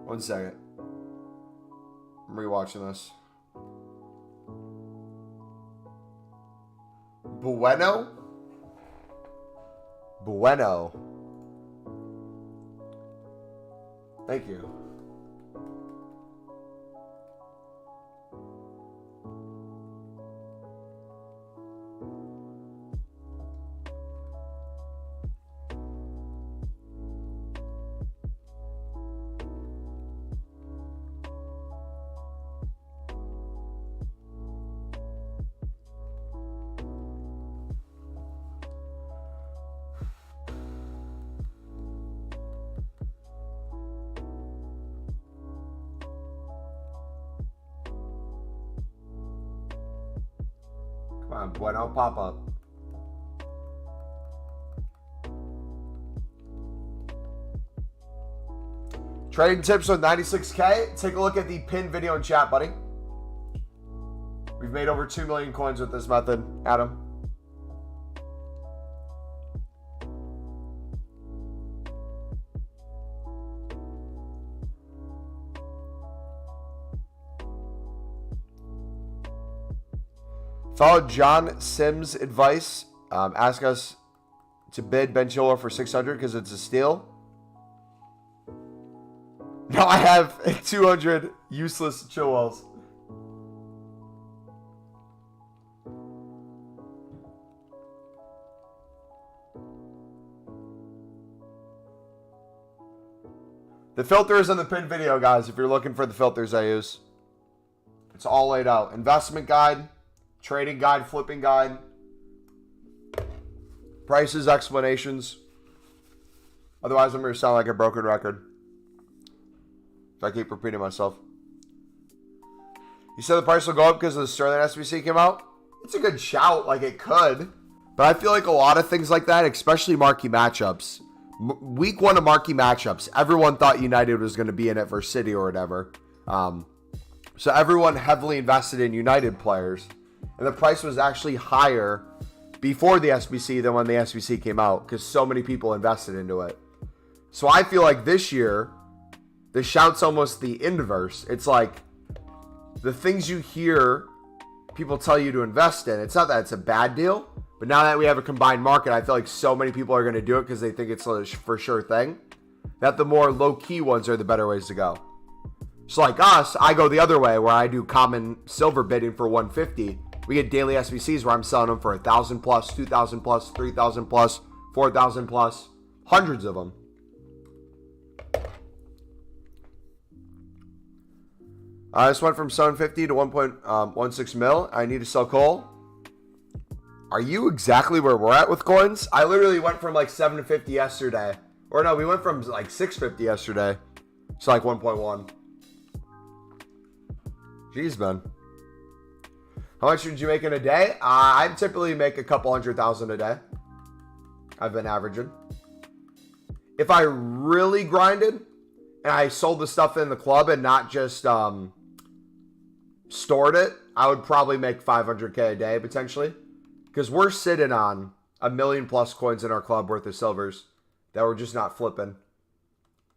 One second. I'm rewatching this. Bueno? Bueno. Thank you. Come on, Bueno, pop up. Trading tips on 96K. Take a look at the pinned video in chat, buddy. We've made over 2 million coins with this method, Adam. Follow John Sims' advice. Ask us to bid Ben Chilwell for 600 because it's a steal. Now I have 200 useless Chilwells. The filter is in the pinned video, guys, if you're looking for the filters I use. It's all laid out. Investment guide, trading guide, flipping guide, prices, explanations. Otherwise, I'm going to sound like a broken record if I keep repeating myself. You said the price will go up because of the Sterling SBC came out? It's a good shout, like it could. But I feel like a lot of things like that, especially marquee matchups. Week one of marquee matchups, everyone thought United was going to be in it for City or whatever. So everyone heavily invested in United players. And the price was actually higher before the SBC than when the SBC came out because so many people invested into it. So I feel like this year, the shout's almost the inverse. It's like the things you hear people tell you to invest in. It's not that it's a bad deal, but now that we have a combined market, I feel like so many people are going to do it because they think it's a for sure thing, that the more low-key ones are the better ways to go. So like us, I go the other way where I do common silver bidding for 150. We get daily SBCs where I'm selling them for 1,000 plus, 2,000 plus, 3,000 plus, 4,000 plus, hundreds of them. This went from 750 to 1.16 mil. I need to sell coal. Are you exactly where we're at with coins? I literally went from like 750 yesterday. Or no, we went from like 650 yesterday to like 1.1. Jeez, man. How much did you make in a day? I typically make a couple 100,000 a day. I've been averaging. If I really grinded and I sold the stuff in the club and not just stored it, I would probably make 500K a day potentially. Because we're sitting on 1 million plus coins in our club worth of silvers that we're just not flipping.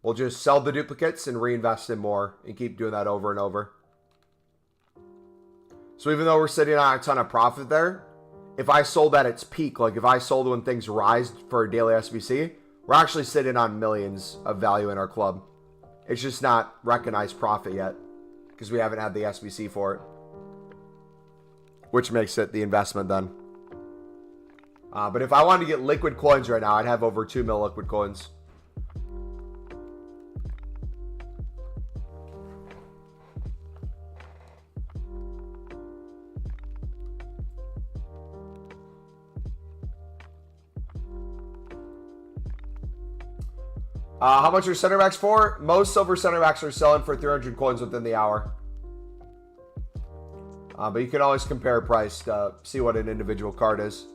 We'll just sell the duplicates and reinvest in more and keep doing that over and over. So even though we're sitting on a ton of profit there, if I sold at its peak, like if I sold when things rise for a daily SBC, we're actually sitting on millions of value in our club. It's just not recognized profit yet because we haven't had the SBC for it, which makes it the investment then. But if I wanted to get liquid coins right now, I'd have over 2 mil liquid coins. How much are center backs for? Most silver center backs are selling for 300 coins within the hour. But you can always compare price to see what an individual card is.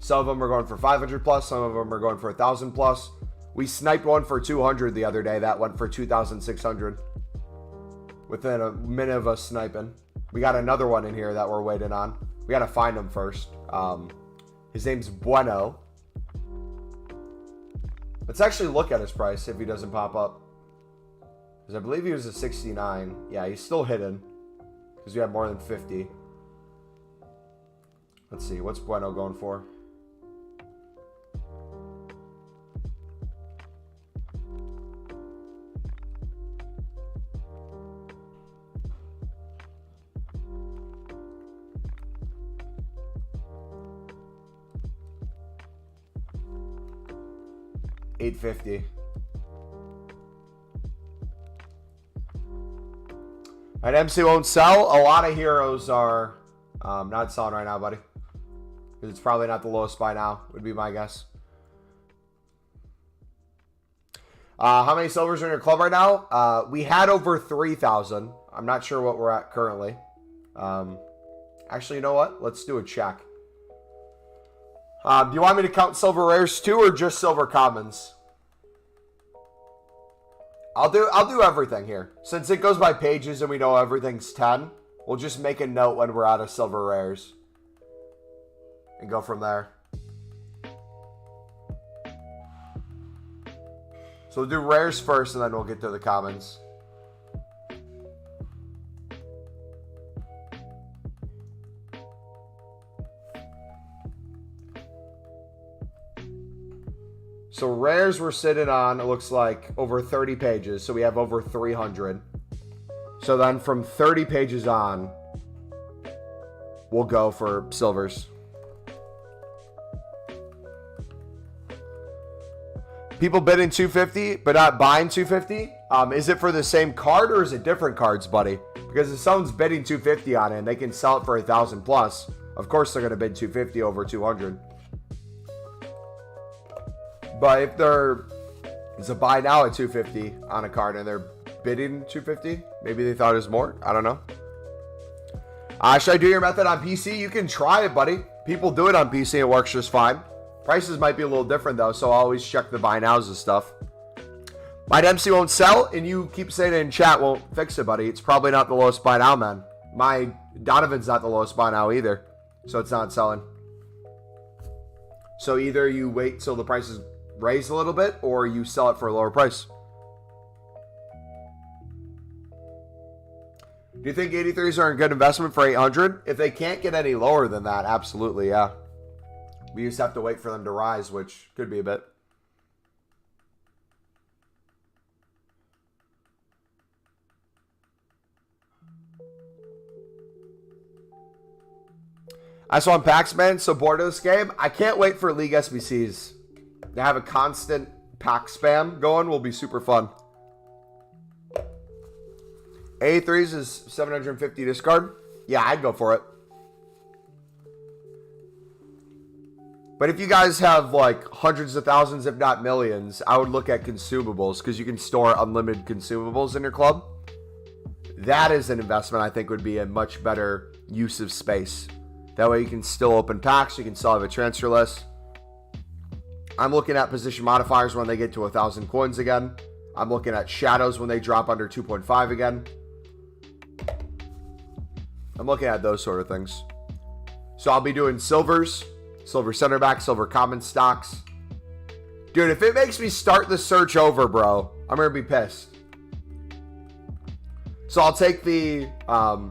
Some of them are going for 500 plus. Some of them are going for 1,000 plus. We sniped one for 200 the other day. That went for 2,600 within a minute of us sniping. We got another one in here that we're waiting on. We got to find him first. His name's Bueno. Let's actually look at his price if he doesn't pop up. Because I believe he was a 69. Yeah, he's still hidden. Because we have more than 50. Let's see. What's Bueno going for? $850. And MC won't sell. A lot of heroes are not selling right now, buddy. Because it's probably not the lowest buy now, would be my guess. How many silvers are in your club right now? We had over 3,000. I'm not sure what we're at currently. Actually, you know what? Let's do a check. Do you want me to count silver rares too, or just silver commons? I'll do everything here. Since it goes by pages and we know everything's 10, we'll just make a note when we're out of silver rares. And go from there. So we'll do rares first and then we'll get to the commons. So rares we're sitting on, it looks like, over 30 pages. So we have over 300. So then from 30 pages on, we'll go for silvers. People bidding 250 but not buying 250. Is it for the same card or is it different cards, buddy? Because if someone's bidding 250 on it and they can sell it for 1,000 plus, of course they're going to bid 250 over 200. But if there is a buy now at 250 on a card and they're bidding 250, maybe they thought it was more. I don't know. Should I do your method on PC? You can try it, buddy. People do it on PC. It works just fine. Prices might be a little different, though, so I'll always check the buy nows and stuff. My MC won't sell, and you keep saying it in chat won't fix it, buddy. It's probably not the lowest buy now, man. My Donovan's not the lowest buy now either, so it's not selling. So either you wait till the price is raised a little bit, or you sell it for a lower price. Do you think 83s are a good investment for 800? If they can't get any lower than that, absolutely, yeah. We just have to wait for them to rise, which could be a bit. I saw on Paxman, so bored of this game. I can't wait for League SBCs. To have a constant pack spam going will be super fun. A3s is 750 discard. Yeah, I'd go for it. But if you guys have like hundreds of thousands, if not millions, I would look at consumables because you can store unlimited consumables in your club. That is an investment I think would be a much better use of space. That way you can still open packs. You can still have a transfer list. I'm looking at position modifiers when they get to 1,000 coins again. I'm looking at shadows when they drop under 2.5 again. I'm looking at those sort of things. So I'll be doing silvers, silver center back, silver common stocks. Dude, if it makes me start the search over, bro, I'm going to be pissed. So I'll take the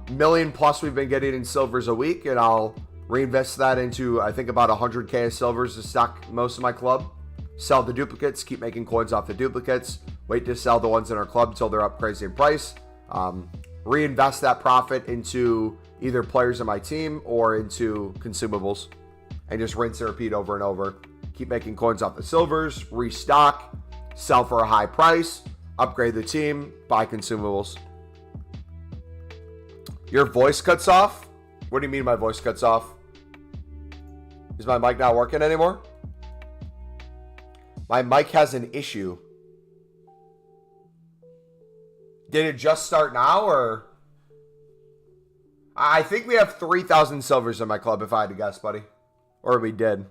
million plus we've been getting in silvers a week, and I'll reinvest that into, I think, about 100K of silvers to stock most of my club. Sell the duplicates, keep making coins off the duplicates. Wait to sell the ones in our club until they're up crazy in price. Reinvest that profit into either players in my team or into consumables. And just rinse and repeat over and over. Keep making coins off the silvers, restock, sell for a high price, upgrade the team, buy consumables. Your voice cuts off? What do you mean my voice cuts off? Is my mic not working anymore? My mic has an issue. Did it just start now, or? I think we have 3,000 silvers in my club, if I had to guess, buddy. Or we did.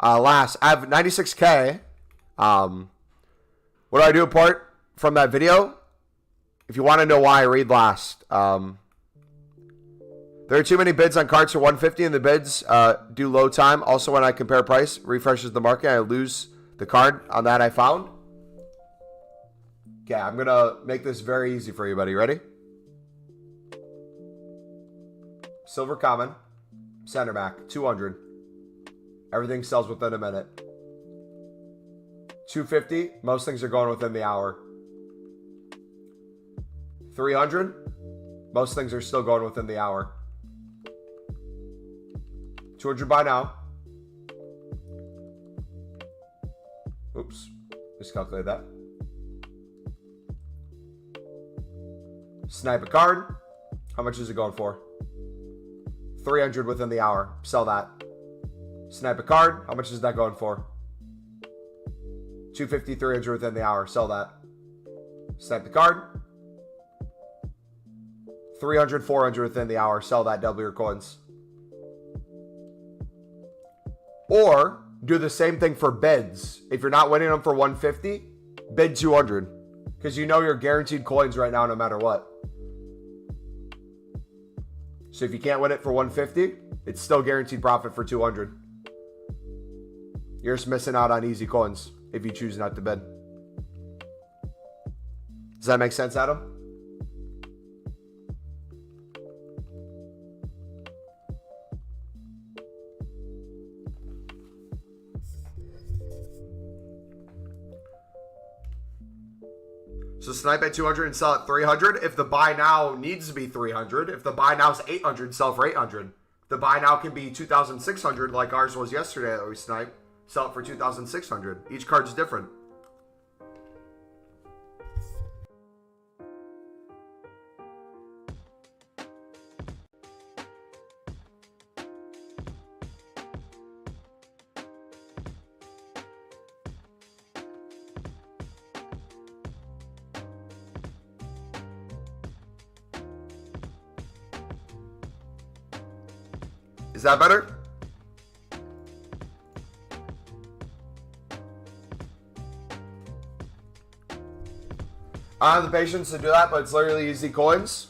Last, I have 96K. What do I do apart from that video? If you want to know why, I read last. There are too many bids on cards for 150, and the bids do low time. Also, when I compare price, refreshes the market, I lose the card on that I found. Okay, I'm going to make this very easy for you, buddy. Ready? Silver common, center back, 200. Everything sells within a minute. 250, most things are going within the hour. 300, most things are still going within the hour. 200 buy now. Oops, miscalculated that. Snipe a card. How much is it going for? 300 within the hour. Sell that. Snipe a card. How much is that going for? 250, 300 within the hour. Sell that. Snipe the card. 300, 400 within the hour. Sell that. Double your coins. Or do the same thing for bids. If you're not winning them for 150, bid 200. Because you know you're guaranteed coins right now no matter what. So if you can't win it for 150, it's still guaranteed profit for 200. You're just missing out on easy coins if you choose not to bid. Does that make sense, Adam? So snipe at 200 and sell at 300. If the buy now needs to be 300. If the buy now is 800, sell for 800. The buy now can be 2,600 like ours was yesterday that we sniped. Sell it for 2,600. Each card's different. Is that better? I don't have the patience to do that, but it's literally easy coins.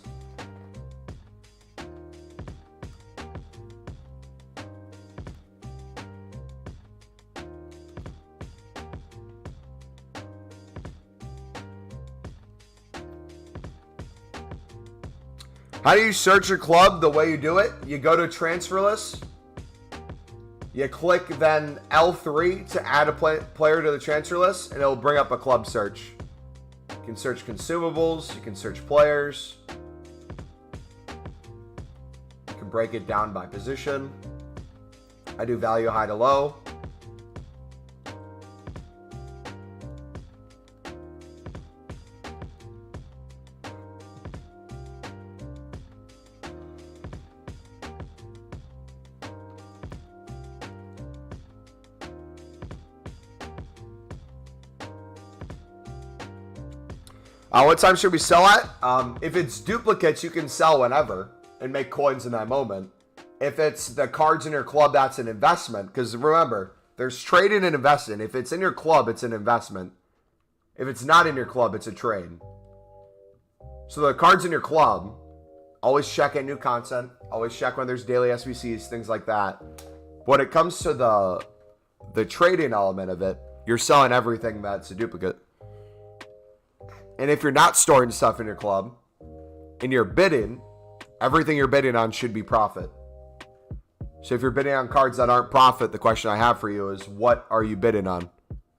How do you search your club? The way you do it, you go to transfer list. You click then L3 to add a player to the transfer list, and it'll bring up a club search. You can search consumables. You can search players. You can break it down by position. I do value high to low. What time should we sell at? If it's duplicates, you can sell whenever and make coins in that moment. If it's the cards in your club, that's an investment. Because remember, there's trading and investing. If it's in your club, it's an investment. If it's not in your club, it's a trade. So the cards in your club, always check in new content. Always check when there's daily SBCs, things like that. When it comes to the trading element of it, you're selling everything that's a duplicate. And if you're not storing stuff in your club and you're bidding, everything you're bidding on should be profit. So if you're bidding on cards that aren't profit, the question I have for you is, what are you bidding on?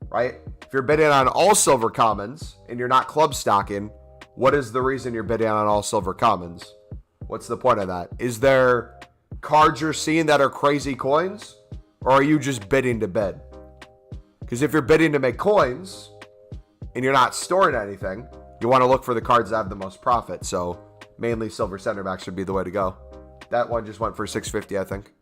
Right? If you're bidding on all silver commons and you're not club stocking, what is the reason you're bidding on all silver commons? What's the point of that? Is there cards you're seeing that are crazy coins? Or are you just bidding to bid? Because if you're bidding to make coins and you're not storing anything, you want to look for the cards that have the most profit. So mainly silver center backs would be the way to go. That one just went for 650, I think.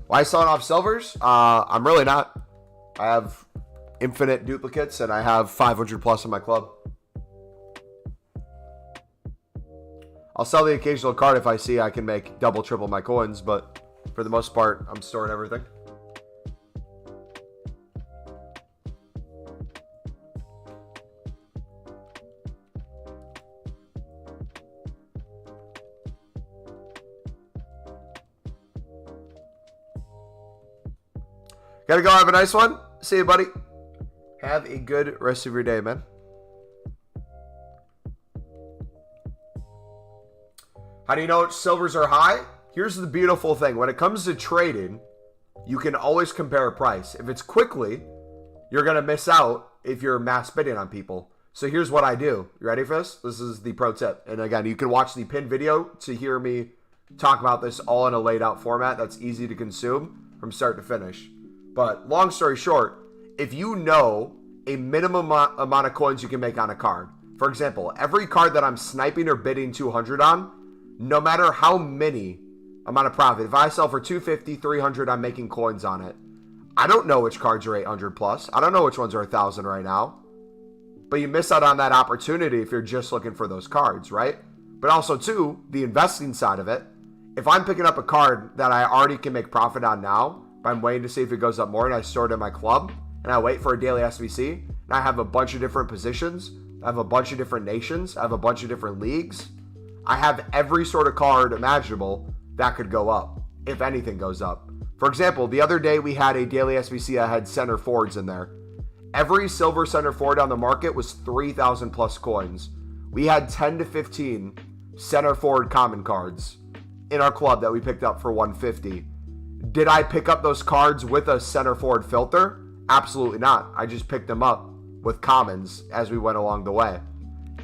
Why selling off silvers? I'm really not. I have infinite duplicates and I have 500 plus in my club. I'll sell the occasional card if I see I can make double, triple my coins, but for the most part, I'm storing everything. Gotta go. Have a nice one. See you, buddy. Have a good rest of your day, man. How do you know silvers are high? Here's the beautiful thing. When it comes to trading, you can always compare a price. If it's quickly, you're going to miss out if you're mass bidding on people. So here's what I do. You ready for this? This is the pro tip. And again, you can watch the pinned video to hear me talk about this all in a laid out format that's easy to consume from start to finish. But long story short, if you know a minimum amount of coins you can make on a card, for example, every card that I'm sniping or bidding 200 on, no matter how many amount of profit, if I sell for 250, 300, I'm making coins on it. I don't know which cards are 800 plus. I don't know which ones are 1,000 right now. But you miss out on that opportunity if you're just looking for those cards, right? But also, too, the investing side of it. If I'm picking up a card that I already can make profit on now, but I'm waiting to see if it goes up more and I store it in my club, and I wait for a daily SBC, and I have a bunch of different positions, I have a bunch of different nations, I have a bunch of different leagues, I have every sort of card imaginable that could go up, if anything goes up. For example, the other day we had a daily SBC that had center forwards in there. Every silver center forward on the market was 3,000 plus coins. We had 10 to 15 center forward common cards in our club that we picked up for 150. Did I pick up those cards with a center forward filter? Absolutely not. I just picked them up with commons as we went along the way.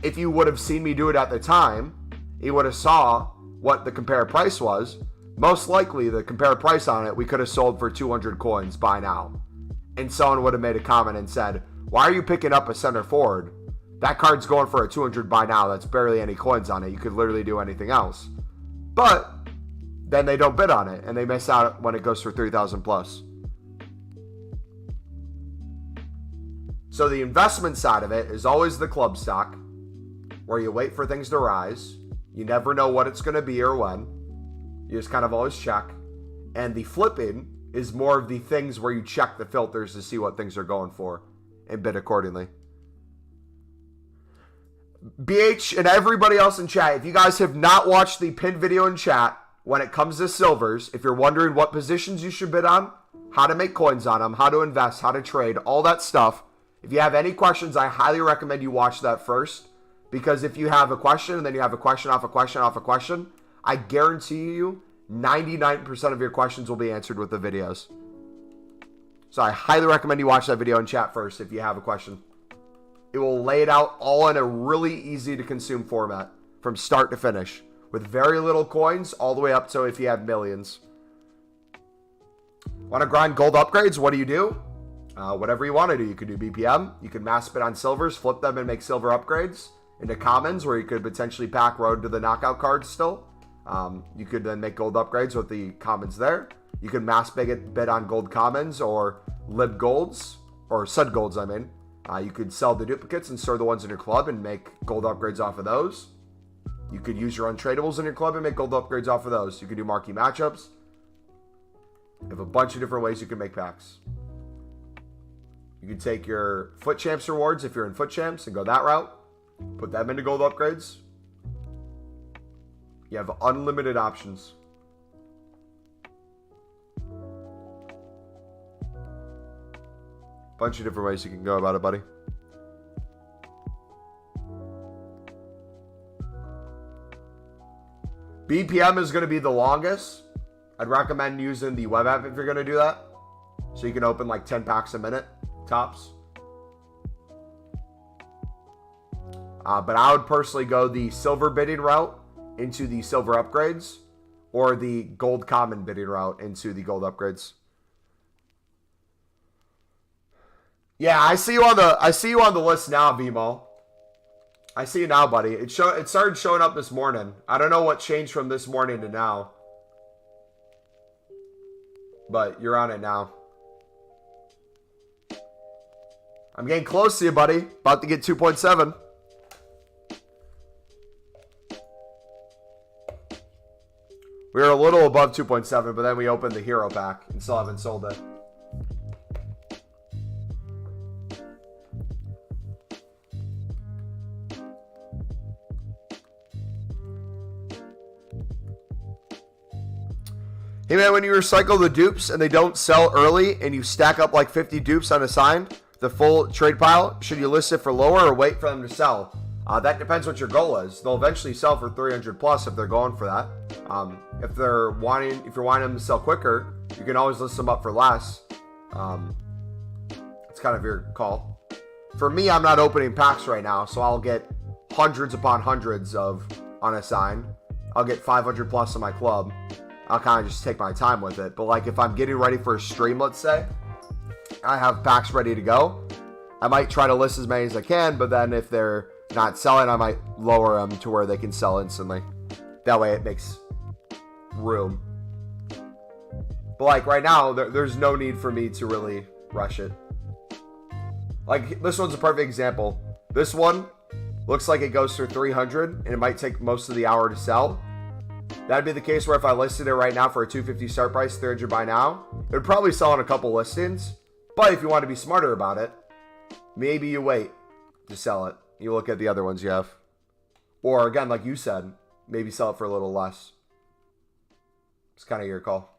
If you would have seen me do it at the time, you would have saw what the compare price was. Most likely the compare price on it, we could have sold for 200 coins by now. And someone would have made a comment and said, why are you picking up a center forward? That card's going for a 200 by now. That's barely any coins on it. You could literally do anything else. But then they don't bid on it and they miss out when it goes for 3,000 plus. So the investment side of it is always the club stock, where you wait for things to rise. You never know what it's going to be or when. You just kind of always check. And the flipping is more of the things where you check the filters to see what things are going for and bid accordingly. BH and everybody else in chat, if you guys have not watched the pinned video in chat, when it comes to silvers, if you're wondering what positions you should bid on, how to make coins on them, how to invest, how to trade, all that stuff, if you have any questions, I highly recommend you watch that first. Because if you have a question and then you have a question off a question off a question, I guarantee you 99% of your questions will be answered with the videos. So I highly recommend you watch that video and chat first if you have a question. It will lay it out all in a really easy to consume format from start to finish with very little coins all the way up to if you have millions. Want to grind gold upgrades? What do? Whatever you want to do. You could do BPM. You could mass bid on silvers, flip them and make silver upgrades. into commons, where you could potentially pack road to the knockout cards still. You could then make gold upgrades with the commons there. You could mass bid on gold commons or lib golds, or sud golds, I mean. You could sell the duplicates and store the ones in your club and make gold upgrades off of those. You could use your untradables in your club and make gold upgrades off of those. You could do marquee matchups. You have a bunch of different ways you can make packs. You could take your foot champs rewards if you're in foot champs and go that route. Put them into gold upgrades. You have unlimited options. Bunch of different ways you can go about it, buddy. BPM is going to be the longest. I'd recommend using the web app if you're going to do that. So you can open like 10 packs a minute, tops. But I would personally go the silver bidding route into the silver upgrades, or the gold common bidding route into the gold upgrades. Yeah, I see you on the list now, Vimo. I see you now, buddy. It started showing up this morning. I don't know what changed from this morning to now. But you're on it now. I'm getting close to you, buddy. About to get 2.7. We were a little above 2.7, but then we opened the hero pack and still haven't sold it. Hey man, when you recycle the dupes and they don't sell early and you stack up like 50 dupes unassigned, the full trade pile, should you list it for lower or wait for them to sell? That depends what your goal is. They'll eventually sell for 300 plus if they're going for that. If you're wanting them to sell quicker, you can always list them up for less. It's kind of your call. For me, I'm not opening packs right now, so I'll get hundreds upon hundreds of unassigned. I'll get 500 plus in my club. I'll kind of just take my time with it. But like if I'm getting ready for a stream, let's say, I have packs ready to go. I might try to list as many as I can, but then if they're not selling, I might lower them to where they can sell instantly. That way it makes room. But like right now, there's no need for me to really rush it. Like this one's a perfect example. This one looks like it goes for 300 and it might take most of the hour to sell. That'd be the case where if I listed it right now for a 250 start price, 300 buy now, it would probably sell in a couple listings. But if you want to be smarter about it, maybe you wait to sell it. You look at the other ones you have. Or again, like you said, maybe sell it for a little less. It's kind of your call.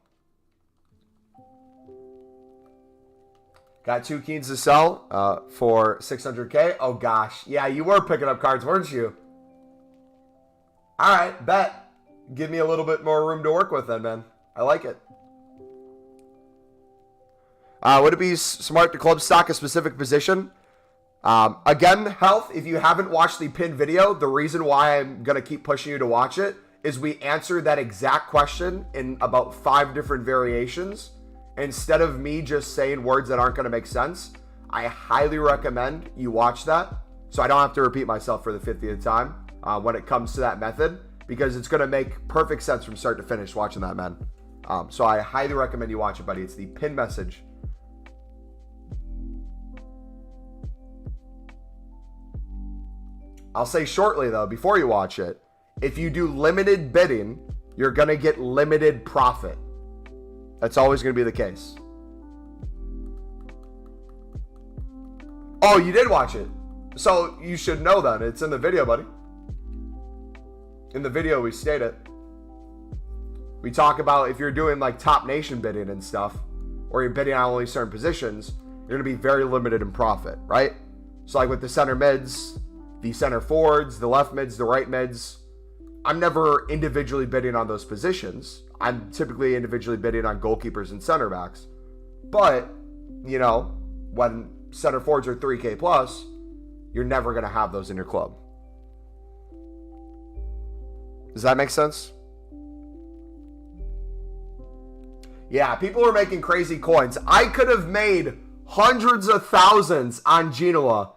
Got 2 keens to sell for 600K. Oh gosh. Yeah, you were picking up cards, weren't you? All right, bet. Give me a little bit more room to work with then, man. I like it. Would it be smart to club stock a specific position? Again, Health, if you haven't watched the pinned video, the reason why I'm going to keep pushing you to watch it is we answered that exact question in about 5 different variations. Instead of me just saying words that aren't going to make sense, I highly recommend you watch that so I don't have to repeat myself for the 50th time when it comes to that method, because it's going to make perfect sense from start to finish watching that, man. So I highly recommend you watch it, buddy. It's the pinned message. I'll say shortly, though, before you watch it, if you do limited bidding, you're going to get limited profit. That's always going to be the case. Oh, you did watch it. So you should know then. It's in the video, buddy. In the video, we state it. We talk about if you're doing like top nation bidding and stuff, or you're bidding on only certain positions, you're going to be very limited in profit, right? So like with the center mids, the center forwards, the left mids, the right mids, I'm never individually bidding on those positions. I'm typically individually bidding on goalkeepers and center backs. But, you know, when center forwards are 3K plus, you're never going to have those in your club. Does that make sense? Yeah, people are making crazy coins. I could have made hundreds of thousands on Genoa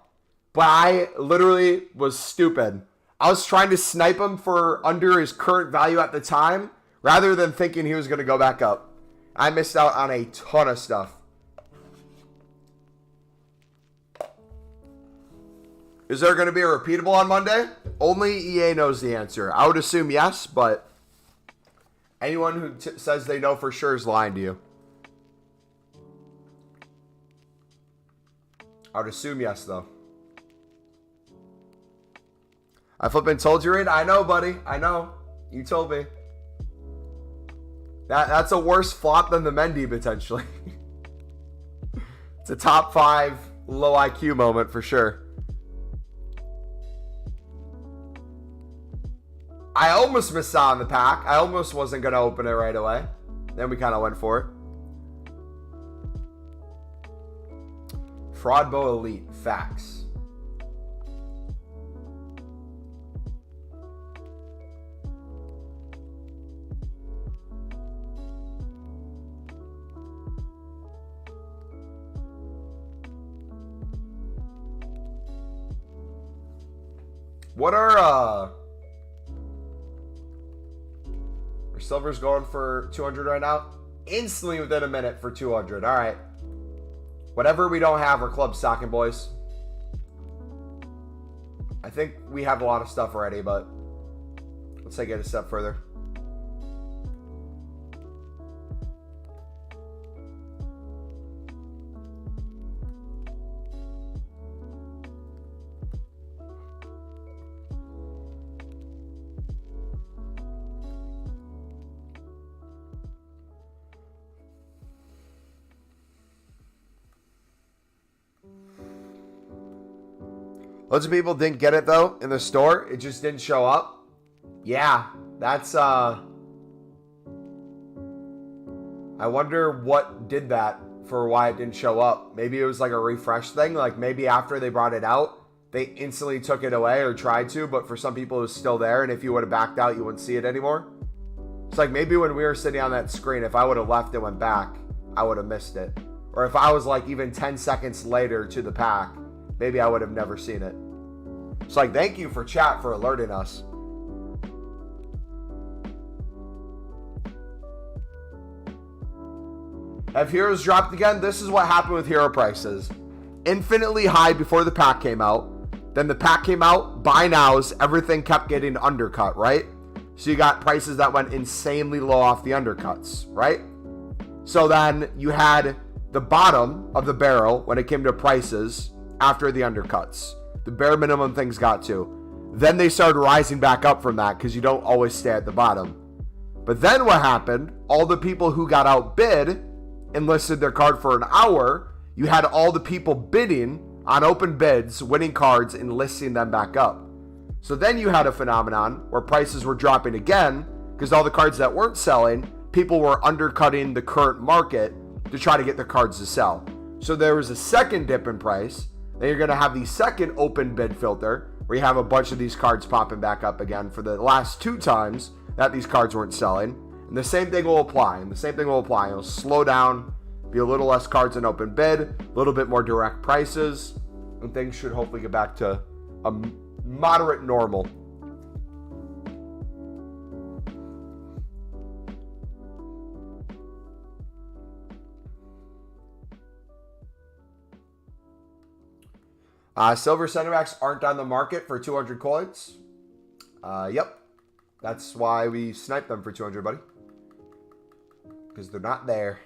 But I literally was stupid. I was trying to snipe him for under his current value at the time, rather than thinking he was going to go back up. I missed out on a ton of stuff. Is there going to be a repeatable on Monday? Only EA knows the answer. I would assume yes, but anyone who says they know for sure is lying to you. I would assume yes, though. I flippin' told you, Reed. I know, buddy. I know. You told me. That's a worse flop than the Mendy, potentially. It's a top 5 low IQ moment for sure. I almost missed out on the pack. I almost wasn't going to open it right away. Then we kind of went for it. Fraudbo Elite. Facts. What are silver's going for 200 right now? Instantly within a minute for 200. All right. Whatever we don't have are club stocking, boys. I think we have a lot of stuff already, but let's take it a step further. Loads of people didn't get it, though, in the store. It just didn't show up. Yeah, that's, I wonder what did that for why it didn't show up. Maybe it was like a refresh thing. Like, maybe after they brought it out, they instantly took it away or tried to, but for some people it was still there, and if you would have backed out, you wouldn't see it anymore. It's like maybe when we were sitting on that screen, if I would have left and went back, I would have missed it. Or if I was like even 10 seconds later to the pack, maybe I would have never seen it. It's like, thank you for chat for alerting us. Have heroes dropped again? This is what happened with hero prices. Infinitely high before the pack came out. Then the pack came out, buy nows, everything kept getting undercut, right? So you got prices that went insanely low off the undercuts, right? So then you had the bottom of the barrel when it came to prices after the undercuts. The bare minimum things got to. Then they started rising back up from that because you don't always stay at the bottom. But then what happened? All the people who got outbid and listed their card for an hour, you had all the people bidding on open bids, winning cards, and listing them back up. So then you had a phenomenon where prices were dropping again because all the cards that weren't selling, people were undercutting the current market to try to get their cards to sell. So there was a second dip in price. Then you're going to have the second open bid filter where you have a bunch of these cards popping back up again for the last 2 times that these cards weren't selling. And the same thing will apply. It'll slow down, be a little less cards in open bid, a little bit more direct prices, and things should hopefully get back to a moderate normal. Silver center backs aren't on the market for 200 coins. Yep. That's why we sniped them for 200, buddy. Because they're not there.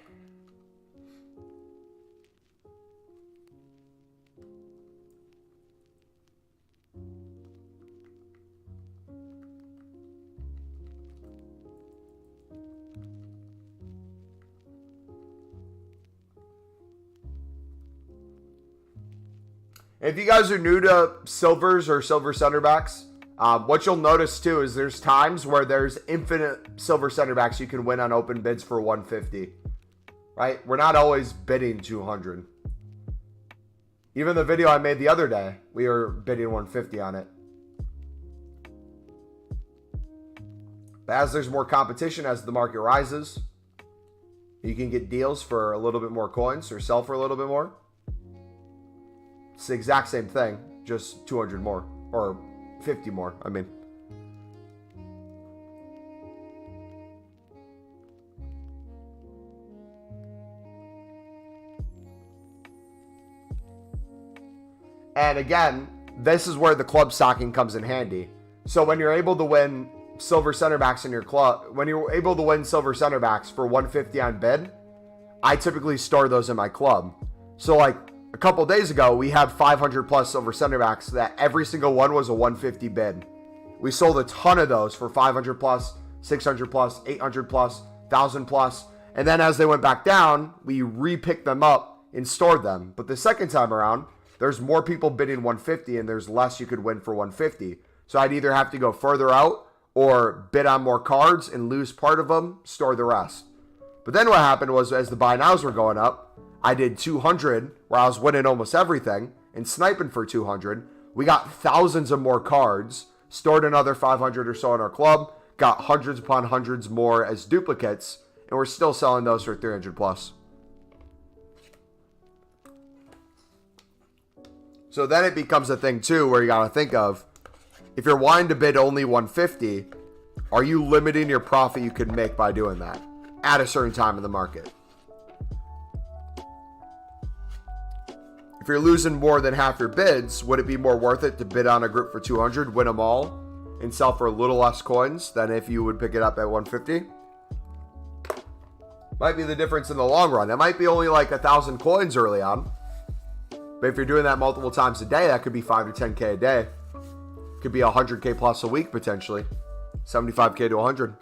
If you guys are new to silvers or silver center backs, what you'll notice too is there's times where there's infinite silver center backs you can win on open bids for 150, right? We're not always bidding 200. Even the video I made the other day, we were bidding 150 on it. But as there's more competition, as the market rises, you can get deals for a little bit more coins or sell for a little bit more. It's the exact same thing. just 200 more. Or 50 more, I mean. And again, this is where the club stocking comes in handy. So when you're able to win silver center backs in your club, when you're able to win silver center backs for 150 on bid, I typically store those in my club. So like a couple days ago, we had 500 plus silver center backs that every single one was a 150 bid. We sold a ton of those for 500 plus, 600 plus, 800 plus, 1,000 plus. And then as they went back down, we re-picked them up and stored them. But the second time around, there's more people bidding 150 and there's less you could win for 150. So I'd either have to go further out or bid on more cards and lose part of them, store the rest. But then what happened was as the buy nows were going up, I did 200 where I was winning almost everything and sniping for 200. We got thousands of more cards, stored another 500 or so in our club, got hundreds upon hundreds more as duplicates, and we're still selling those for 300 plus. So then it becomes a thing too where you got to think of, if you're wanting to bid only 150, are you limiting your profit you can make by doing that at a certain time in the market? If you're losing more than half your bids, would it be more worth it to bid on a group for 200, win them all, and sell for a little less coins than if you would pick it up at 150? Might be the difference in the long run. It might be only like 1,000 coins early on. But if you're doing that multiple times a day, that could be 5 to 10K a day. Could be 100K plus a week potentially. 75K to 100.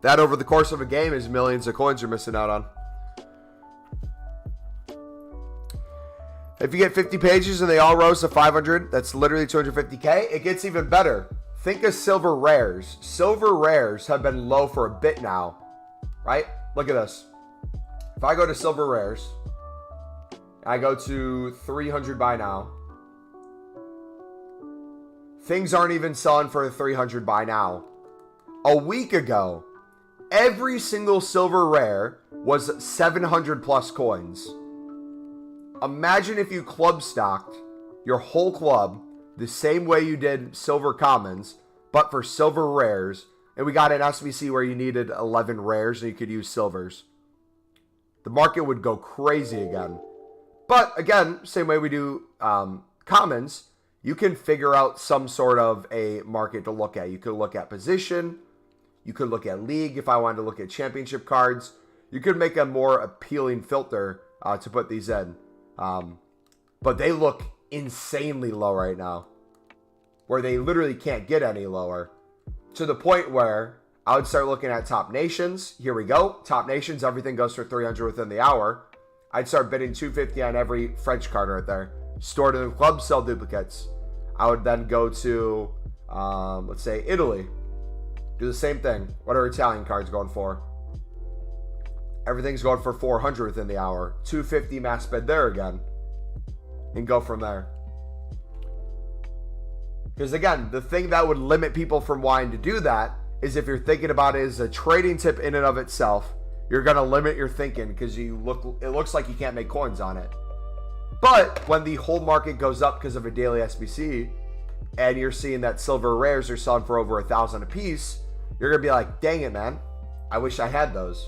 That over the course of a game is millions of coins you're missing out on. If you get 50 pages and they all rose to 500, that's literally 250K. It gets even better. Think of silver rares. Silver rares have been low for a bit now, right? Look at this. If I go to silver rares, I go to 300 buy now. Things aren't even selling for 300 buy now. A week ago, every single silver rare was 700 plus coins. Imagine if you club stocked your whole club the same way you did silver commons, but for silver rares, and we got an SBC where you needed 11 rares and you could use silvers. The market would go crazy again. But again, same way we do commons, you can figure out some sort of a market to look at. You could look at position. You could look at league if I wanted to look at championship cards. You could make a more appealing filter to put these in. But they look insanely low right now, where they literally can't get any lower, to the point where I would start looking at top nations. Here we go. Top nations, everything goes for 300 within the hour. I'd start bidding 250 on every French card right there. Store it in the club, sell duplicates. I would then go to, let's say, Italy. Do the same thing. What are Italian cards going for? Everything's going for 400 within the hour. 250 mass bid there again. And go from there. Because again, the thing that would limit people from wanting to do that is if you're thinking about it as a trading tip in and of itself, you're going to limit your thinking because it looks like you can't make coins on it. But when the whole market goes up because of a daily SBC and you're seeing that silver rares are selling for over 1,000 a piece, you're going to be like, dang it, man. I wish I had those.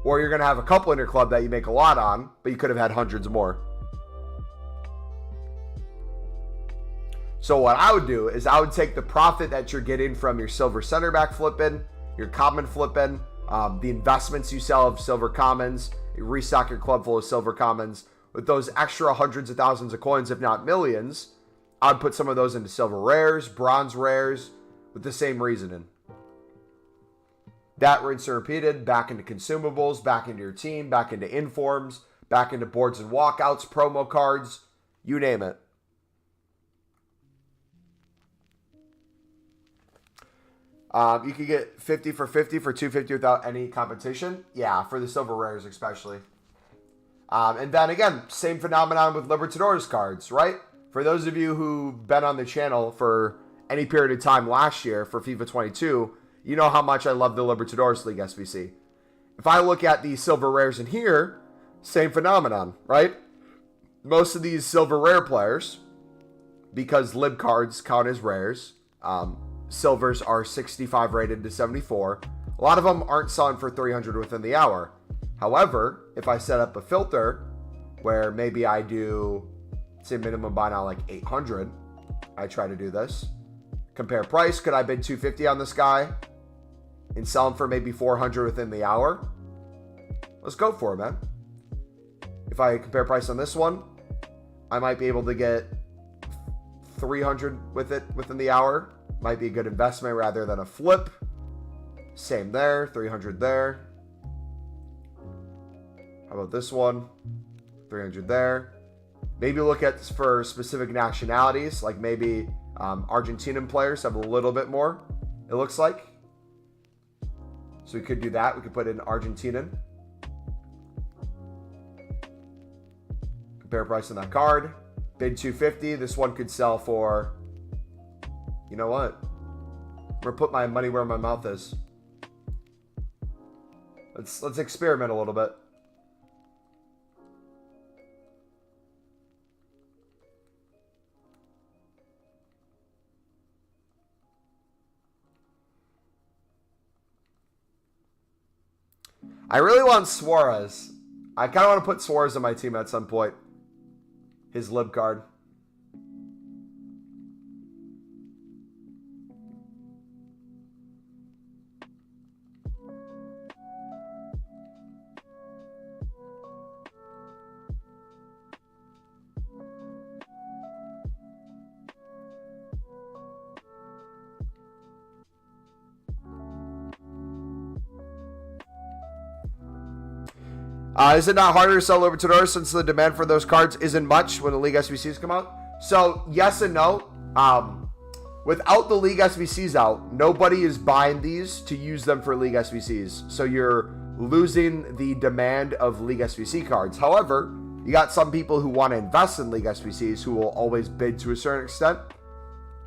Or you're going to have a couple in your club that you make a lot on, but you could have had hundreds more. So what I would do is I would take the profit that you're getting from your silver center back flipping, your common flipping, the investments you sell of silver commons, you restock your club full of silver commons. With those extra hundreds of thousands of coins, if not millions, I'd put some of those into silver rares, bronze rares, with the same reasoning. That rinse and repeated, back into consumables, back into your team, back into informs, back into boards and walkouts, promo cards, you name it. You could get 50 for 50 for 250 without any competition. Yeah, for the silver rares especially. And then again, same phenomenon with Libertadores cards, right? For those of you who've been on the channel for any period of time last year for FIFA 22, you know how much I love the Libertadores League SBC. If I look at the silver rares in here, same phenomenon, right? Most of these silver rare players because lib cards count as rares. Silvers are 65 rated to 74. A lot of them aren't selling for 300 within the hour. However, if I set up a filter where maybe I do, say, minimum buy now like 800, I try to do this. Compare price. Could I bid 250 on this guy and sell him for maybe 400 within the hour? Let's go for it, man. If I compare price on this one, I might be able to get 300 with it within the hour. Might be a good investment rather than a flip. Same there, 300 there. How about this one? 300 there. Maybe look at for specific nationalities, like maybe Argentinian players have a little bit more, it looks like. So we could do that. We could put in Argentinian. Compare price on that card. Bid 250. This one could sell for, you know what? I'm gonna put my money where my mouth is. Let's experiment a little bit. I really want Suarez. I kind of want to put Suarez on my team at some point. His lib card. Is it not harder to sell Libertadores since the demand for those cards isn't much when the League SBCs come out? So, yes and no. Without the League SBCs out, nobody is buying these to use them for League SBCs. So you're losing the demand of League SBC cards. However, you got some people who want to invest in League SBCs who will always bid to a certain extent.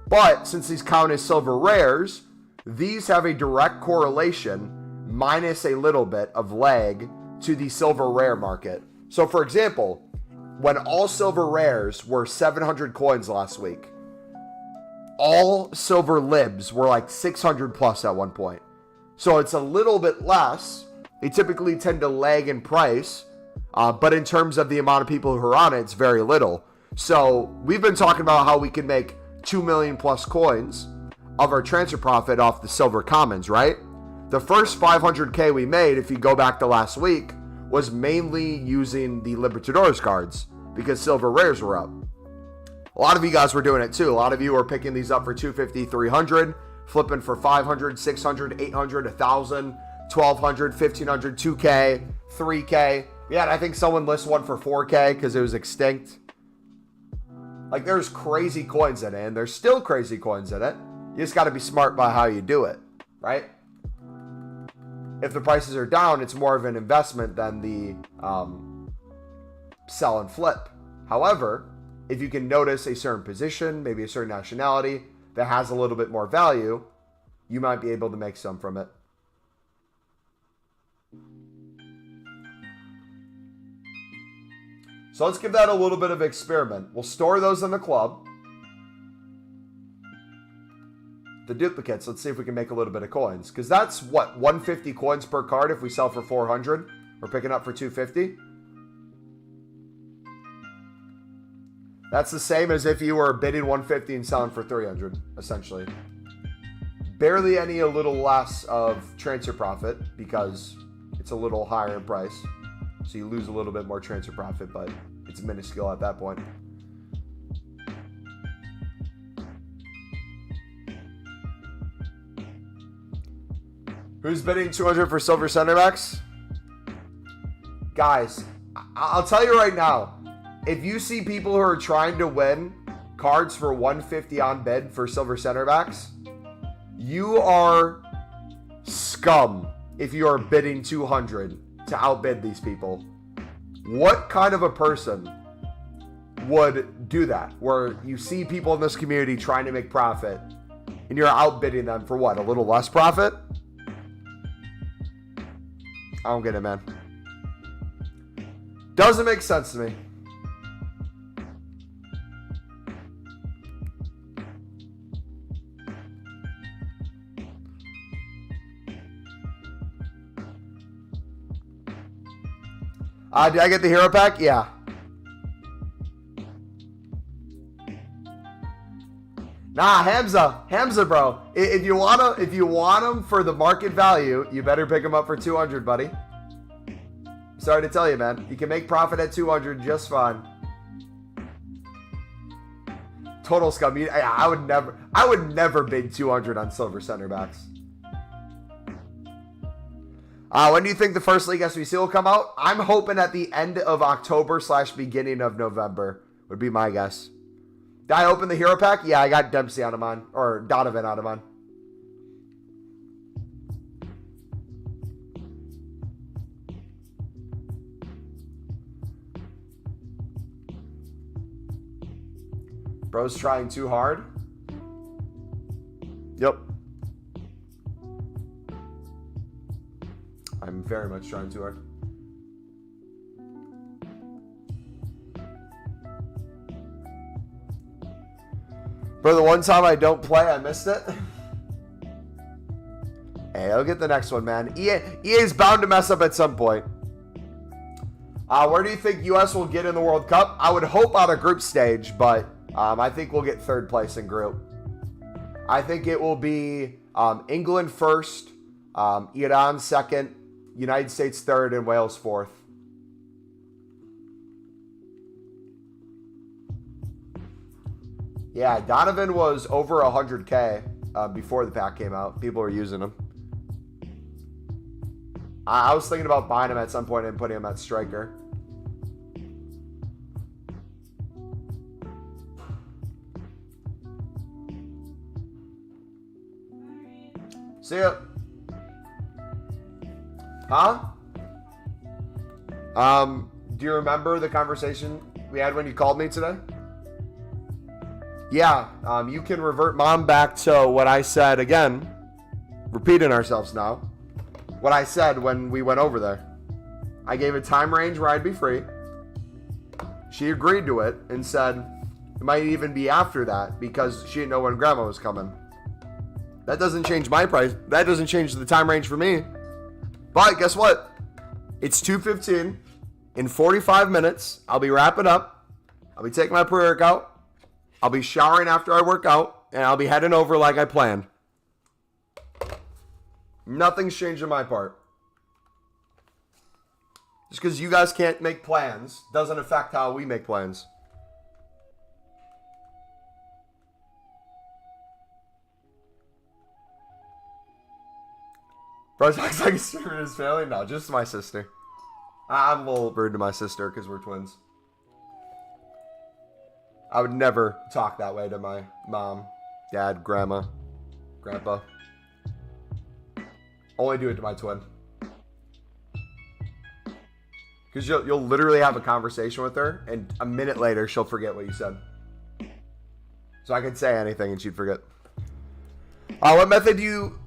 But since these count as silver rares, these have a direct correlation minus a little bit of lag to the silver rare market. So for example, when all silver rares were 700 coins last week, all silver libs were like 600 plus at one point. So it's a little bit less. They typically tend to lag in price, but in terms of the amount of people who are on it, it's very little. So we've been talking about how we can make 2 million plus coins of our transfer profit off the silver commons, right? The first 500K we made, if you go back to last week, was mainly using the Libertadores cards because silver rares were up. A lot of you guys were doing it too. A lot of you were picking these up for 250, 300, flipping for 500, 600, 800, 1,000, 1,200, 1,500, 2K, 3K. Yeah, I think someone listed one for 4K because it was extinct. Like, there's crazy coins in it, and there's still crazy coins in it. You just got to be smart about how you do it, right? If the prices are down, it's more of an investment than the sell and flip. However, if you can notice a certain position, maybe a certain nationality that has a little bit more value, you might be able to make some from it. So let's give that a little bit of experiment. We'll store those in the club. The duplicates, let's see if we can make a little bit of coins. Because that's, what, 150 coins per card if we sell for 400? We're picking up for 250? That's the same as if you were bidding 150 and selling for 300, essentially. Barely a little less of transfer profit because it's a little higher in price. So you lose a little bit more transfer profit, but it's minuscule at that point. Who's bidding 200 for silver center backs? Guys, I'll tell you right now, if you see people who are trying to win cards for 150 on bid for silver center backs, you are scum if you are bidding 200 to outbid these people. What kind of a person would do that? Where you see people in this community trying to make profit and you're outbidding them for what? A little less profit? I don't get it, man. Doesn't make sense to me. Did I get the hero pack? Yeah. Nah, Hamza, bro. If you want him for the market value, you better pick him up for 200, buddy. Sorry to tell you, man. You can make profit at 200 just fine. Total scum. I would never bid 200 on silver center backs. When do you think the first League SBC will come out? I'm hoping at the end of October / beginning of November would be my guess. Did I open the hero pack? Yeah, I got Dempsey out of mine. Or Donovan out of mine. Bro's trying too hard. Yep. I'm very much trying too hard. Bro, the one time I don't play, I missed it. Hey, I'll get the next one, man. EA's bound to mess up at some point. Where do you think US will get in the World Cup? I would hope out of group stage, but I think we'll get third place in group. I think it will be England first, Iran second, United States third, and Wales fourth. Yeah, Donovan was over 100K before the pack came out. People were using him. I was thinking about buying him at some point and putting him at striker. See ya. Huh? Do you remember the conversation we had when you called me today? Yeah, you can revert mom back to what I said again. Repeating ourselves now. What I said when we went over there. I gave a time range where I'd be free. She agreed to it and said it might even be after that because she didn't know when grandma was coming. That doesn't change my price. That doesn't change the time range for me. But guess what? It's 2:15. In 45 minutes, I'll be wrapping up. I'll be taking my pre-workout. I'll be showering after I work out. And I'll be heading over like I planned. Nothing's changed on my part. Just because you guys can't make plans doesn't affect how we make plans. Bro, talks like a streamer in his family? No, just my sister. I'm a little rude to my sister because we're twins. I would never talk that way to my mom, dad, grandma, grandpa. Only do it to my twin. Because you'll literally have a conversation with her, and a minute later, she'll forget what you said. So I could say anything, and she'd forget. What method do you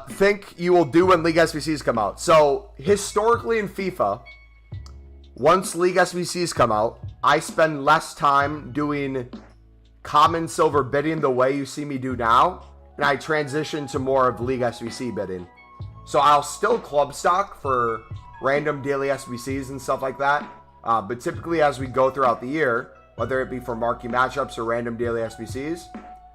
think you will do when League SBCs come out? So, historically in FIFA, once League SBCs come out, I spend less time doing common silver bidding the way you see me do now, and I transition to more of League SBC bidding. So I'll still club stock for random daily SBCs and stuff like that. But typically as we go throughout the year, whether it be for marquee matchups or random daily SBCs,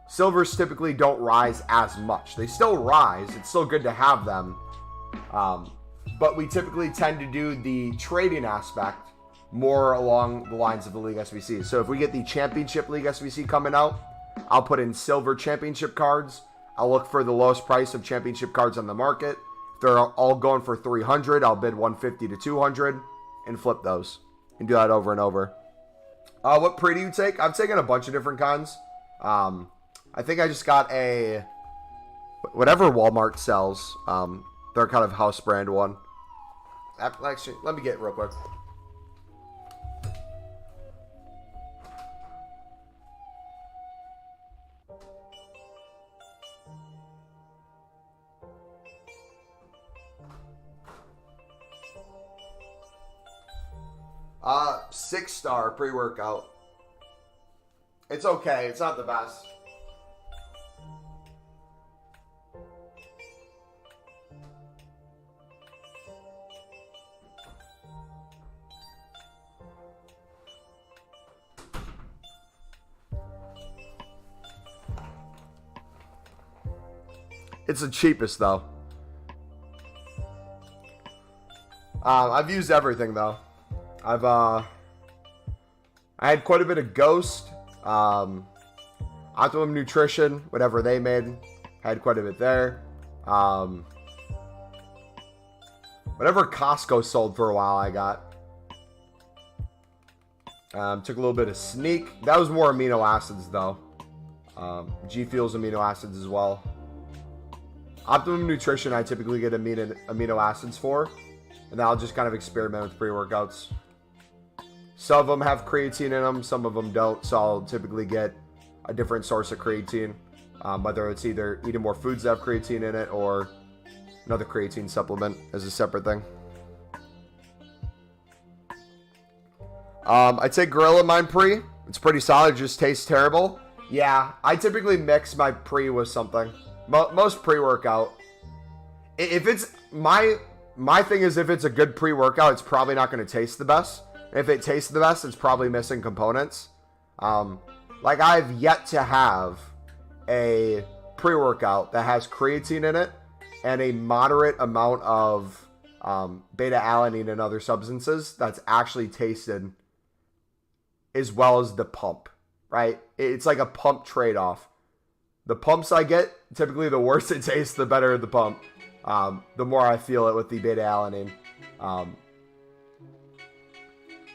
silvers typically don't rise as much. They still rise. It's still good to have them. But we typically tend to do the trading aspect more along the lines of the League SBC. So if we get the Championship League SBC coming out, I'll put in silver championship cards. I'll look for the lowest price of championship cards on the market. If they're all going for 300, I'll bid 150 to 200 and flip those and do that over and over. What pre do you take? I've taken a bunch of different kinds. I think I just got a whatever Walmart sells. They're kind of house brand one. Actually, let me get it real quick. Six-star pre-workout. It's okay. It's not the best. It's the cheapest, though. I've used everything, though. I had quite a bit of Ghost. Optimum Nutrition, whatever they made. I had quite a bit there. Whatever Costco sold for a while, I got. Took a little bit of Sneak. That was more amino acids, though. G Fuel's amino acids as well. Optimum Nutrition, I typically get amino acids for. And then I'll just kind of experiment with pre-workouts. Some of them have creatine in them. Some of them don't. So I'll typically get a different source of creatine. Whether it's either eating more foods that have creatine in it or another creatine supplement as a separate thing. I'd say Gorilla Mind Pre. It's pretty solid. It just tastes terrible. Yeah, I typically mix my pre with something. Most pre-workout. If it's... My thing is if it's a good pre-workout, it's probably not going to taste the best. If it tastes the best, it's probably missing components. Like I've yet to have a pre-workout that has creatine in it and a moderate amount of beta-alanine and other substances that's actually tasted as well as the pump, right? It's like a pump trade-off. The pumps I get, typically the worse it tastes, the better the pump. The more I feel it with the beta-alanine.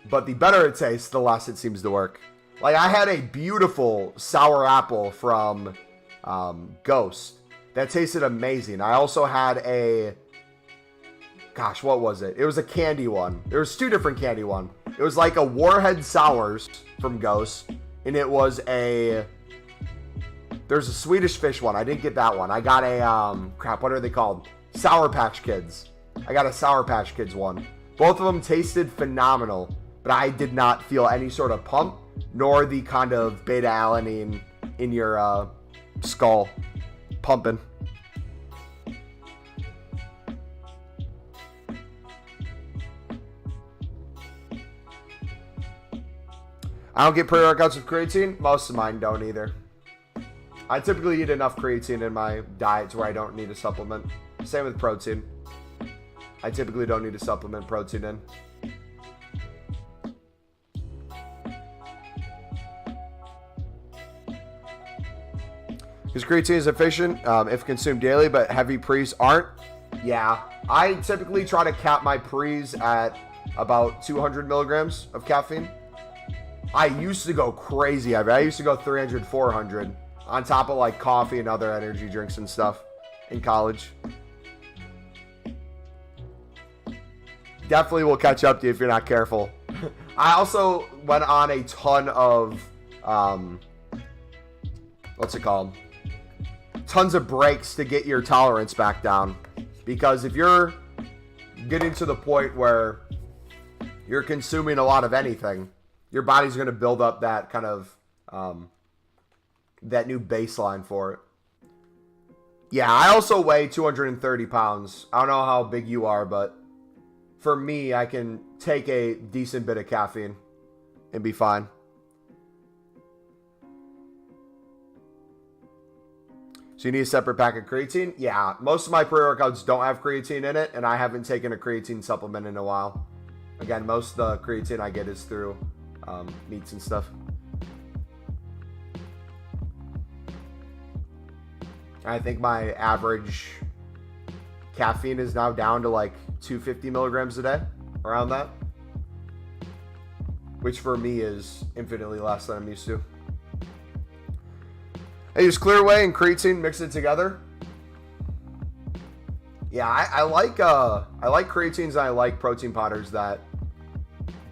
But the better it tastes, the less it seems to work. Like, I had a beautiful sour apple from Ghost that tasted amazing. I also had a... Gosh, what was it? It was a candy one. There was two different candy one. It was like a Warhead Sours from Ghost. And it was a... There's a Swedish Fish one. I didn't get that one. I got a... Crap, what are they called? Sour Patch Kids. I got a Sour Patch Kids one. Both of them tasted phenomenal. But I did not feel any sort of pump, nor the kind of beta-alanine in your skull pumping. I don't get pre-workouts with creatine. Most of mine don't either. I typically eat enough creatine in my diet to where I don't need a supplement. Same with protein. I typically don't need to supplement protein in. Because creatine is efficient if consumed daily, but heavy pre's aren't. Yeah, I typically try to cap my pre's at about 200 milligrams of caffeine. I used to go crazy. I used to go 300, 400 on top of like coffee and other energy drinks and stuff in college. Definitely will catch up to you if you're not careful. I also went on a ton of, what's it called? Tons of breaks to get your tolerance back down. Because if you're getting to the point where you're consuming a lot of anything, your body's going to build up that kind of, that new baseline for it. Yeah, I also weigh 230 pounds. I don't know how big you are, but for me, I can take a decent bit of caffeine and be fine. So you need a separate pack of creatine? Yeah, most of my pre-workouts don't have creatine in it, and I haven't taken a creatine supplement in a while. Again, most of the creatine I get is through meats and stuff. I think my average caffeine is now down to like 250 milligrams a day, around that. Which for me is infinitely less than I'm used to. I use Clear Whey and creatine, mix it together. Yeah, I like creatines and I like protein powders that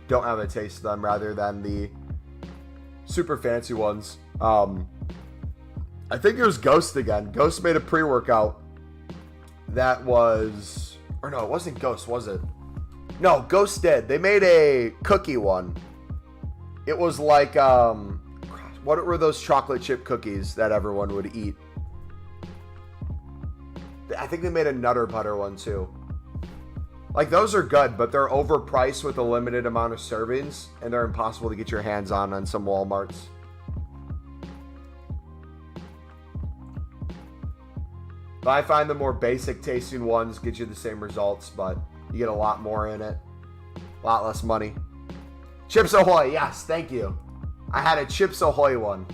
don't have a taste to them rather than the super fancy ones. I think it was Ghost again. Ghost made a pre-workout that was... Or no, it wasn't Ghost, was it? No, Ghost did. They made a cookie one. It was like... what were those chocolate chip cookies that everyone would eat? I think they made a Nutter Butter one too. Like, those are good, but they're overpriced with a limited amount of servings, and they're impossible to get your hands on some Walmarts. But I find the more basic tasting ones get you the same results, but you get a lot more in it. A lot less money. Chips Ahoy, yes, thank you. I had a Chips Ahoy one.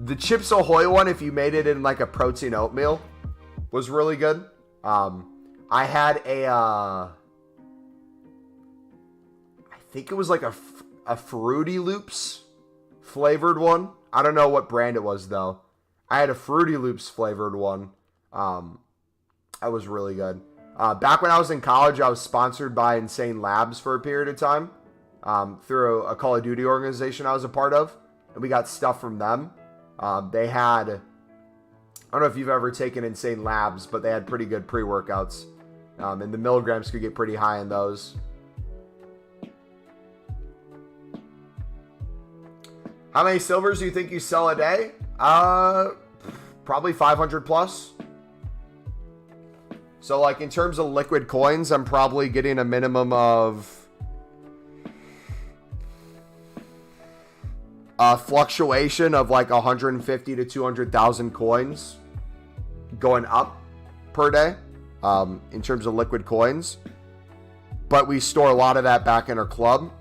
The Chips Ahoy one, if you made it in like a protein oatmeal, was really good. I had I think it was like a Fruity Loops flavored one. I don't know what brand it was though. I had a Fruity Loops flavored one. That was really good. Back when I was in college, I was sponsored by Insane Labs for a period of time through a Call of Duty organization I was a part of, and we got stuff from them. They had, I don't know if you've ever taken Insane Labs, but they had pretty good pre-workouts, and the milligrams could get pretty high in those. How many silvers do you think you sell a day? Probably 500 plus. So like in terms of liquid coins, I'm probably getting a minimum of a fluctuation of like 150 to 200,000 coins going up per day in terms of liquid coins. But we store a lot of that back in our club.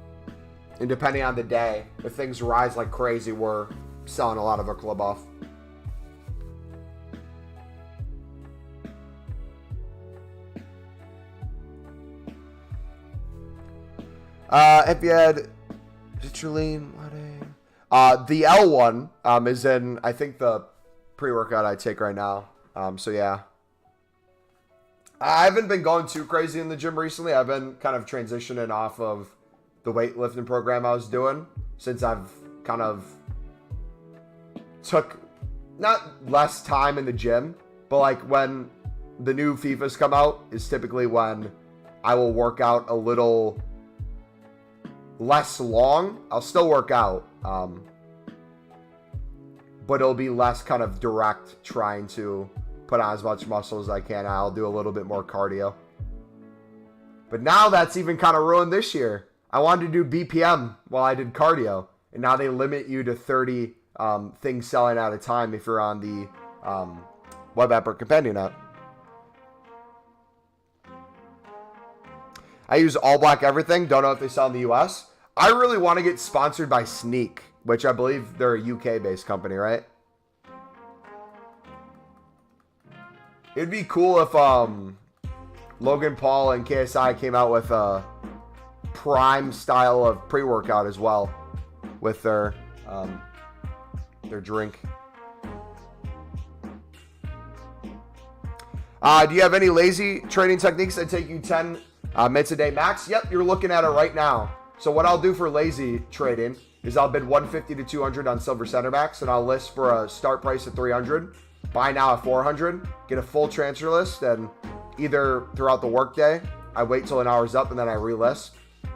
And depending on the day, if things rise like crazy, we're selling a lot of our club off. If you had citrulline, the L one is in, I think, the pre-workout I take right now. So yeah, I haven't been going too crazy in the gym recently. I've been kind of transitioning off of the weightlifting program I was doing since I've kind of took not less time in the gym, but like when the new FIFAs come out is typically when I will work out a little less long. I'll still work out, but it'll be less kind of direct trying to put on as much muscle as I can. I'll do a little bit more cardio. But now that's even kind of ruined this year. I wanted to do BPM while I did cardio, and now they limit you to 30 things selling at a time if you're on the web app or companion app. I use All Black Everything. Don't know if they sell in the US. I really want to get sponsored by Sneak, which I believe they're a UK-based company, right? It'd be cool if Logan Paul and KSI came out with a prime style of pre-workout as well with their drink. Do you have any lazy training techniques that take you 10 minutes a day max? Yep, you're looking at it right now. So what I'll do for lazy trading is I'll bid 150 to 200 on silver center backs, and I'll list for a start price of 300, buy now at 400, get a full transfer list, and either throughout the workday, I wait till an hour's up and then I relist.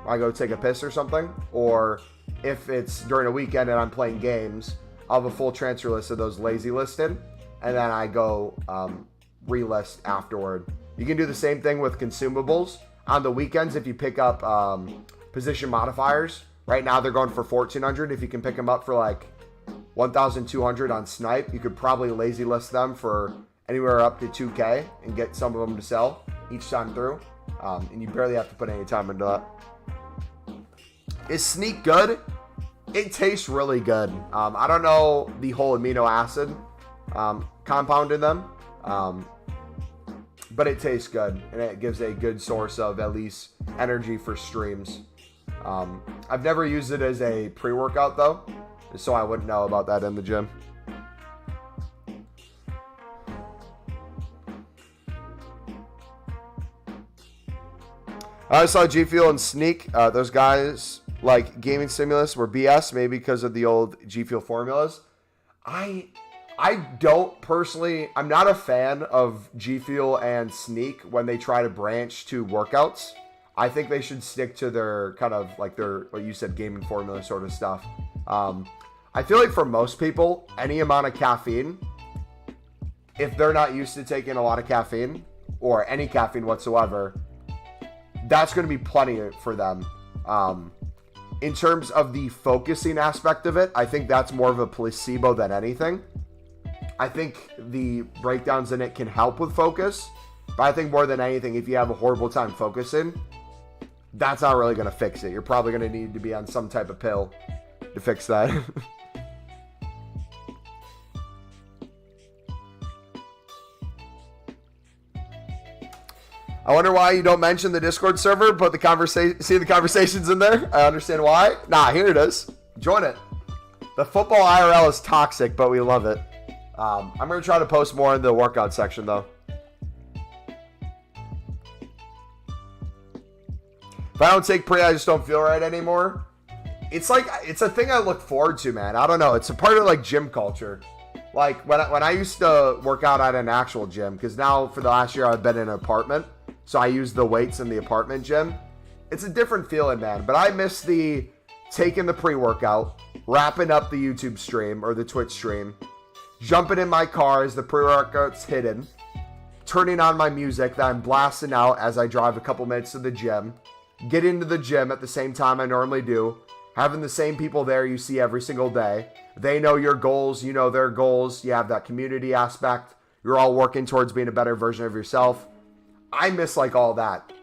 I go take a piss or something, or if it's during a weekend and I'm playing games, I'll have a full transfer list of those lazy listed, and then I go relist afterward. You can do the same thing with consumables. On the weekends, if you pick up position modifiers, right now they're going for 1,400. If you can pick them up for like 1,200 on Snipe, you could probably lazy list them for anywhere up to 2K and get some of them to sell each time through. And you barely have to put any time into that. Is Sneak good? It tastes really good. I don't know the whole amino acid compound in them, but it tastes good, and it gives a good source of at least energy for streams. I've never used it as a pre-workout though, so I wouldn't know about that in the gym. I saw G Fuel and Sneak. Those guys like gaming stimulus were BS, maybe because of the old G Fuel formulas. I don't personally, I'm not a fan of G Fuel and Sneak when they try to branch to workouts. I think they should stick to their kind of like their, what you said, gaming formula sort of stuff. I feel like for most people, any amount of caffeine, if they're not used to taking a lot of caffeine or any caffeine whatsoever, that's going to be plenty for them. In terms of the focusing aspect of it, I think that's more of a placebo than anything. I think the breakdowns in it can help with focus. But I think more than anything, if you have a horrible time focusing, that's not really going to fix it. You're probably going to need to be on some type of pill to fix that. I wonder why you don't mention the Discord server, put the see the conversations in there. I understand why. Nah, here it is. Join it. The football IRL is toxic, but we love it. I'm going to try to post more in the workout section, though. If I don't take pre, I just don't feel right anymore. It's like, it's a thing I look forward to, man. I don't know. It's a part of like gym culture. Like when I used to work out at an actual gym, because now for the last year I've been in an apartment. So I use the weights in the apartment gym. It's a different feeling, man. But I miss the taking the pre-workout, wrapping up the YouTube stream or the Twitch stream, jumping in my car as the pre-workout's hidden, turning on my music that I'm blasting out as I drive a couple minutes to the gym, get into the gym at the same time I normally do, having the same people there you see every single day. They know your goals, you know their goals, you have that community aspect, you're all working towards being a better version of yourself. I miss like all that.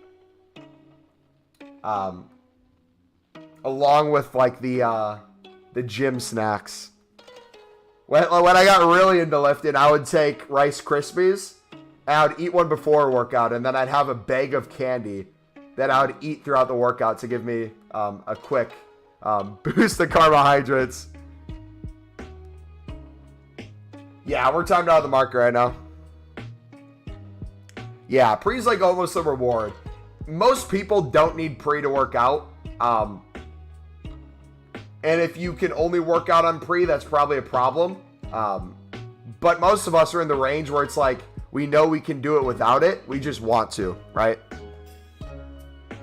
Along with like the gym snacks. When I got really into lifting, I would take Rice Krispies and I would eat one before a workout, and then I'd have a bag of candy that I would eat throughout the workout to give me a quick boost of carbohydrates. Yeah, we're timed out of the market right now. Yeah, pre's like almost a reward. Most people don't need pre to work out. And if you can only work out on pre, that's probably a problem. But most of us are in the range where it's like, we know we can do it without it. We just want to, right?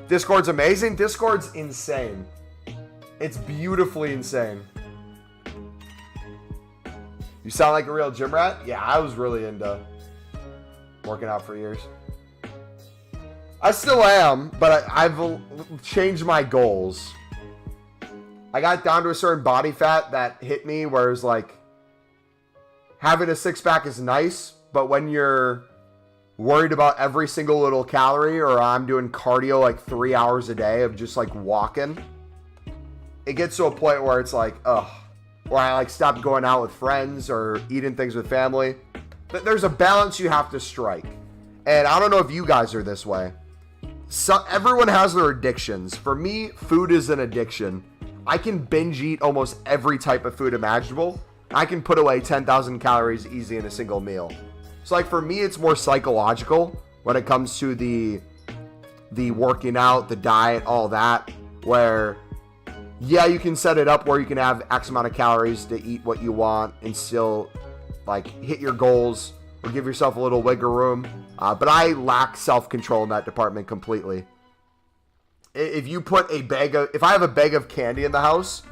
Discord's amazing. Discord's insane. It's beautifully insane. You sound like a real gym rat? Yeah, I was really into working out for years. I still am, but I've changed my goals. I got down to a certain body fat that hit me where it's like, having a six-pack is nice, but when you're worried about every single little calorie, or I'm doing cardio like 3 hours a day of just like walking, it gets to a point where it's like, ugh. Or I like stopped going out with friends or eating things with family. But there's a balance you have to strike. And I don't know if you guys are this way. So everyone has their addictions. For me, food is an addiction. I can binge eat almost every type of food imaginable. I can put away 10,000 calories easy in a single meal. So like for me, it's more psychological when it comes to the working out, the diet, all that, where yeah, you can set it up where you can have X amount of calories to eat what you want and still like hit your goals or give yourself a little wiggle room. But I lack self-control in that department completely. If I have a bag of candy in the house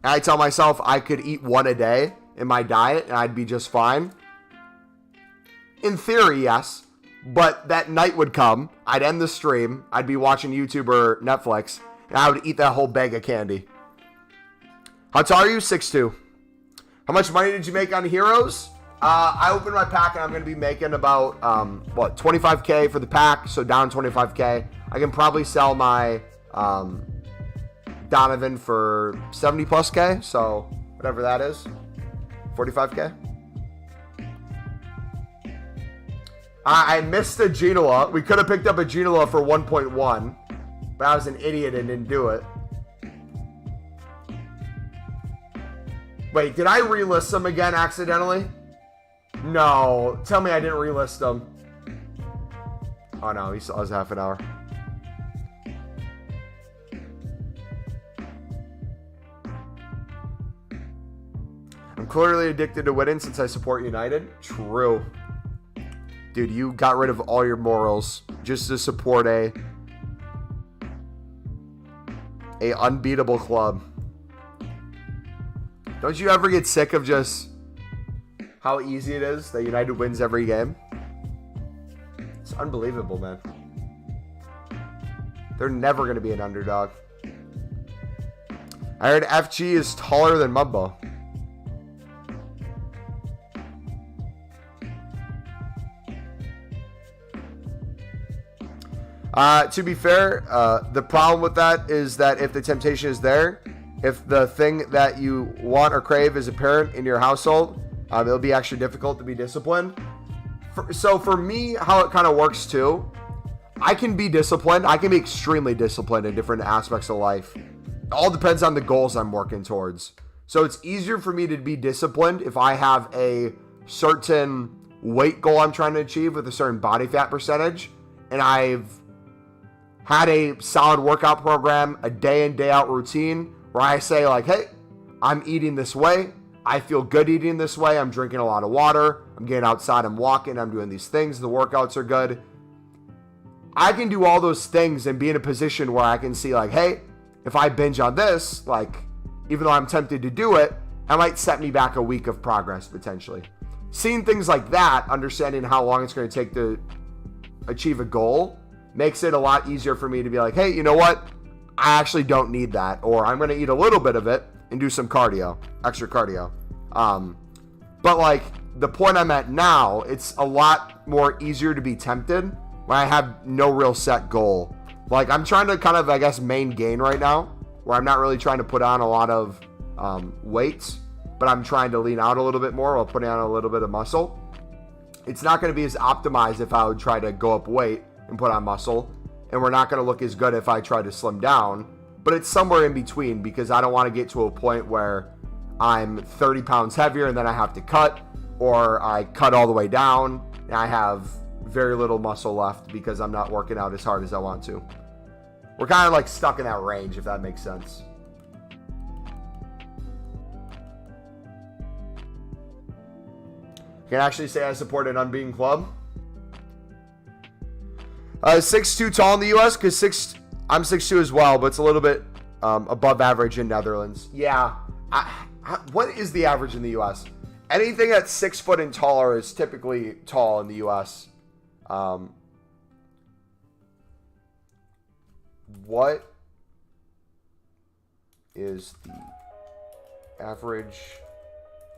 and I tell myself I could eat one a day in my diet and I'd be just fine. In theory, yes. But that night would come, I'd end the stream, I'd be watching YouTube or Netflix, and I would eat that whole bag of candy. How tall are you? 6'2". How much money did you make on Heroes? I opened my pack and I'm going to be making about, 25K for the pack, so down 25K. I can probably sell my Donovan for 70 plus K, so whatever that is, 45K. I missed a Genoa. We could have picked up a Genoa for 1.1, but I was an idiot and didn't do it. Wait, did I relist them again accidentally? No, tell me I didn't relist them. Oh no, he still has half an hour. I'm clearly addicted to winning since I support United. True. Dude, you got rid of all your morals just to support a unbeatable club. Don't you ever get sick of just how easy it is that United wins every game? It's unbelievable, man. They're never going to be an underdog. I heard FG is taller than Mumbo. To be fair, the problem with that is that if the temptation is there, if the thing that you want or crave is apparent in your household, it'll be actually difficult to be disciplined. So for me, how it kind of works too, I can be disciplined. I can be extremely disciplined in different aspects of life. It all depends on the goals I'm working towards. So it's easier for me to be disciplined if I have a certain weight goal I'm trying to achieve with a certain body fat percentage, and I've had a solid workout program, a day in, day out routine where I say like, hey, I'm eating this way. I feel good eating this way. I'm drinking a lot of water. I'm getting outside. I'm walking. I'm doing these things. The workouts are good. I can do all those things and be in a position where I can see like, hey, if I binge on this, like, even though I'm tempted to do it, it might set me back a week of progress potentially. Seeing things like that, understanding how long it's going to take to achieve a goal, makes it a lot easier for me to be like, hey, you know what? I actually don't need that. Or I'm going to eat a little bit of it and do some cardio, extra cardio. But like the point I'm at now, it's a lot more easier to be tempted when I have no real set goal. Like I'm trying to kind of, I guess, main gain right now, where I'm not really trying to put on a lot of weights, but I'm trying to lean out a little bit more while putting on a little bit of muscle. It's not going to be as optimized if I would try to go up weight and put on muscle, and we're not going to look as good if I try to slim down, but it's somewhere in between because I don't want to get to a point where I'm 30 pounds heavier and then I have to cut, or I cut all the way down and I have very little muscle left because I'm not working out as hard as I want to. We're kind of like stuck in that range, if that makes sense. Can actually say I support an unbeaten club. 6'2" tall in the U.S. because I'm 6'2" as well, but it's a little bit above average in Netherlands. Yeah. What is the average in the U.S.? Anything that's 6 foot and taller is typically tall in the U.S. What is the average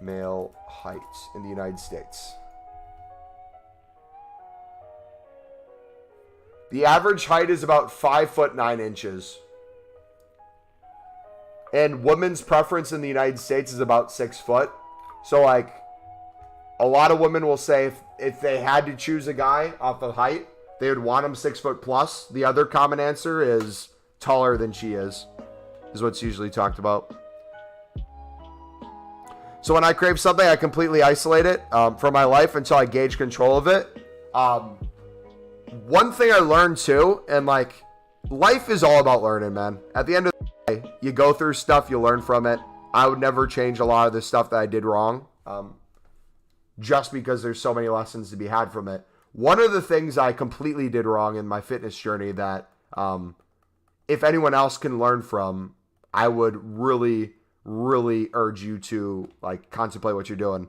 male height in the United States? The average height is about 5 foot 9 inches. And women's preference in the United States is about 6 foot. So like a lot of women will say if they had to choose a guy off of height, they would want him 6 foot plus. The other common answer is taller than she is what's usually talked about. So when I crave something, I completely isolate it from my life until I gauge control of it. One thing I learned too, and like life is all about learning, man. At the end of the day, you go through stuff, you learn from it. I would never change a lot of the stuff that I did wrong, just because there's so many lessons to be had from it. One of the things I completely did wrong in my fitness journey that if anyone else can learn from, I would really, really urge you to like contemplate what you're doing.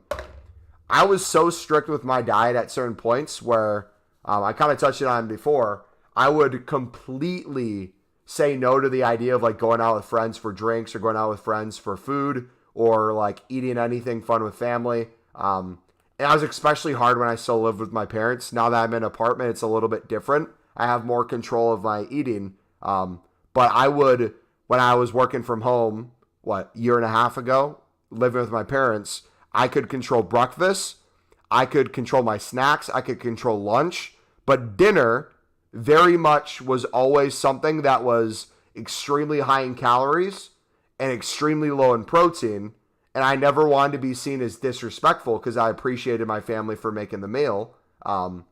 I was so strict with my diet at certain points where I kind of touched it on before. I would completely say no to the idea of like going out with friends for drinks or going out with friends for food or like eating anything fun with family. And I was especially hard when I still lived with my parents. Now that I'm in an apartment, it's a little bit different. I have more control of my eating. But I would, when I was working from home, a year and a half ago, living with my parents, I could control breakfast. I could control my snacks. I could control lunch. But dinner very much was always something that was extremely high in calories and extremely low in protein. And I never wanted to be seen as disrespectful because I appreciated my family for making the meal. But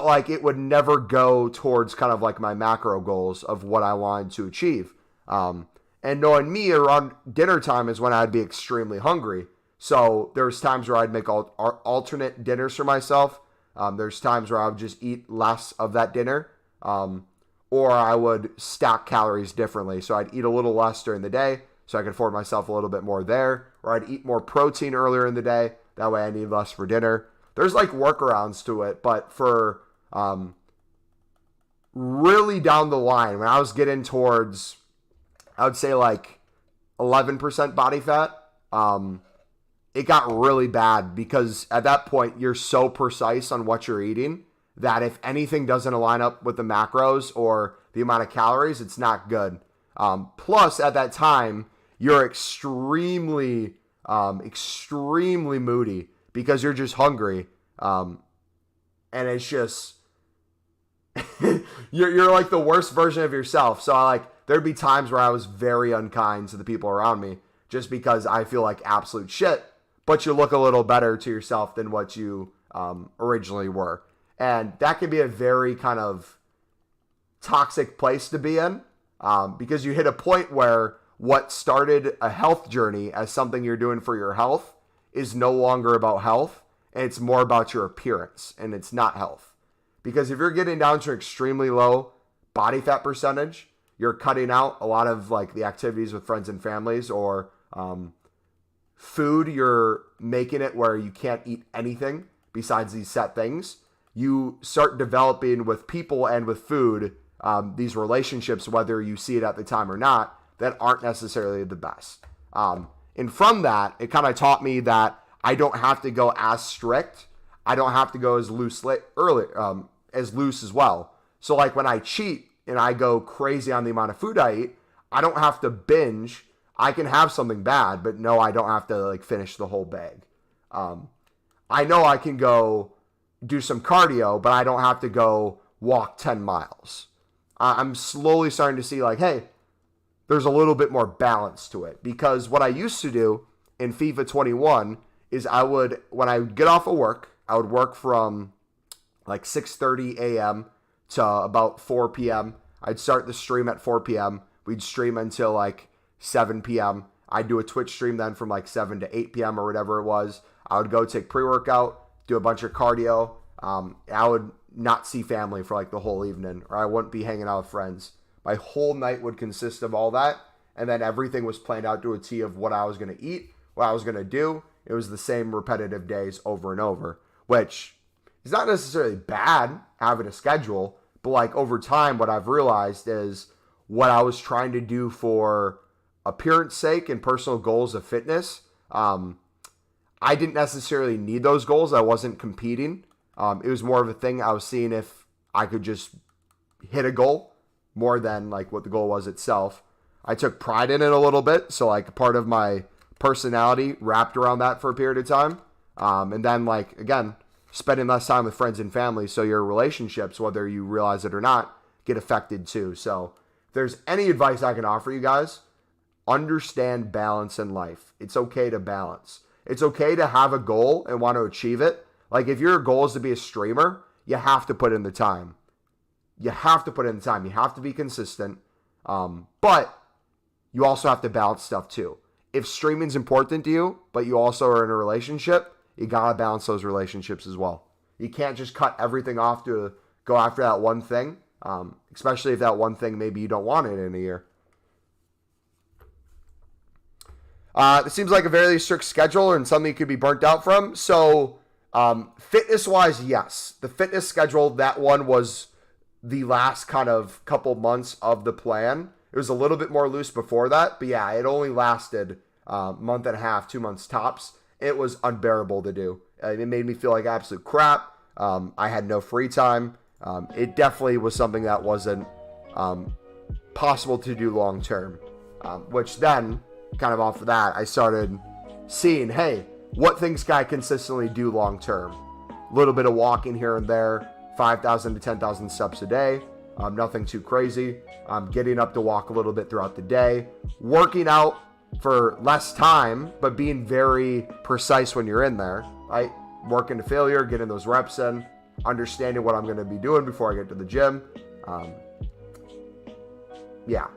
like it would never go towards kind of like my macro goals of what I wanted to achieve. And knowing me, around dinner time is when I'd be extremely hungry. So there's times where I'd make alternate dinners for myself. There's times where I would just eat less of that dinner. Or I would stack calories differently. So I'd eat a little less during the day so I could afford myself a little bit more there. Or I'd eat more protein earlier in the day. That way I need less for dinner. There's like workarounds to it. But for really down the line, when I was getting towards, I would say like 11% body fat, it got really bad because at that point you're so precise on what you're eating that if anything doesn't align up with the macros or the amount of calories, it's not good. Plus, at that time, you're extremely moody because you're just hungry. And it's just, you're like the worst version of yourself. So there'd be times where I was very unkind to the people around me just because I feel like absolute shit, but you look a little better to yourself than what you originally were. And that can be a very kind of toxic place to be in, because you hit a point where what started a health journey as something you're doing for your health is no longer about health, and it's more about your appearance, and it's not health. Because if you're getting down to an extremely low body fat percentage, you're cutting out a lot of like the activities with friends and families, or food, you're making it where you can't eat anything besides these set things. You start developing with people and with food these relationships, whether you see it at the time or not, that aren't necessarily the best. And from that, it kind of taught me that I don't have to go as strict. I don't have to go as loose as loose as well. So like when I cheat and I go crazy on the amount of food I eat, I don't have to binge. I can have something bad, but no, I don't have to like finish the whole bag. I know I can go do some cardio, but I don't have to go walk 10 miles. I'm slowly starting to see like, hey, there's a little bit more balance to it. Because what I used to do in FIFA 21 is when I would get off of work, I would work from like 6:30 a.m. to about 4 p.m. I'd start the stream at 4 p.m. We'd stream until like 7 p.m. I'd do a Twitch stream then from like 7 to 8 p.m. or whatever it was. I would go take pre-workout, do a bunch of cardio. I would not see family for like the whole evening, or I wouldn't be hanging out with friends. My whole night would consist of all that, and then everything was planned out to a T of what I was going to eat, what I was going to do. It was the same repetitive days over and over, which is not necessarily bad having a schedule, but like over time, what I've realized is what I was trying to do for appearance sake and personal goals of fitness. I didn't necessarily need those goals. I wasn't competing. It was more of a thing. I was seeing if I could just hit a goal more than like what the goal was itself. I took pride in it a little bit. So like part of my personality wrapped around that for a period of time. And then like, again, spending less time with friends and family. So your relationships, whether you realize it or not, get affected too. So if there's any advice I can offer you guys, understand balance in life. It's okay to balance. It's okay to have a goal and want to achieve it. Like if your goal is to be a streamer, you have to put in the time. You have to put in the time. You have to be consistent. But you also have to balance stuff too. If streaming's important to you, but you also are in a relationship, you got to balance those relationships as well. You can't just cut everything off to go after that one thing, especially if that one thing maybe you don't want it in a year. It seems like a very strict schedule and something you could be burnt out from. So fitness-wise, yes. The fitness schedule, that one was the last kind of couple months of the plan. It was a little bit more loose before that, but yeah, it only lasted a month and a half, 2 months tops. It was unbearable to do. It made me feel like absolute crap. I had no free time. It definitely was something that wasn't possible to do long term, which then, kind of off of that, I started seeing, hey, what things can I consistently do long term? A little bit of walking here and there, 5,000 to 10,000 steps a day. Nothing too crazy. Getting up to walk a little bit throughout the day. Working out for less time, but being very precise when you're in there, right? Working to failure, getting those reps in, understanding what I'm going to be doing before I get to the gym. Yeah.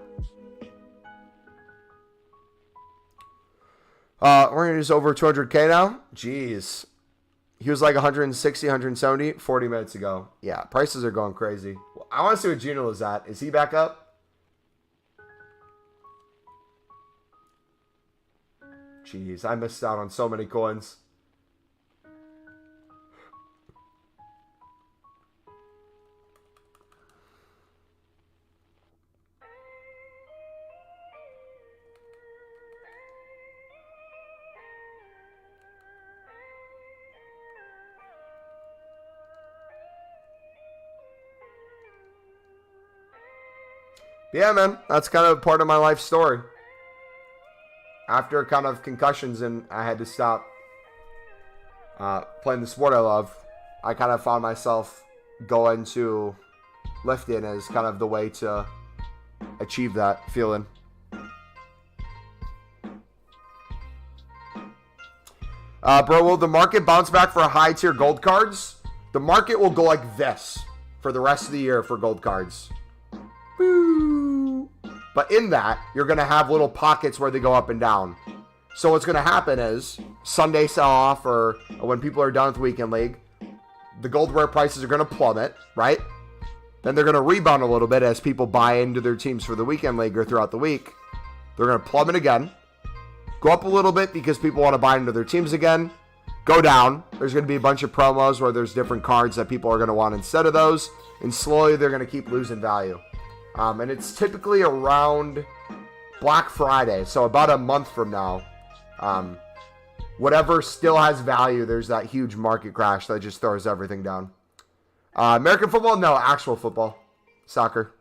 Orange is over 200K now. Jeez. He was like 160, 170 40 minutes ago. Yeah, prices are going crazy. I want to see what Gino is at. Is he back up? Jeez, I missed out on so many coins. Yeah, man, that's kind of part of my life story. After kind of concussions and I had to stop playing the sport I love, I kind of found myself going to lifting as kind of the way to achieve that feeling. Bro, will the market bounce back for high tier gold cards? The market will go like this for the rest of the year for gold cards. Woo. But in that, you're going to have little pockets where they go up and down. So what's going to happen is Sunday sell off or when people are done with Weekend League, the gold rare prices are going to plummet, right? Then they're going to rebound a little bit as people buy into their teams for the Weekend League or throughout the week. They're going to plummet again. Go up a little bit because people want to buy into their teams again. Go down. There's going to be a bunch of promos where there's different cards that people are going to want instead of those. And slowly they're going to keep losing value. And it's typically around Black Friday. So about a month from now. Whatever still has value, there's that huge market crash that just throws everything down. American football? No, actual football. Soccer.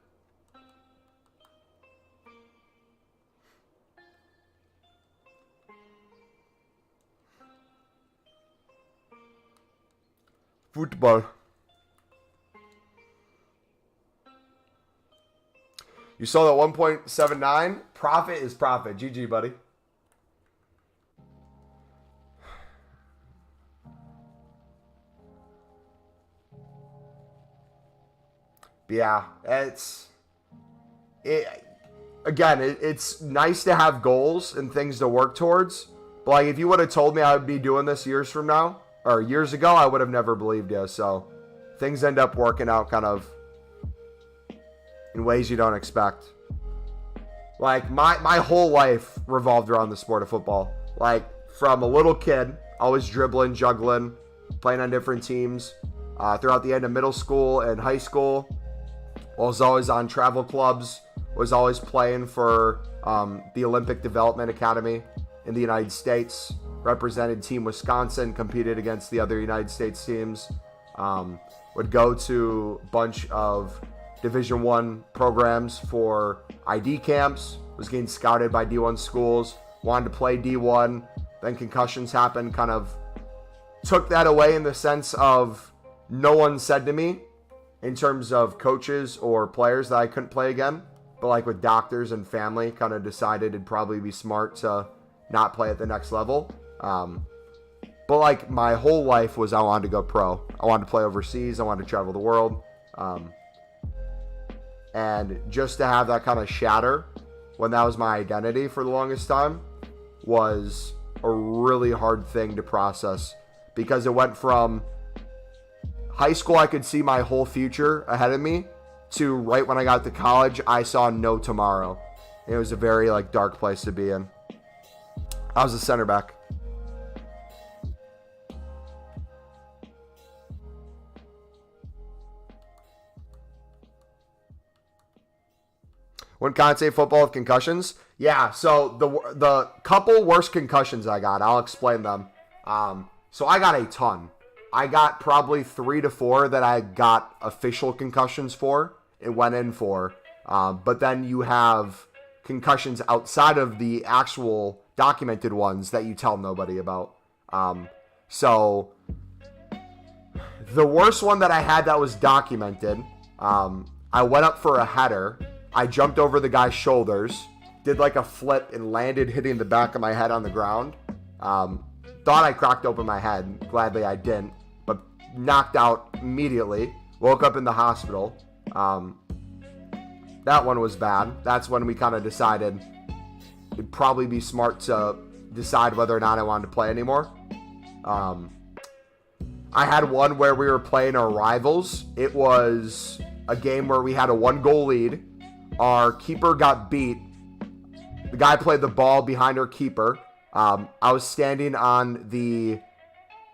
Football. You sold at 1.79. Profit is profit. GG, buddy. Yeah, it's nice to have goals and things to work towards. But like, if you would have told me I would be doing this years from now or years ago, I would have never believed you. So things end up working out kind of in ways you don't expect. Like my whole life revolved around the sport of football. Like from a little kid, always dribbling, juggling, playing on different teams. Throughout the end of middle school and high school, I was always on travel clubs, was always playing for the Olympic Development Academy in the United States, represented Team Wisconsin, competed against the other United States teams, would go to a bunch of Division I programs for ID camps, was getting scouted by D1 schools, wanted to play D1, then concussions happened, kind of took that away in the sense of no one said to me, in terms of coaches or players, that I couldn't play again. But like with doctors and family, kind of decided it'd probably be smart to not play at the next level. But like my whole life was I wanted to go pro. I wanted to play overseas. I wanted to travel the world. And just to have that kind of shatter when that was my identity for the longest time was a really hard thing to process, because it went from high school, I could see my whole future ahead of me, to right when I got to college, I saw no tomorrow. It was a very dark place to be in. I was a center back. When Conte football of concussions? Yeah, so the couple worst concussions I got, I'll explain them. So I got a ton. I got probably 3 to 4 that I got official concussions for and went in for. But then you have concussions outside of the actual documented ones that you tell nobody about. So the worst one that I had that was documented, I went up for a header. I jumped over the guy's shoulders, did like a flip and landed hitting the back of my head on the ground. Thought I cracked open my head. Gladly I didn't, but knocked out immediately. Woke up in the hospital. That one was bad. That's when we kind of decided it'd probably be smart to decide whether or not I wanted to play anymore. I had one where we were playing our rivals. It was a game where we had a 1-goal lead. Our keeper got beat. The guy played the ball behind our keeper. I was standing on the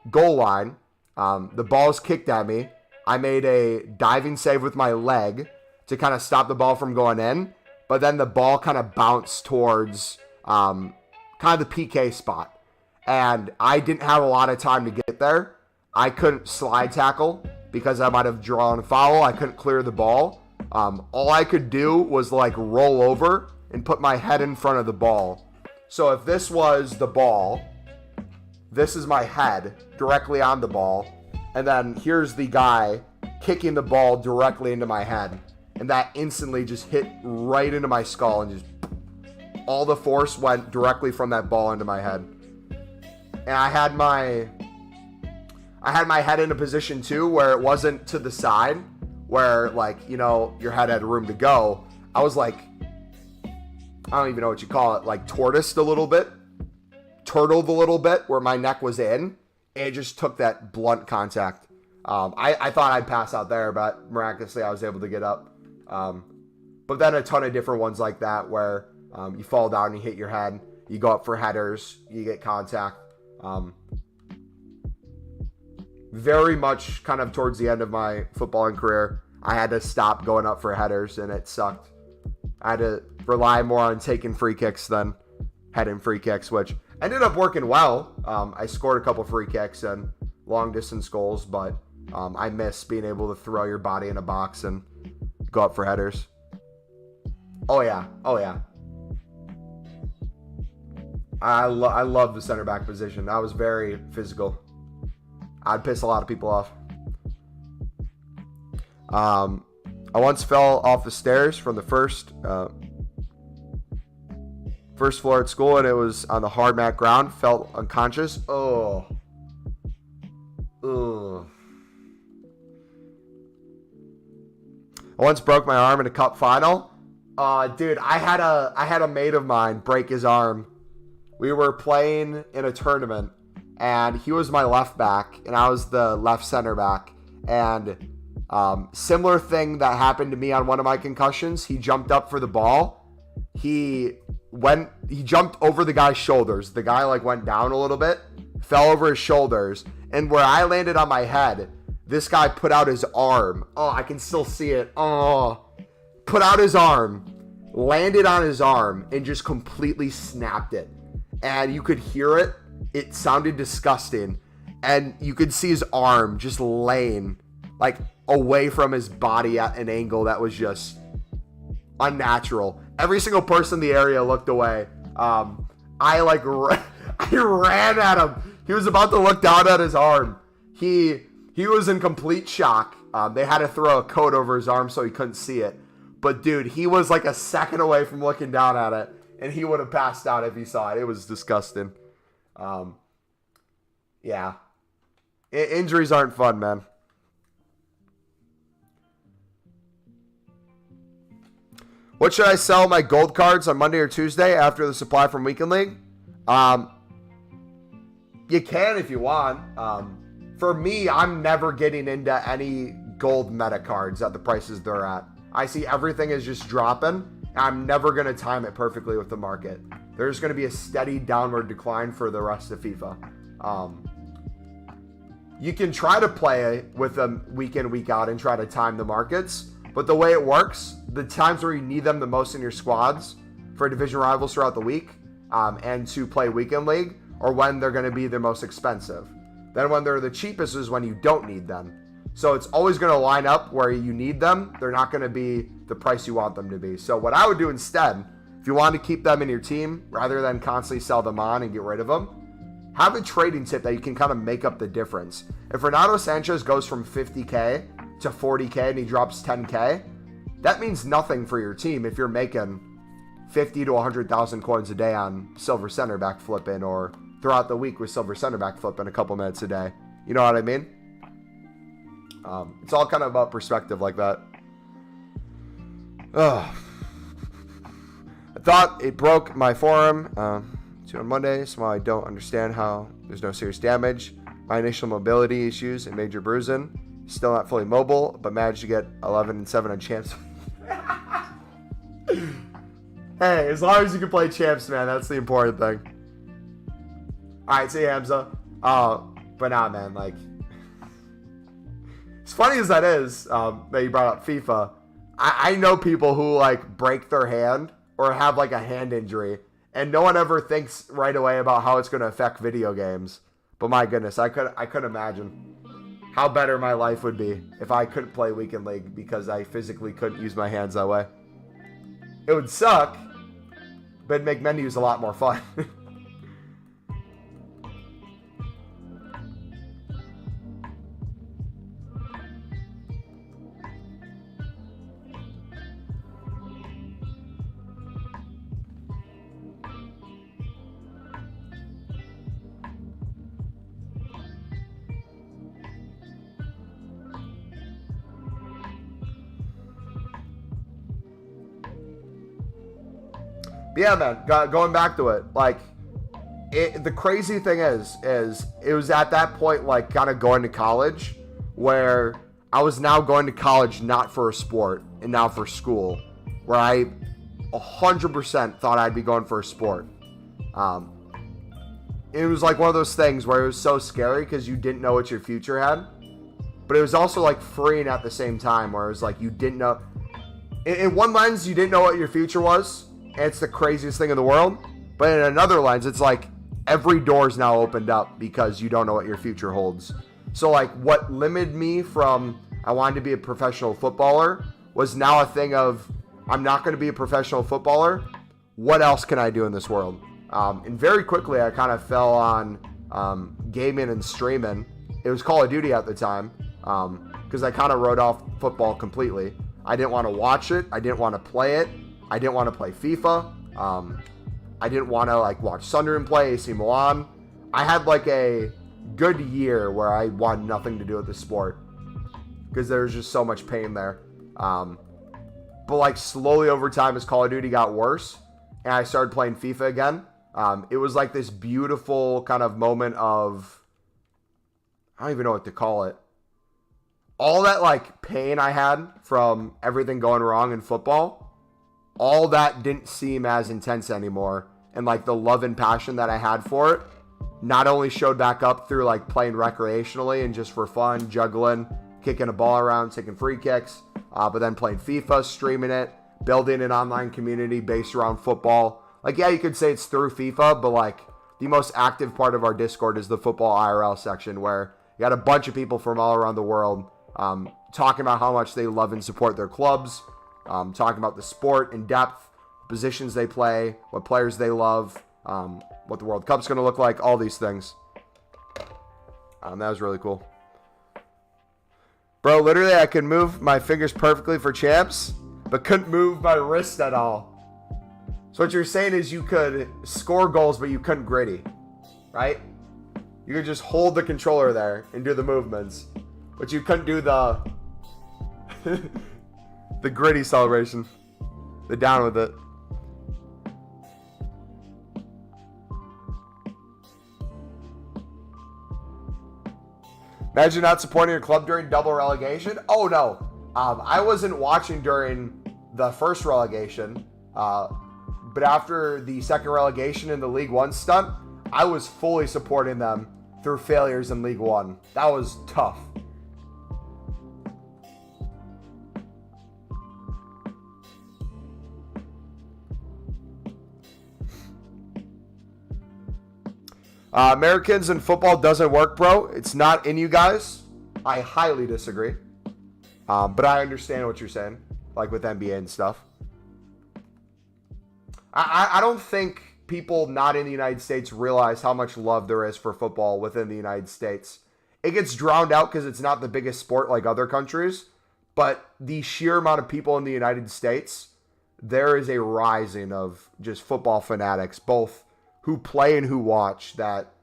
goal line. The ball's kicked at me. I made a diving save with my leg to kind of stop the ball from going in. But then the ball kind of bounced towards kind of the PK spot. And I didn't have a lot of time to get there. I couldn't slide tackle because I might have drawn a foul. I couldn't clear the ball. all I could do was like roll over and put my head in front of the ball. So if this was the ball, this is my head directly on the ball, and then here's the guy kicking the ball directly into my head, and that instantly just hit right into my skull, and just all the force went directly from that ball into my head. And I had my head in a position too where it wasn't to the side, where like, you know, your head had room to go. I was like, I don't even know what you call it, like turtled a little bit, where my neck was in. And it just took that blunt contact. I thought I'd pass out there, but miraculously I was able to get up. But then a ton of different ones like that where you fall down, you hit your head, you go up for headers, you get contact. Very much kind of towards the end of my footballing career, I had to stop going up for headers, and it sucked. I had to rely more on taking free kicks than heading free kicks, which ended up working well. I scored a couple free kicks and long distance goals, but I miss being able to throw your body in a box and go up for headers. Oh yeah. I love the center back position. That was very physical. I'd piss a lot of people off. I once fell off the stairs from the first floor at school, and it was on the hard mat ground. Felt unconscious. Oh. Ugh. I once broke my arm in a cup final. Dude, I had a mate of mine break his arm. We were playing in a tournament, and he was my left back, and I was the left center back. And similar thing that happened to me on one of my concussions. He jumped up for the ball. He jumped over the guy's shoulders. The guy like went down a little bit, fell over his shoulders, and where I landed on my head, this guy put out his arm. Oh, I can still see it. Oh, put out his arm, landed on his arm, and just completely snapped it. And you could hear it. It sounded disgusting. And you could see his arm just laying like away from his body at an angle that was just unnatural. Every single person in the area looked away. I ran at him. He was about to look down at his arm. He was in complete shock. They had to throw a coat over his arm so he couldn't see it. But dude, he was like a second away from looking down at it, and he would have passed out if he saw it. It was disgusting. Yeah. Injuries aren't fun, man. What should I sell my gold cards on Monday or Tuesday after the supply from Weekend League? You can if you want. For me, I'm never getting into any gold meta cards at the prices they're at. I see everything is just dropping. I'm never going to time it perfectly with the market. There's going to be a steady downward decline for the rest of FIFA. You can try to play with them week in, week out and try to time the markets. But the way it works, the times where you need them the most in your squads for division rivals throughout the week and to play Weekend League, or when they're going to be the most expensive. Then when they're the cheapest is when you don't need them. So it's always going to line up where you need them. They're not going to be the price you want them to be. So what I would do instead, if you want to keep them in your team rather than constantly sell them on and get rid of them, have a trading tip that you can kind of make up the difference. If Renato Sanchez goes from 50K to 40K and he drops 10K, that means nothing for your team if you're making 50 to 100,000 coins a day on silver center back flipping, or throughout the week with silver center back flipping a couple minutes a day. You know what I mean? It's all kind of about perspective like that. Ugh. I thought it broke my forearm on Monday, so I don't understand how there's no serious damage. My initial mobility issues and major bruising. Still not fully mobile, but managed to get 11-7 on champs. Hey, as long as you can play champs, man, that's the important thing. Alright, see you, Hamza. But nah, man, like, as funny as that is, that you brought up FIFA, I know people who, like, break their hand or have, like, a hand injury, and no one ever thinks right away about how it's going to affect video games. But my goodness, I could imagine. how better my life would be if I couldn't play Weekend League because I physically couldn't use my hands that way. It would suck, but it'd make menus a lot more fun. Yeah, man, going back to it, like, the crazy thing is it was at that point, like, kind of going to college, where I was now going to college not for a sport, and now for school, where I 100% thought I'd be going for a sport. It was like one of those things where it was so scary because you didn't know what your future had, but it was also, like, freeing at the same time, where it was like you didn't know. In one lens, you didn't know what your future was, and it's the craziest thing in the world. But in another lens, it's like every door is now opened up because you don't know what your future holds. So, like, what limited me from I wanted to be a professional footballer was now a thing of I'm not going to be a professional footballer. What else can I do in this world? And very quickly, I kind of fell on gaming and streaming. It was Call of Duty at the time because I kind of wrote off football completely. I didn't want to watch it. I didn't want to play it. I didn't want to play FIFA. I didn't want to, like, watch Sunderland play, AC Milan. I had, like, a good year where I wanted nothing to do with the sport because there was just so much pain there. But, like, slowly over time as Call of Duty got worse and I started playing FIFA again, it was like this beautiful kind of moment of, I don't even know what to call it. All that, like, pain I had from everything going wrong in football, all that didn't seem as intense anymore. And, like, the love and passion that I had for it not only showed back up through, like, playing recreationally and just for fun, juggling, kicking a ball around, taking free kicks, but then playing FIFA, streaming it, building an online community based around football. Like, yeah, you could say it's through FIFA, but, like, the most active part of our Discord is the football IRL section, where you got a bunch of people from all around the world talking about how much they love and support their clubs, talking about the sport in depth, positions they play, what players they love, what the World Cup's going to look like, all these things. That was really cool. Bro, literally I could move my fingers perfectly for champs, but couldn't move my wrist at all. So what you're saying is you could score goals, but you couldn't gritty, right? You could just hold the controller there and do the movements, but you couldn't do the the gritty celebration, the down with it. Imagine not supporting your club during double relegation. Oh no, I wasn't watching during the first relegation, but after the second relegation in the League One stunt, I was fully supporting them through failures in League One. That was tough. Americans in football doesn't work, bro. It's not in you guys. I highly disagree. But I understand what you're saying, like with NBA and stuff. I don't think people not in the United States realize how much love there is for football within the United States. It gets drowned out because it's not the biggest sport like other countries. But the sheer amount of people in the United States, there is a rising of just football fanatics, both who play and who watch, that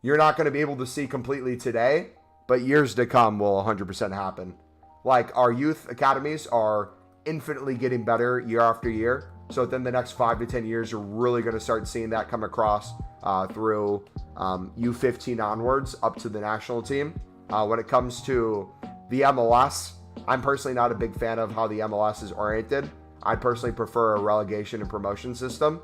you're not going to be able to see completely today, but years to come will 100% happen. Like, our youth academies are infinitely getting better year after year. So within the next 5 to 10 years, you're really going to start seeing that come across through U15 onwards up to the national team. When it comes to the MLS, I'm personally not a big fan of how the MLS is oriented. I personally prefer a relegation and promotion system.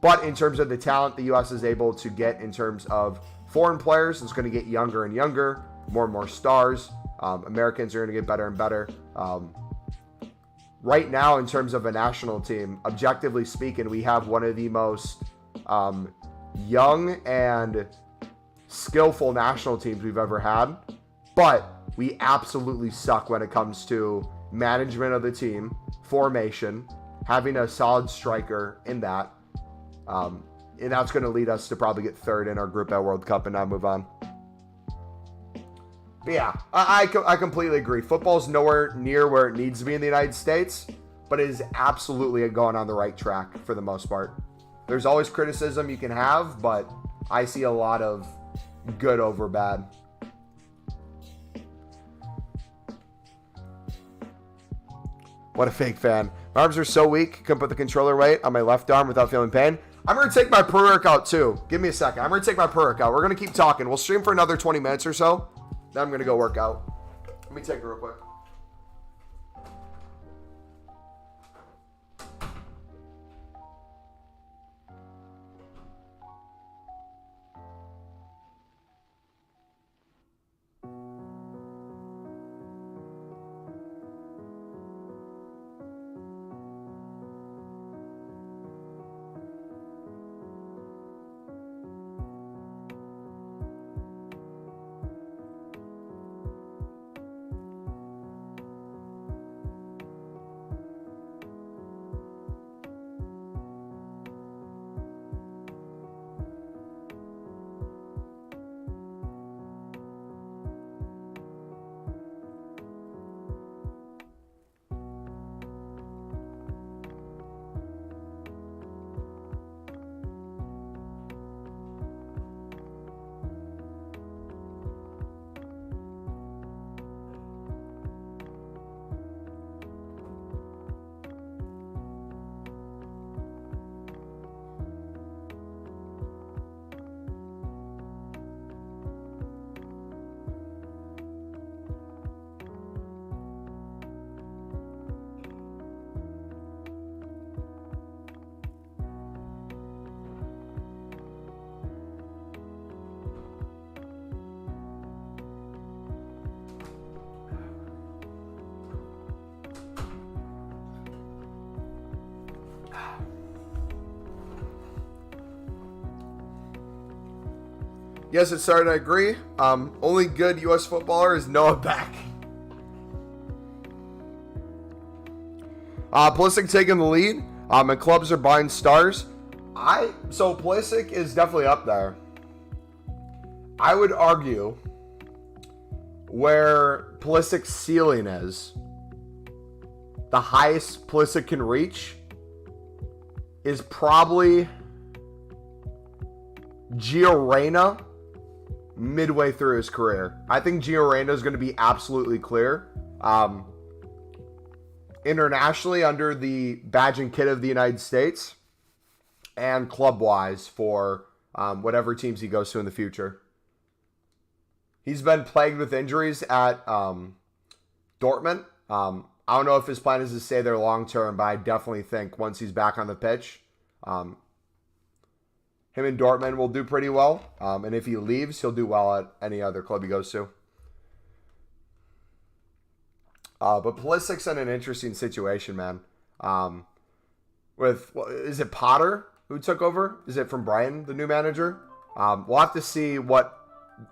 But in terms of the talent the U.S. is able to get in terms of foreign players, it's going to get younger and younger, more and more stars. Americans are going to get better and better. Right now, in terms of a national team, objectively speaking, we have one of the most young and skillful national teams we've ever had. But we absolutely suck when it comes to management of the team, formation, having a solid striker in that. And that's going to lead us to probably get third in our group at World Cup and not move on. But yeah, I completely agree. Football's nowhere near where it needs to be in the United States, but it is absolutely going on the right track for the most part. There's always criticism you can have, but I see a lot of good over bad. What a fake fan. My arms are so weak, couldn't put the controller weight on my left arm without feeling pain. I'm going to take my pre-workout too. Give me a second. I'm going to take my pre-workout. We're going to keep talking. We'll stream for another 20 minutes or so. Then I'm going to go work out. Let me take it real quick. Yes, it started. I agree. Only good U.S. footballer is Noah Beck. Pulisic taking the lead. And clubs are buying stars. So Pulisic is definitely up there. I would argue where Pulisic's ceiling is, the highest Pulisic can reach is probably Gio Reyna midway through his career. I think Gio Reyna is going to be absolutely clear. Internationally under the badge and kit of the United States, and club-wise for whatever teams he goes to in the future. He's been plagued with injuries at Dortmund. I don't know if his plan is to stay there long-term, but I definitely think once he's back on the pitch, him and Dortmund will do pretty well. And if he leaves, he'll do well at any other club he goes to. But Pulisic's in an interesting situation, man. Is it Potter who took over? Is it from Brighton, the new manager? We'll have to see what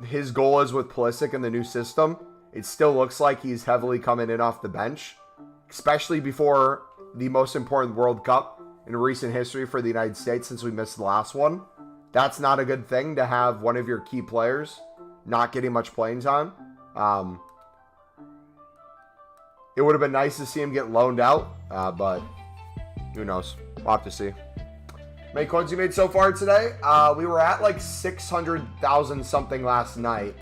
his goal is with Pulisic in the new system. It still looks like he's heavily coming in off the bench, especially before the most important World Cup in recent history for the United States since we missed the last one. That's not a good thing to have one of your key players not getting much playing time. It would have been nice to see him get loaned out, but who knows? We'll have to see. How many coins you made so far today? We were at like 600,000 something last night,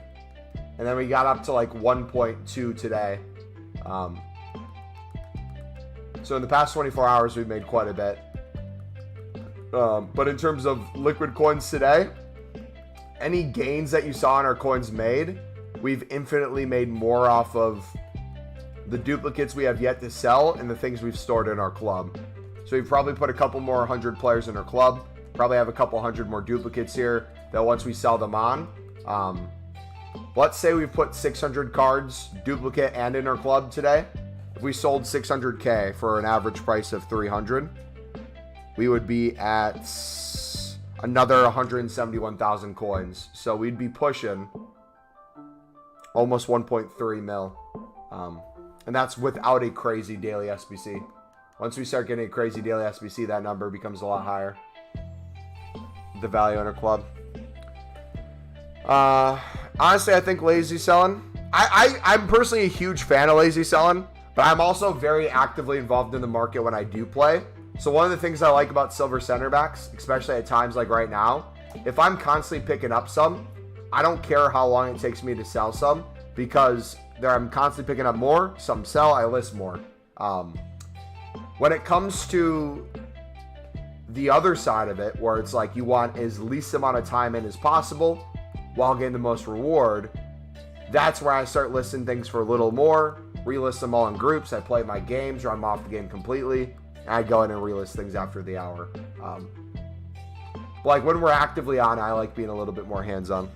and then we got up to like 1.2 today. So in the past 24 hours, we've made quite a bit. But in terms of liquid coins today, any gains that you saw in our coins made, we've infinitely made more off of the duplicates we have yet to sell and the things we've stored in our club. So we've probably put a couple more 100 players in our club, probably have a couple 100 more duplicates here that once we sell them on, let's say we've put 600 cards, duplicate and in our club today. If we sold 600K for an average price of 300, we would be at another 171,000 coins. So we'd be pushing almost 1.3 mil. And that's without a crazy daily SBC. Once we start getting a crazy daily SBC, that number becomes a lot higher. The value owner club. Honestly, I think lazy selling. I'm personally a huge fan of lazy selling, but I'm also very actively involved in the market when I do play. So one of the things I like about silver center backs, especially at times like right now, if I'm constantly picking up some, I don't care how long it takes me to sell some, because I'm constantly picking up more. Some sell, I list more. When it comes to the other side of it, where it's like you want as least amount of time in as possible while getting the most reward, that's where I start listing things for a little more, relist them all in groups. I play my games or I'm off the game completely, and I go in and relist things after the hour. Like when we're actively on, I like being a little bit more hands-on.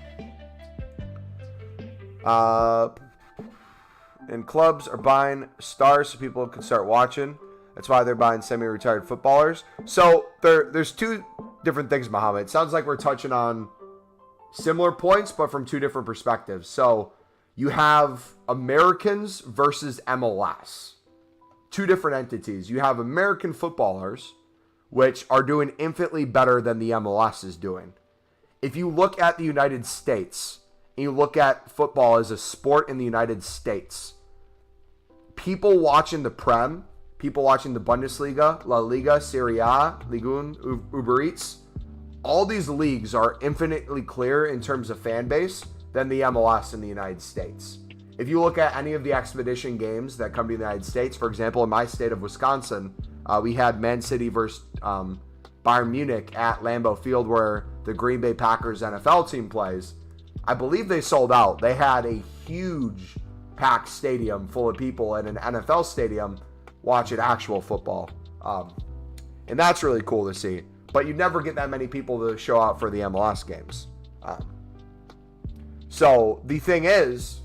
And clubs are buying stars so people can start watching. That's why they're buying semi-retired footballers. So there's two different things, Muhammad. It sounds like we're touching on similar points, but from two different perspectives. So you have Americans versus MLS. Two different entities. You have American footballers, which are doing infinitely better than the MLS is doing. If you look at the United States, and you look at football as a sport in the United States, people watching the Prem, people watching the Bundesliga, La Liga, Serie A, Ligue 1, Uber Eats, all these leagues are infinitely clearer in terms of fan base than the MLS in the United States. If you look at any of the expedition games that come to the United States, for example, in my state of Wisconsin, we had Man City versus Bayern Munich at Lambeau Field, where the Green Bay Packers NFL team plays. I believe they sold out. They had a huge packed stadium full of people in an NFL stadium watching actual football. And that's really cool to see. But you never get that many people to show out for the MLS games. So the thing is,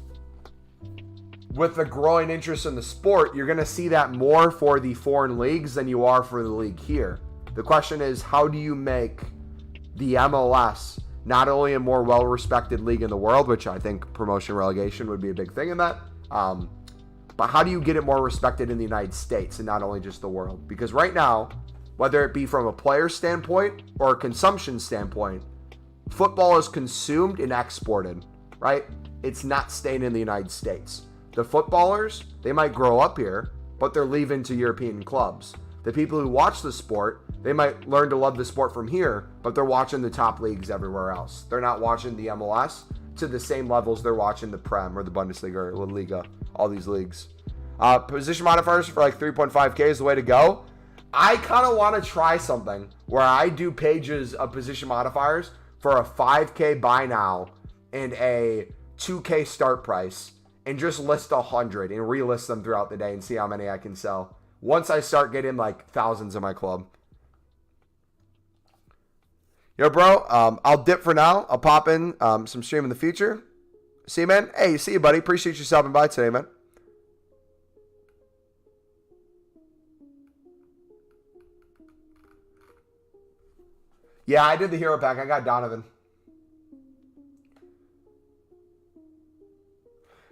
with the growing interest in the sport, you're going to see that more for the foreign leagues than you are for the league here. The question is, how do you make the MLS not only a more well-respected league in the world, which I think promotion relegation would be a big thing in that, but how do you get it more respected in the United States and not only just the world? Because right now, whether it be from a player standpoint or a consumption standpoint, football is consumed and exported, right? It's not staying in the United States. The footballers, they might grow up here, but they're leaving to European clubs. The people who watch the sport, they might learn to love the sport from here, but they're watching the top leagues everywhere else. They're not watching the MLS to the same levels they're watching the Prem or the Bundesliga or La Liga, all these leagues. Position modifiers for like 3.5K is the way to go. I kind of want to try something where I do pages of position modifiers for a 5K buy now and a 2K start price, and just list 100 and relist them throughout the day and see how many I can sell once I start getting like thousands in my club. Yo, bro, I'll dip for now. I'll pop in some stream in the future. See you, man. Hey, see you, buddy. Appreciate you stopping by today, man. Yeah, I did the hero pack. I got Donovan.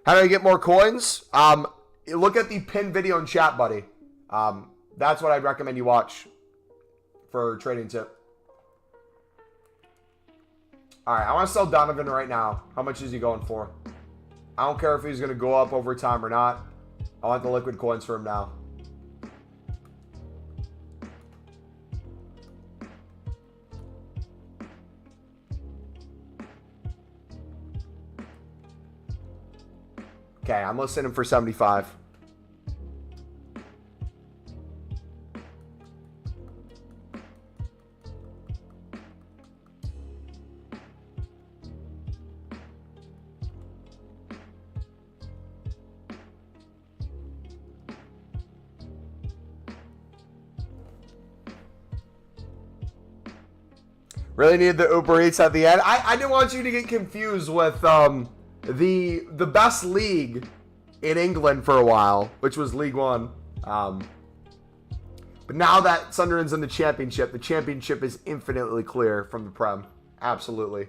How do I get more coins? Look at the pinned video in chat, buddy. That's what I'd recommend you watch for trading tip. All right, I want to sell Donovan right now. How much is he going for? I don't care if he's going to go up over time or not. I want the liquid coins for him now. Okay, I'm listing him for 75. Really need the Uber Eats at the end. I didn't want you to get confused with the best league in England for a while, which was League One. But now that Sunderland's in the championship is infinitely clear from the Prem. Absolutely.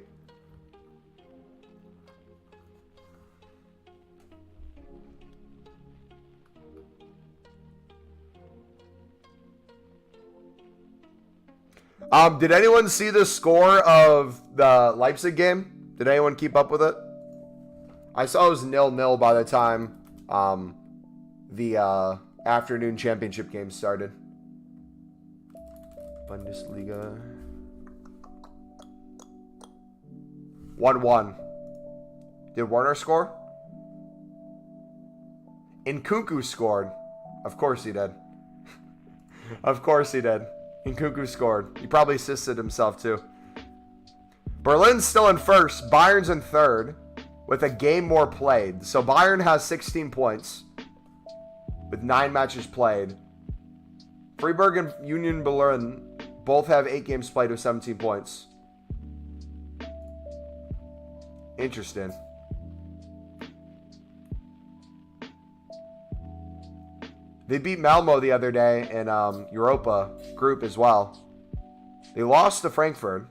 Did anyone see the score of the Leipzig game? Did anyone keep up with it? I saw it was 0-0 by the time the afternoon championship game started. Bundesliga. 1-1. Did Werner score? Nkunku scored. Of course he did. Of course he did. Nkunku scored. He probably assisted himself too. Berlin's still in first. Bayern's in third with a game more played. So Bayern has 16 points with 9 matches played. Freiburg and Union Berlin both have 8 games played with 17 points. Interesting. They beat Malmo the other day in Europa group as well. They lost to Frankfurt.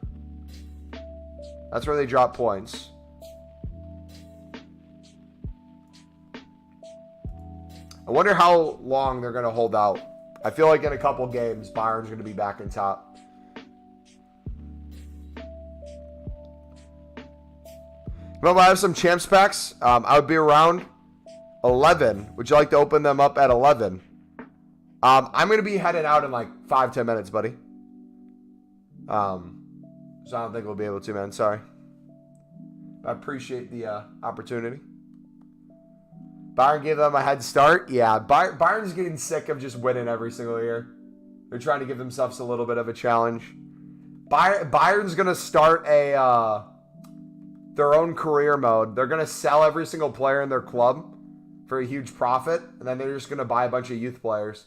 That's where they dropped points. I wonder how long they're going to hold out. I feel like in a couple games, Bayern's going to be back in top. Remember, I have some champs packs. I would be around 11. Would you like to open them up at 11? I'm going to be heading out in like 5-10 minutes, buddy. So I don't think we'll be able to, man. Sorry. I appreciate the opportunity. Bayern gave them a head start. Yeah, Bayern's getting sick of just winning every single year. They're trying to give themselves a little bit of a challenge. Bayern's going to start their own career mode. They're going to sell every single player in their club for a huge profit, and then they're just going to buy a bunch of youth players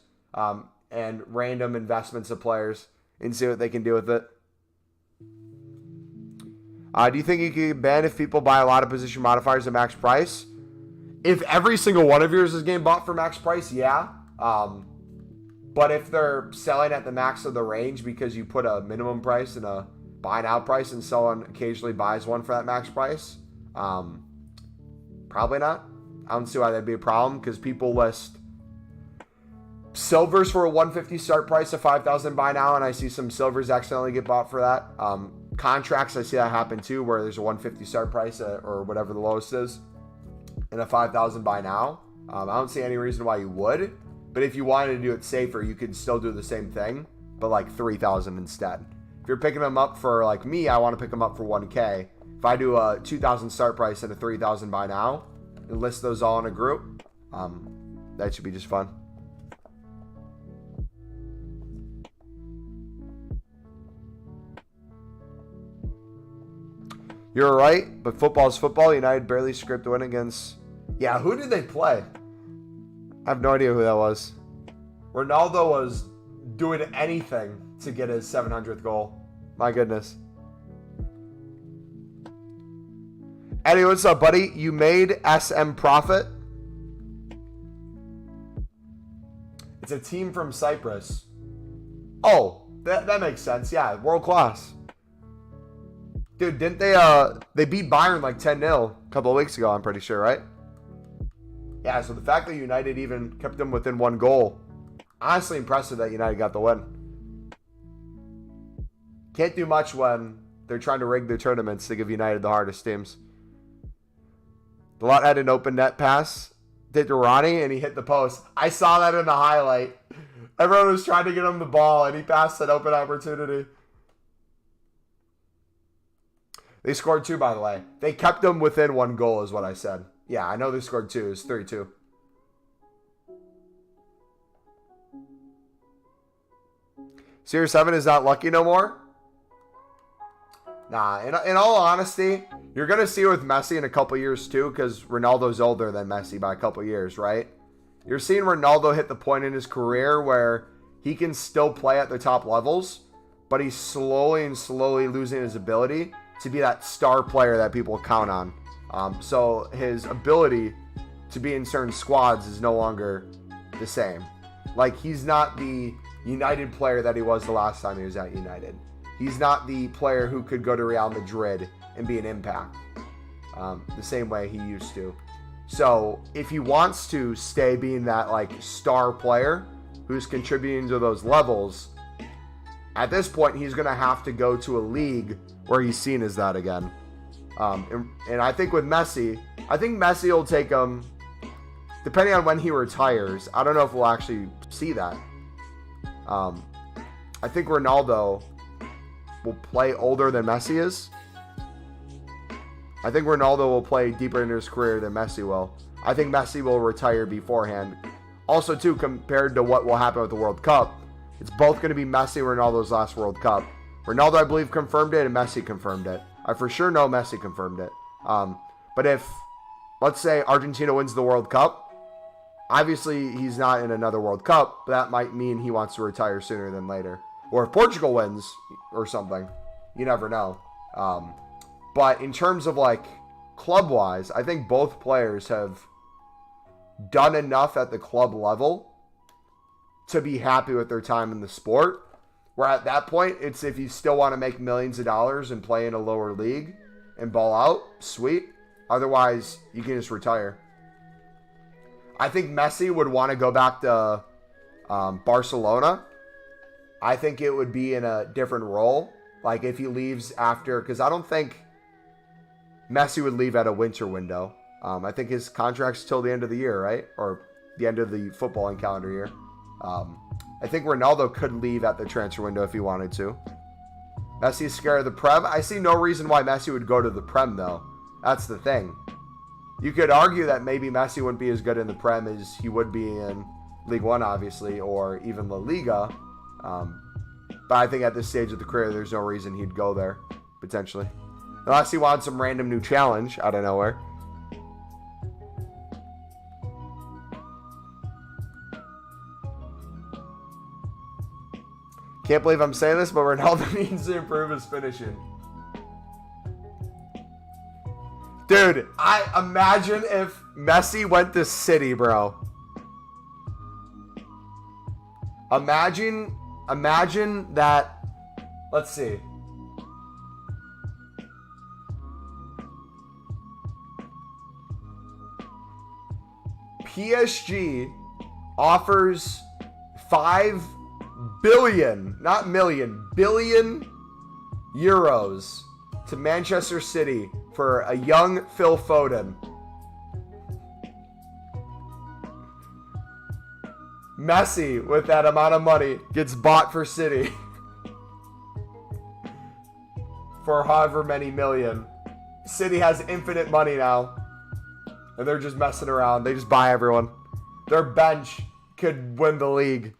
and random investments of players and see what they can do with it. Do you think you could ban if people buy a lot of position modifiers at max price? If every single one of yours is getting bought for max price, yeah. But if they're selling at the max of the range because you put a minimum price and a buy now price and someone occasionally buys one for that max price, probably not. I don't see why that'd be a problem because people list silvers for a 150 start price of 5,000 buy now, and I see some silvers accidentally get bought for that. Contracts, I see that happen too, where there's a 150 start price or whatever the lowest is, and a 5,000 buy now. I don't see any reason why you would, but if you wanted to do it safer, you could still do the same thing, but like 3,000 instead. If you're picking them up for like me, I want to pick them up for 1K. If I do a 2,000 start price and a 3,000 buy now, and list those all in a group, that should be just fun. You're right, but football's football. United barely scraped the win against... Yeah, who did they play? I have no idea who that was. Ronaldo was doing anything to get his 700th goal. My goodness. Eddie, what's up, buddy? You made SM Profit. It's a team from Cyprus. Oh, that makes sense. Yeah, world class. Dude, didn't they beat Bayern like 10-0 a couple of weeks ago, I'm pretty sure, right? Yeah, so the fact that United even kept them within 1 goal, honestly impressive that United got the win. Can't do much when they're trying to rig their tournaments to give United the hardest teams. The lot had an open net pass, did to Ronnie, and he hit the post. I saw that in the highlight. Everyone was trying to get him the ball, and he passed an open opportunity. They scored 2, by the way. They kept them within 1 goal, is what I said. Yeah, I know they scored 2. It was 3-2. CR7 is not lucky no more? Nah, in all honesty, you're going to see it with Messi in a couple years too, because Ronaldo's older than Messi by a couple years, right? You're seeing Ronaldo hit the point in his career where he can still play at the top levels, but he's slowly losing his ability to be that star player that people count on. So his ability to be in certain squads is no longer the same. Like, he's not the United player that he was the last time he was at United. He's not the player who could go to Real Madrid and be an impact the same way he used to. So if he wants to stay being that like star player who's contributing to those levels, at this point, he's going to have to go to a league where he's seen as that again. And I think with Messi, I think Messi will take him, depending on when he retires. I don't know if we'll actually see that. I think Ronaldo will play older than Messi is. I think Ronaldo will play deeper into his career than Messi will. I think Messi will retire beforehand. Also, too, compared to what will happen with the World Cup, it's both going to be Messi and Ronaldo's last World Cup. Ronaldo, I believe, confirmed it, and Messi confirmed it. I for sure know Messi confirmed it. But if, let's say, Argentina wins the World Cup, obviously he's not in another World Cup, but that might mean he wants to retire sooner than later. Or if Portugal wins or something, you never know. But in terms of, like, club-wise, I think both players have done enough at the club level to be happy with their time in the sport. Where at that point, it's if you still want to make millions of dollars and play in a lower league and ball out, sweet. Otherwise, you can just retire. I think Messi would want to go back to Barcelona. I think it would be in a different role. Like if he leaves after, because I don't think Messi would leave at a winter window. I think his contract's till the end of the year, right? Or the end of the footballing calendar year. I think Ronaldo could leave at the transfer window if he wanted to. Messi's scared of the Prem. I see no reason why Messi would go to the Prem, though. That's the thing. You could argue that maybe Messi wouldn't be as good in the Prem as he would be in League One, obviously, or even La Liga. But I think at this stage of the career, there's no reason he'd go there, potentially. Unless he wanted some random new challenge out of nowhere. Can't believe I'm saying this, but Ronaldo needs to improve his finishing. Dude, I imagine if Messi went to City, bro. Imagine that. Let's see. PSG offers 5 billion, not million, billion euros to Manchester City for a young Phil Foden. Messi, with that amount of money, gets bought for City for however many million. City has infinite money now, and they're just messing around. They just buy everyone. Their bench could win the league.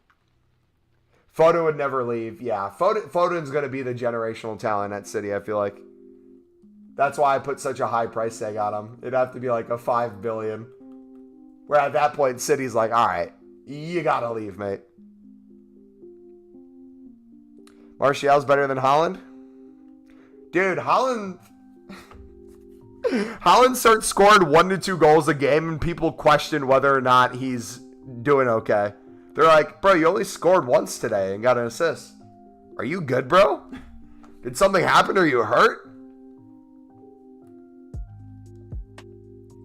Foden would never leave. Yeah, Foden's going to be the generational talent at City, I feel like. That's why I put such a high price tag on him. It'd have to be like a 5 billion. Where at that point, City's like, all right, you got to leave, mate. Martial's better than Haaland? Dude, Haaland starts scoring 1 to 2 goals a game, and people question whether or not he's doing okay. They're like, bro, you only scored once today and got an assist. Are you good, bro? Did something happen? Are you hurt?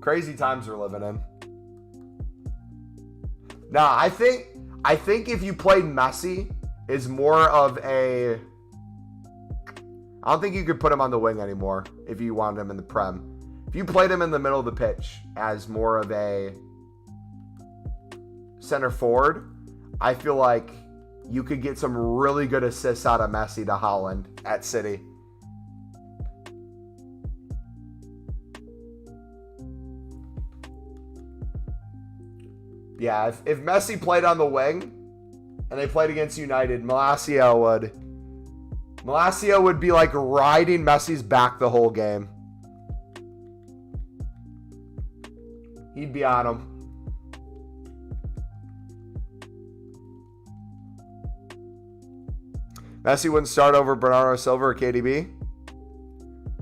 Crazy times we're living in. Nah, I think if you played Messi is more of a... I don't think you could put him on the wing anymore if you wanted him in the Prem. If you played him in the middle of the pitch as more of a center forward, I feel like you could get some really good assists out of Messi to Haaland at City. Yeah, if Messi played on the wing and they played against United, Malacia would be like riding Messi's back the whole game. He'd be on him. Messi wouldn't start over Bernardo Silva or KDB.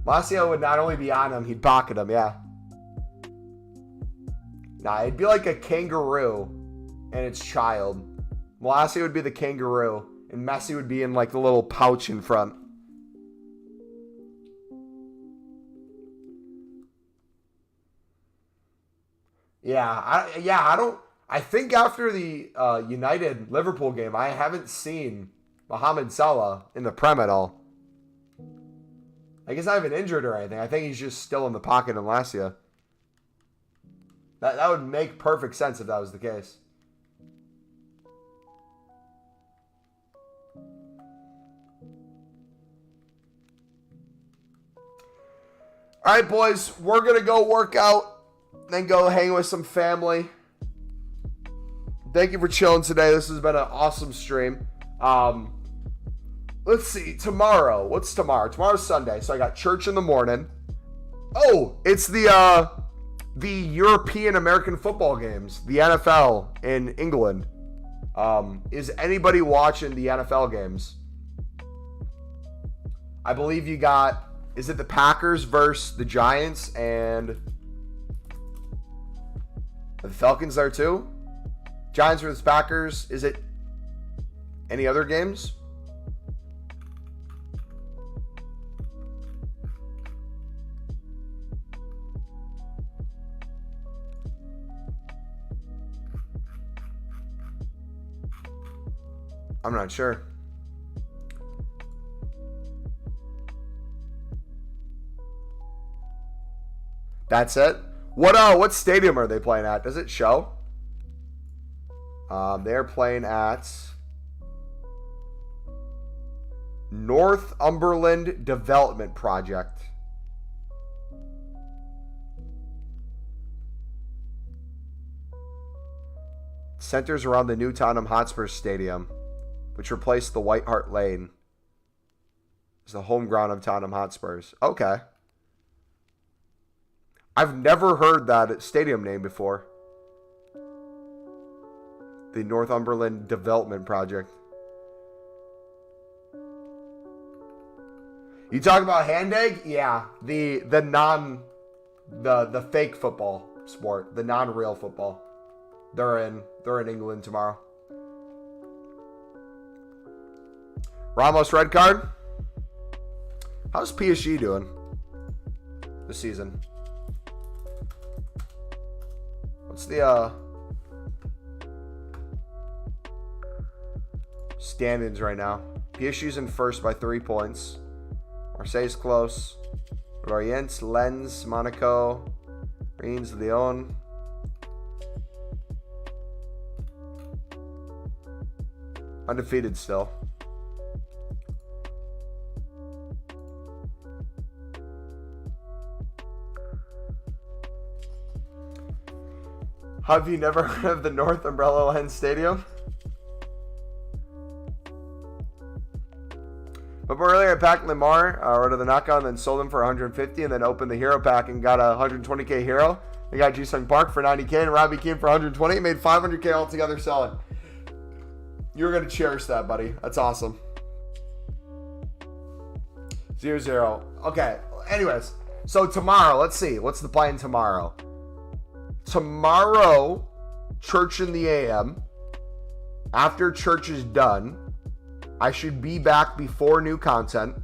Malacia would not only be on him, he'd pocket him, yeah. Nah, it'd be like a kangaroo and its child. Malacia would be the kangaroo, and Messi would be in like the little pouch in front. I think after the United-Liverpool game, I haven't seen Mohamed Salah in the Prem at all. Like, he's not even injured or anything. I think he's just still in the pocket in Lazio. That would make perfect sense if that was the case. All right, boys. We're going to go work out, then go hang with some family. Thank you for chilling today. This has been an awesome stream. Let's see. Tomorrow. What's tomorrow? Tomorrow's Sunday, so I got church in the morning. Oh, it's the European American football games, the NFL in England. Is anybody watching the NFL games? I believe you got, is it the Packers versus the Giants and the Falcons there too? Giants versus Packers. Is it any other games? I'm not sure. That's it. What stadium are they playing at? Does it show? They're playing at Northumberland Development Project. Centers around the new Tottenham Hotspur Stadium, which replaced the White Hart Lane. It's the home ground of Tottenham Hotspurs. Okay. I've never heard that stadium name before. The Northumberland Development Project. You talking about hand egg? Yeah. The fake football sport. The non-real football. They're in England tomorrow. Ramos red card. How's PSG doing this season? What's the standings right now? PSG's in first by 3 points. Marseille's close. Lorient, Lens, Monaco, Reims, Lyon. Undefeated still. Have you never heard of the North Umbrella Lens Stadium? But earlier I packed Lamar, ordered the knockout, and then sold him for 150, and then opened the hero pack and got a 120k hero. They got Jisung Park for 90k and Robbie Keane for 120. Made 500k altogether selling. You're gonna cherish that, buddy. That's awesome. 0-0. Okay. Anyways, so tomorrow, let's see. What's the plan tomorrow? Tomorrow, church in the AM. After church is done, I should be back before new content.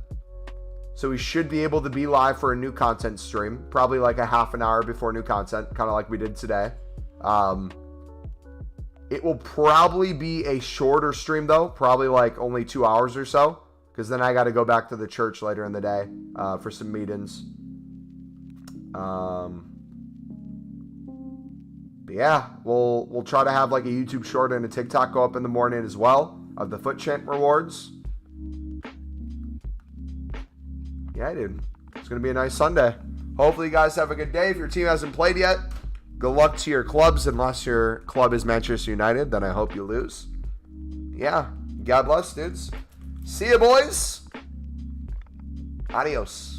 So we should be able to be live for a new content stream. Probably like a half an hour before new content, kind of like we did today. It will probably be a shorter stream though. Probably like only 2 hours or so. Because then I got to go back to the church later in the day for some meetings. But yeah, we'll try to have like a YouTube short and a TikTok go up in the morning as well of the foot chant rewards. Yeah, dude. It's going to be a nice Sunday. Hopefully you guys have a good day. If your team hasn't played yet, good luck to your clubs. Unless your club is Manchester United, then I hope you lose. Yeah. God bless, dudes. See ya, boys. Adios.